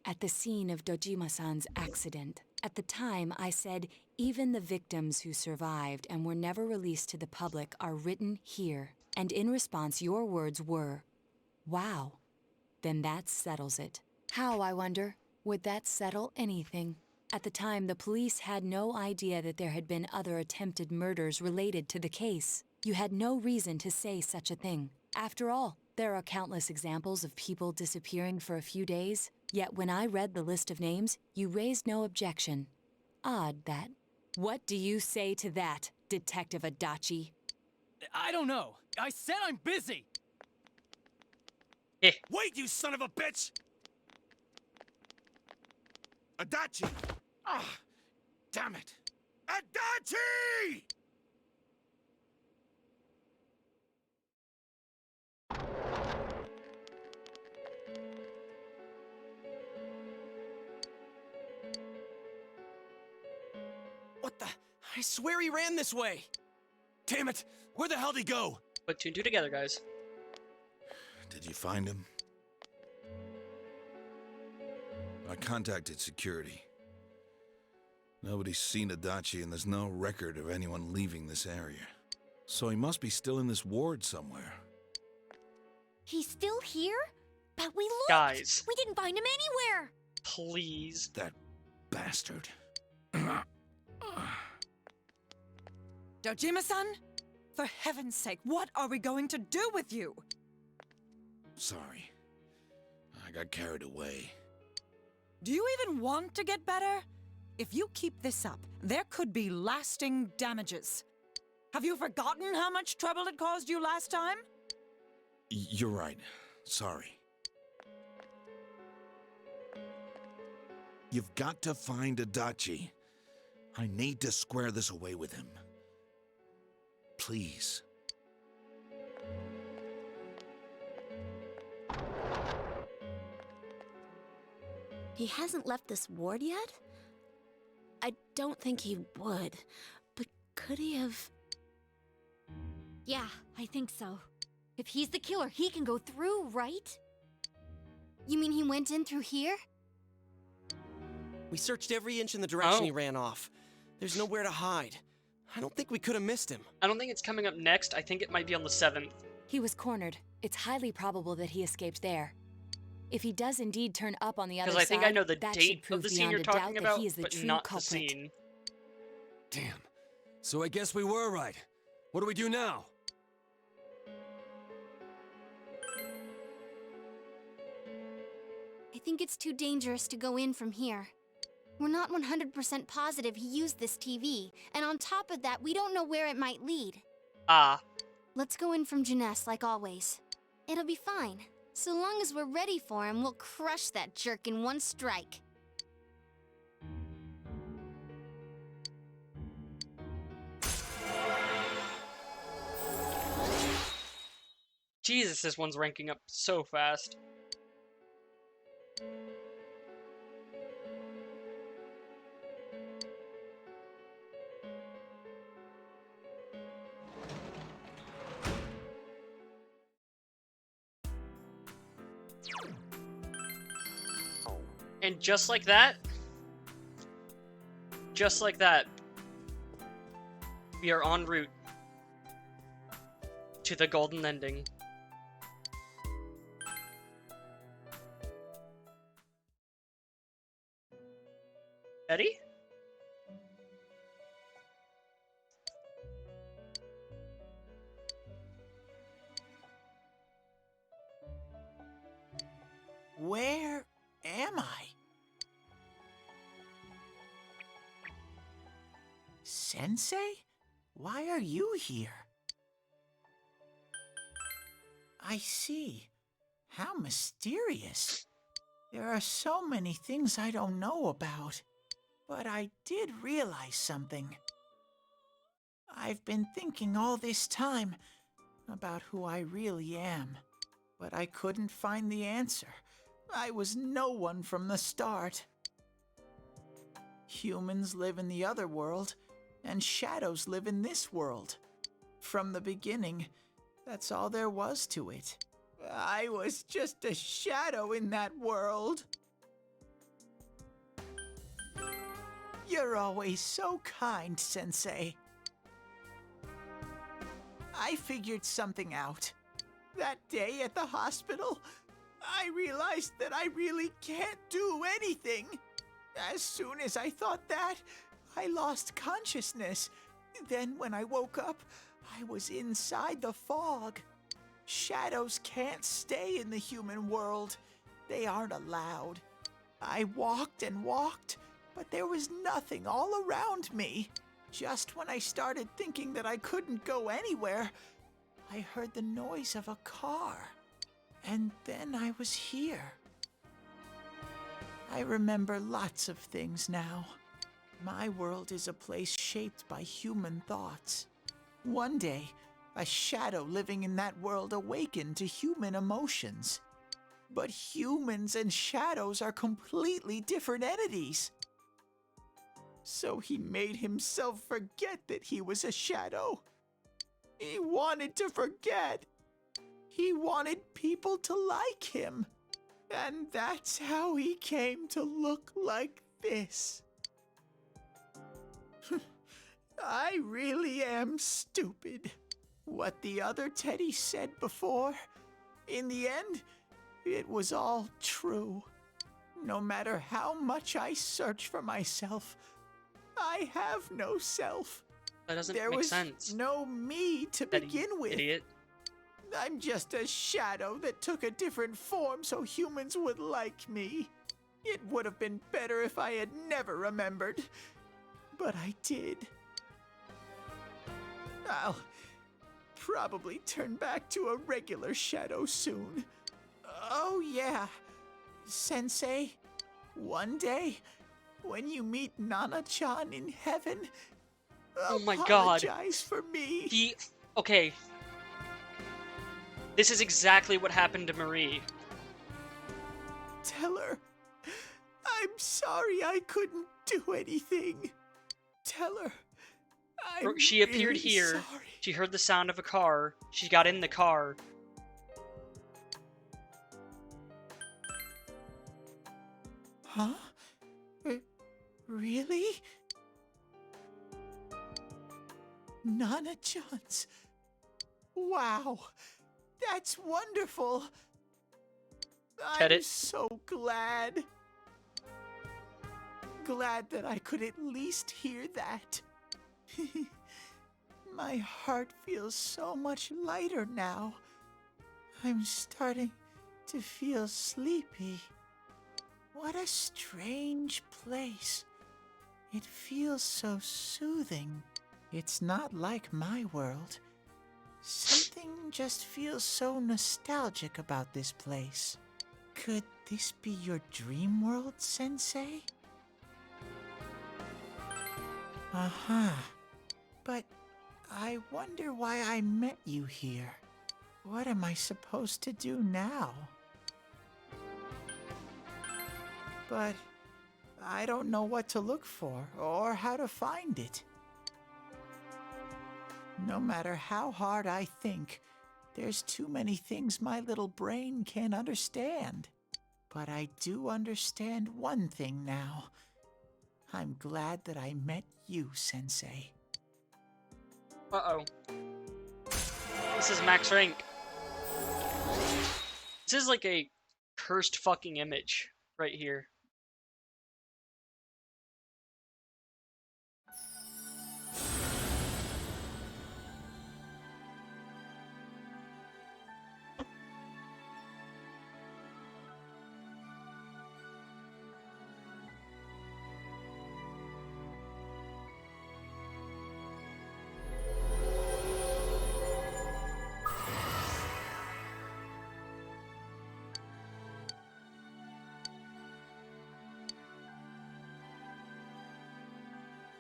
At the scene of Dojima-san's accident. At the time, I said, even the victims who survived and were never released to the public are written here. And in response, your words were, wow. Then that settles it. How, I wonder, would that settle anything? At the time, the police had no idea that there had been other attempted murders related to the case. You had no reason to say such a thing. After all, there are countless examples of people disappearing for a few days. Yet when I read the list of names, you raised no objection. Odd that. What do you say to that, Detective Adachi? I don't know. I said I'm busy. Wait, you son of a bitch! Adachi! Ah, damn it! Adachi! I swear he ran this way. Damn it! Where the hell did he go? Put two and two together, guys. Did you find him? I contacted security. Nobody's seen Adachi, and there's no record of anyone leaving this area. So he must be still in this ward somewhere. He's still here? But we looked! Guys. We didn't find him anywhere! Please. That bastard. Dojima-san? For heaven's sake, what are we going to do with you? Sorry. I got carried away. Do you even want to get better? If you keep this up, there could be lasting damages. Have you forgotten how much trouble it caused you last time? You're right. Sorry. You've got to find Adachi. I need to square this away with him. Please. He hasn't left this ward yet? I don't think he would, but could he have... Yeah, I think so. If he's the killer, he can go through, right? You mean he went in through here? We searched every inch in the direction Oh. he ran off. There's nowhere to hide. I don't think we could have missed him. I don't think it's coming up next. I think it might be on the 7th. He was cornered. It's highly probable that he escaped there. If he does indeed turn up on the other Because side, I think I know the that should date of prove the scene beyond you're a doubt talking that about, he is the but true not the culprit. scene. Damn. So I guess we were right. What do we do now? I think it's too dangerous to go in from here. We're not 100% positive he used this TV, and on top of that, we don't know where it might lead. Ah. Let's go in from Jeunesse like always. It'll be fine. So long as we're ready for him, we'll crush that jerk in one strike. Jesus, this one's ranking up so fast. And just like that, we are en route to the golden ending. Eddie? Where am I? Sensei? Why are you here? I see. How mysterious. There are so many things I don't know about. But I did realize something. I've been thinking all this time about who I really am, but I couldn't find the answer. I was no one from the start. Humans live in the other world, and shadows live in this world. From the beginning, that's all there was to it. I was just a shadow in that world. You're always so kind, Sensei. I figured something out. That day at the hospital, I realized that I really can't do anything. As soon as I thought that, I lost consciousness. Then when I woke up, I was inside the fog. Shadows can't stay in the human world. They aren't allowed. I walked and walked, but there was nothing all around me. Just when I started thinking that I couldn't go anywhere, I heard the noise of a car. And then I was here. I remember lots of things now. My world is a place shaped by human thoughts. One day, a shadow living in that world awakened to human emotions. But humans and shadows are completely different entities. So he made himself forget that he was a shadow. He wanted to forget. He wanted people to like him. And that's how he came to look like this. I really am stupid. What the other Teddy said before, in the end, it was all true. No matter how much I search for myself, I have no self. That doesn't There make was sense. no me to begin with. Idiot. I'm just a shadow that took a different form so humans would like me. It would have been better if I had never remembered. But I did. I'll probably turn back to a regular shadow soon. Oh yeah, Sensei, one day, when you meet Nana-chan in heaven, Oh my god. apologize for me. Okay. This is exactly what happened to Marie. Tell her, I'm sorry I couldn't do anything. Tell her, I'm She appeared really here. sorry. She heard the sound of a car. She got in the car. Huh? Really? Nana-chan's. Wow, that's wonderful. Get I'm it? so glad. Glad that I could at least hear that. My heart feels so much lighter now. I'm starting to feel sleepy. What a strange place. It feels so soothing. It's not like my world. Something just feels so nostalgic about this place. Could this be your dream world, Sensei? Uh-huh. But I wonder why I met you here. What am I supposed to do now? But I don't know what to look for or how to find it. No matter how hard I think, there's too many things my little brain can't understand. But I do understand one thing now. I'm glad that I met you, Sensei. Uh-oh. This is max rank. This is like a cursed fucking image right here.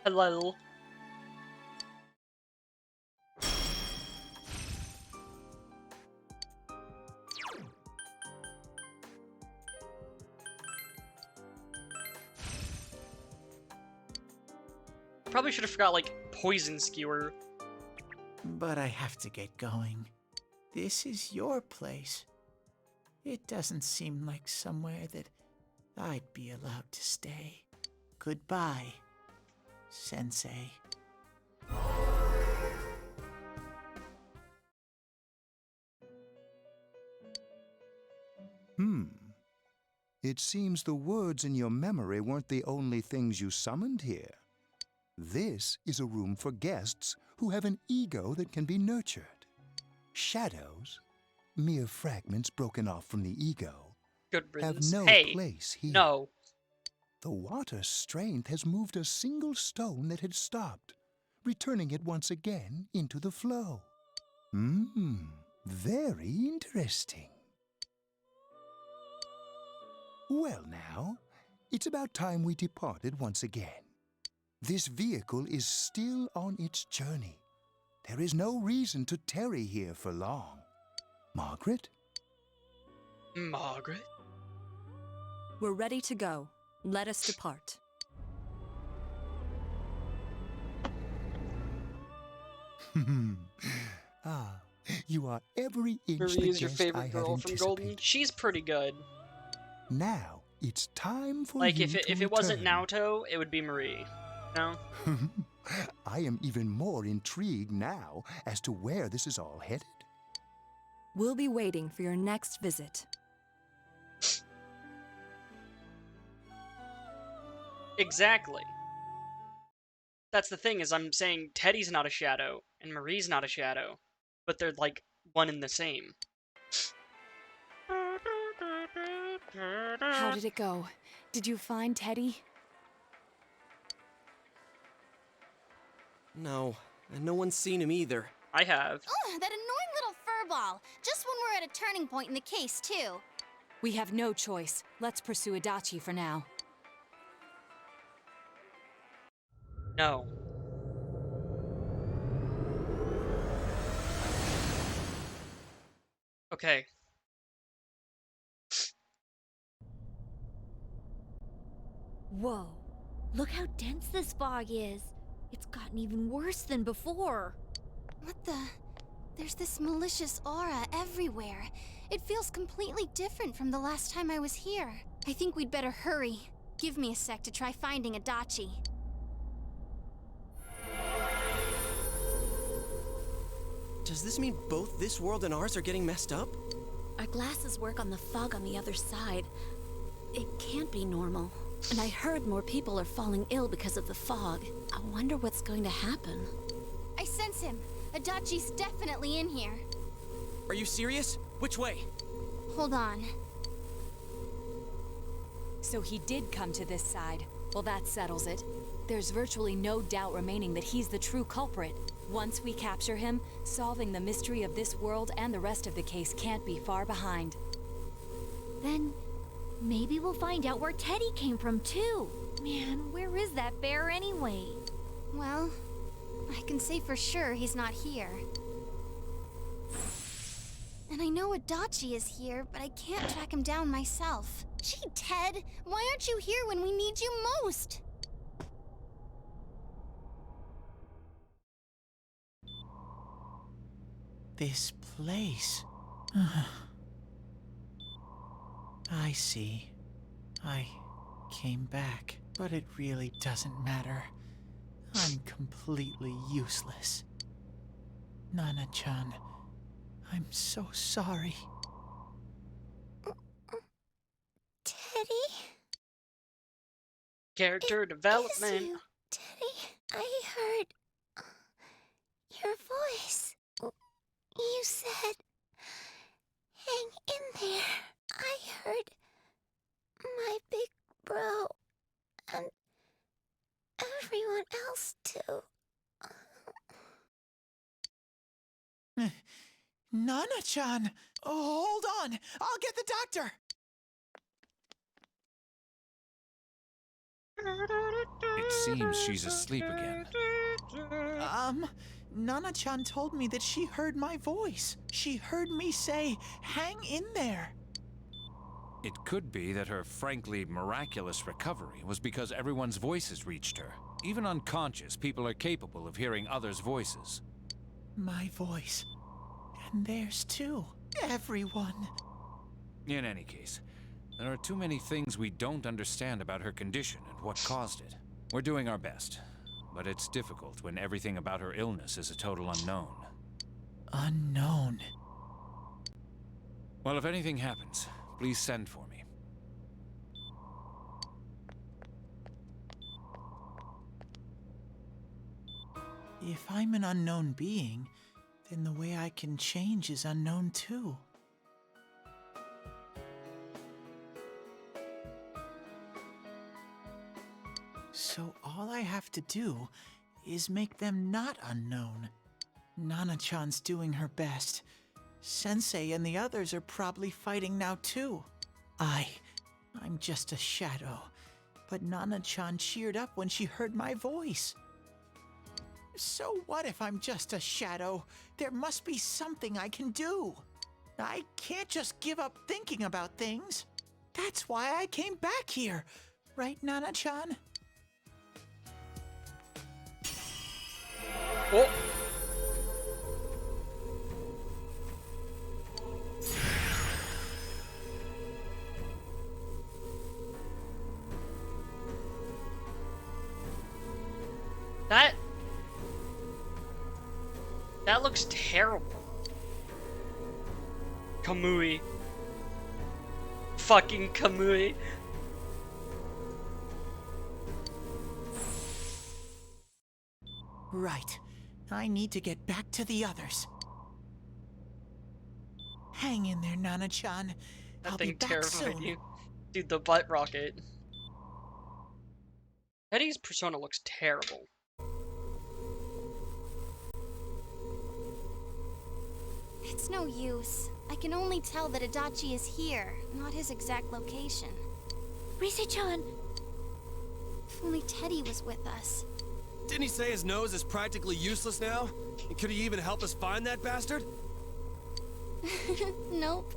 Hello. Probably should have forgot, like, poison skewer. But I have to get going. This is your place. It doesn't seem like somewhere that I'd be allowed to stay. Goodbye, Sensei. It seems the words in your memory weren't the only things you summoned here. This is a room for guests who have an ego that can be nurtured. Shadows, mere fragments broken off from the ego, Good have riddance. no Hey, place here. no. The water's strength has moved a single stone that had stopped, returning it once again into the flow. Very interesting. Well now, it's about time we departed once again. This vehicle is still on its journey. There is no reason to tarry here for long. Margaret? Margaret? We're ready to go. Let us depart. Ah, you are every inch Marie the is your guest I favorite had girl from Golden. anticipated. She's pretty good. Now it's time for Like you if to it wasn't return. Naoto, it would be Marie. No? I am even more intrigued now as to where this is all headed. We'll be waiting for your next visit. Exactly. That's the thing, is I'm saying Teddy's not a shadow and Marie's not a shadow, but they're like one and the same. How did it go? Did you find Teddy? No, and no one's seen him either. I have. Oh, that annoying little furball. Just when we're at a turning point in the case, too. We have no choice. Let's pursue Adachi for now. No. Okay. Whoa. Look how dense this fog is. It's gotten even worse than before. What the? There's this malicious aura everywhere. It feels completely different from the last time I was here. I think we'd better hurry. Give me a sec to try finding Adachi. Does this mean both this world and ours are getting messed up? Our glasses work on the fog on the other side. It can't be normal. And I heard more people are falling ill because of the fog. I wonder what's going to happen. I sense him. Adachi's definitely in here. Are you serious? Which way? Hold on. So he did come to this side. Well, that settles it. There's virtually no doubt remaining that he's the true culprit. Once we capture him, solving the mystery of this world and the rest of the case can't be far behind. Then maybe we'll find out where Teddy came from too. Man, where is that bear anyway? Well, I can say for sure he's not here. And I know Adachi is here, but I can't track him down myself. Gee, Ted, why aren't you here when we need you most? This place. I see. I came back, but it really doesn't matter. I'm completely useless. Nana-chan, I'm so sorry. Teddy? Character development. You, Teddy, I heard your voice. You said, hang in there. I heard my big bro and everyone else too. Nana-chan! Oh, hold on! I'll get the doctor! It seems she's asleep again. Nana-chan told me that she heard my voice. She heard me say, hang in there. It could be that her frankly miraculous recovery was because everyone's voices reached her. Even unconscious, people are capable of hearing others' voices. My voice. And theirs too. Everyone. In any case, there are too many things we don't understand about her condition and what caused it. We're doing our best, but it's difficult when everything about her illness is a total unknown. Unknown. Well, if anything happens, please send for me. If I'm an unknown being, then the way I can change is unknown too. So all I have to do is make them not unknown. Nana-chan's doing her best. Sensei and the others are probably fighting now too. I'm just a shadow. But Nana-chan cheered up when she heard my voice. So what if I'm just a shadow? There must be something I can do. I can't just give up thinking about things. That's why I came back here. Right, Nana-chan? Oh. That looks terrible. Kamui. Fucking Kamui. Right. I need to get back to the others. Hang in there, Nana-chan. That I'll be thing back terrified soon. you. Dude, the butt rocket. Eddie's persona looks terrible. It's no use. I can only tell that Adachi is here, not his exact location. Rise-chan! If only Teddy was with us. Didn't he say his nose is practically useless now? And could he even help us find that bastard? Nope.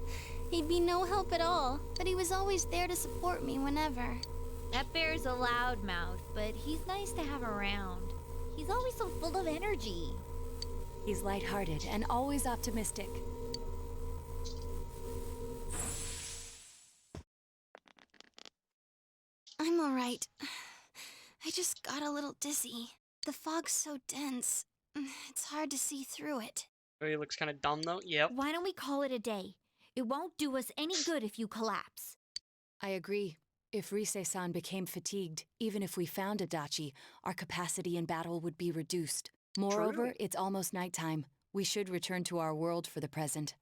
He'd be no help at all, but he was always there to support me whenever. That bear's a loudmouth, but he's nice to have around. He's always so full of energy. He's lighthearted and always optimistic. I'm alright. I just got a little dizzy. The fog's so dense. It's hard to see through it. Oh, he looks kind of dumb though. Yep. Why don't we call it a day? It won't do us any good if you collapse. I agree. If Rise-san became fatigued, even if we found Adachi, our capacity in battle would be reduced. Moreover, True. it's almost nighttime. We should return to our world for the present.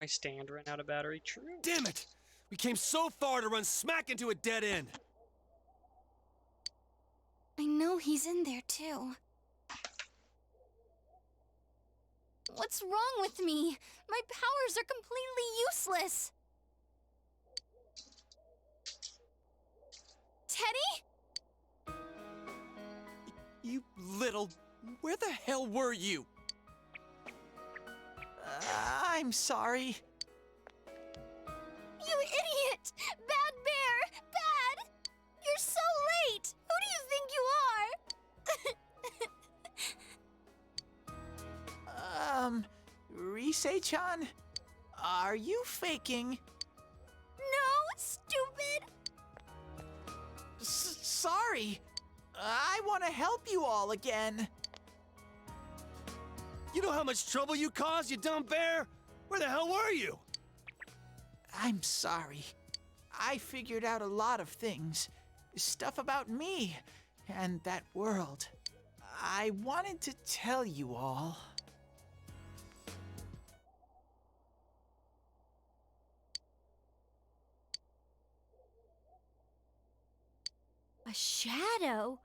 My stand ran out of battery. True. Damn it! We came so far to run smack into a dead end. I know he's in there too. What's wrong with me? My powers are completely useless. Teddy? You little... Where the hell were you? I'm sorry. You idiot! Bad bear! Bad! You're so late! Who do you think you are? Rise-chan? Are you faking? No, stupid! Sorry. I want to help you all again. You know how much trouble you caused, you dumb bear? Where the hell were you? I'm sorry. I figured out a lot of things. Stuff about me and that world. I wanted to tell you all. A shadow?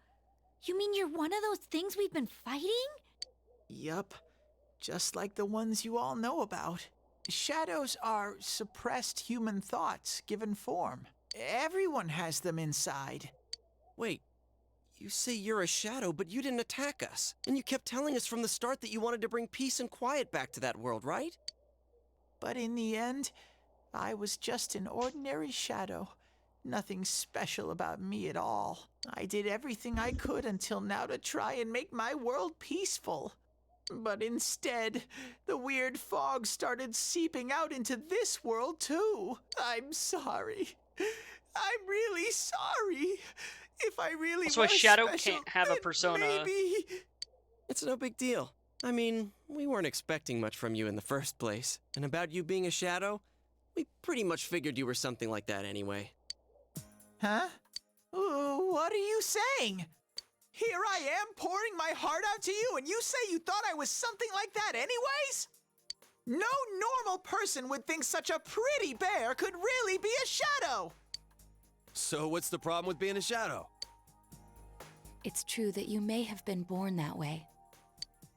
You mean you're one of those things we've been fighting? Yup. Just like the ones you all know about. Shadows are suppressed human thoughts given form. Everyone has them inside. Wait, you say you're a shadow, but you didn't attack us. And you kept telling us from the start that you wanted to bring peace and quiet back to that world, right? But in the end, I was just an ordinary shadow. Nothing special about me at all. I did everything I could until now to try and make my world peaceful. But instead, the weird fog started seeping out into this world too. I'm sorry. I'm really sorry. If I really So a was shadow special, can't have a persona. Maybe. It's no big deal. I mean, we weren't expecting much from you in the first place. And about you being a shadow, we pretty much figured you were something like that anyway. Huh? What are you saying? Here I am pouring my heart out to you, and you say you thought I was something like that anyways? No normal person would think such a pretty bear could really be a shadow! So what's the problem with being a shadow? It's true that you may have been born that way,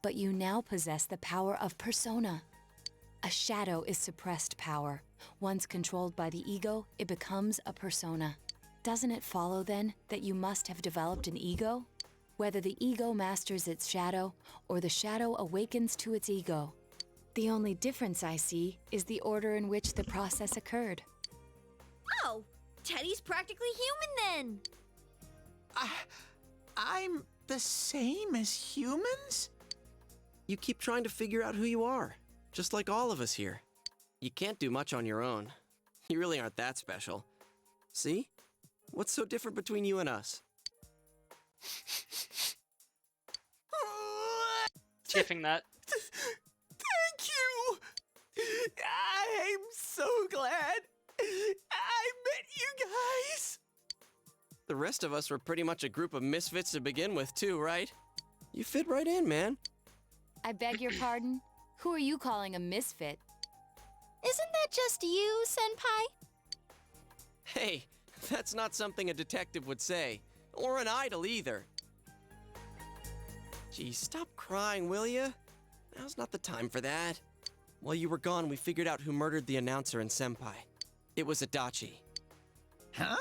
but you now possess the power of persona. A shadow is suppressed power. Once controlled by the ego, it becomes a persona. Doesn't it follow then that you must have developed an ego? Whether the ego masters its shadow or the shadow awakens to its ego. The only difference I see is the order in which the process occurred. Oh, Teddy's practically human then. I'm the same as humans? You keep trying to figure out who you are, just like all of us here. You can't do much on your own. You really aren't that special. See? What's so different between you and us? Skipping that. Thank you! I'm so glad I met you guys! The rest of us were pretty much a group of misfits to begin with, too, right? You fit right in, man. I beg your pardon? Who are you calling a misfit? Isn't that just you, Senpai? Hey, that's not something a detective would say. Or an idol, either. Gee, stop crying, will ya? Now's not the time for that. While you were gone, we figured out who murdered the announcer and Senpai. It was Adachi. Huh?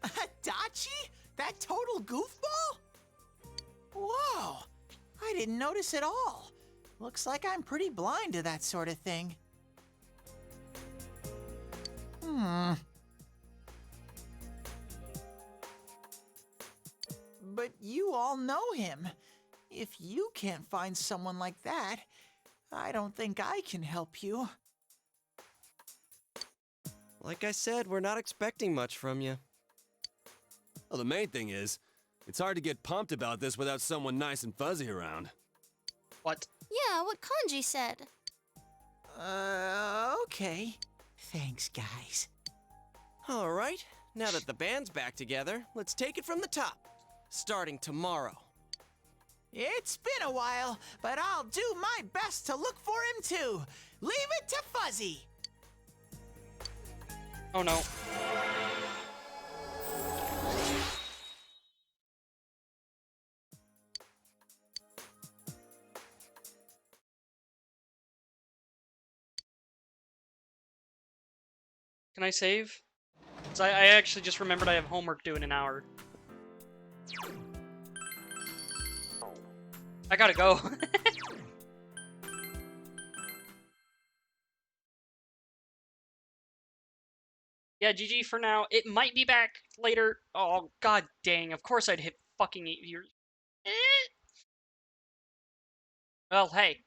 Adachi? That total goofball? Whoa! I didn't notice at all. Looks like I'm pretty blind to that sort of thing. But you all know him. If you can't find someone like that, I don't think I can help you. Like I said, we're not expecting much from you. Well, the main thing is, it's hard to get pumped about this without someone nice and fuzzy around. What? Yeah, what Kanji said. Okay. Thanks, guys. All right, now that the band's back together, let's take it from the top. Starting tomorrow. It's been a while, but I'll do my best to look for him too. Leave it to Fuzzy. Oh no. Can I save? 'Cause I actually just remembered I have homework due in an hour. I gotta go. Yeah, GG for now. It might be back later. Oh, god dang. Of course I'd hit fucking 8 years. Well, hey.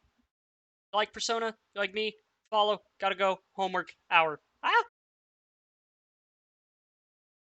You like Persona? You like me? Follow. Gotta go. Homework. Hour. Ah!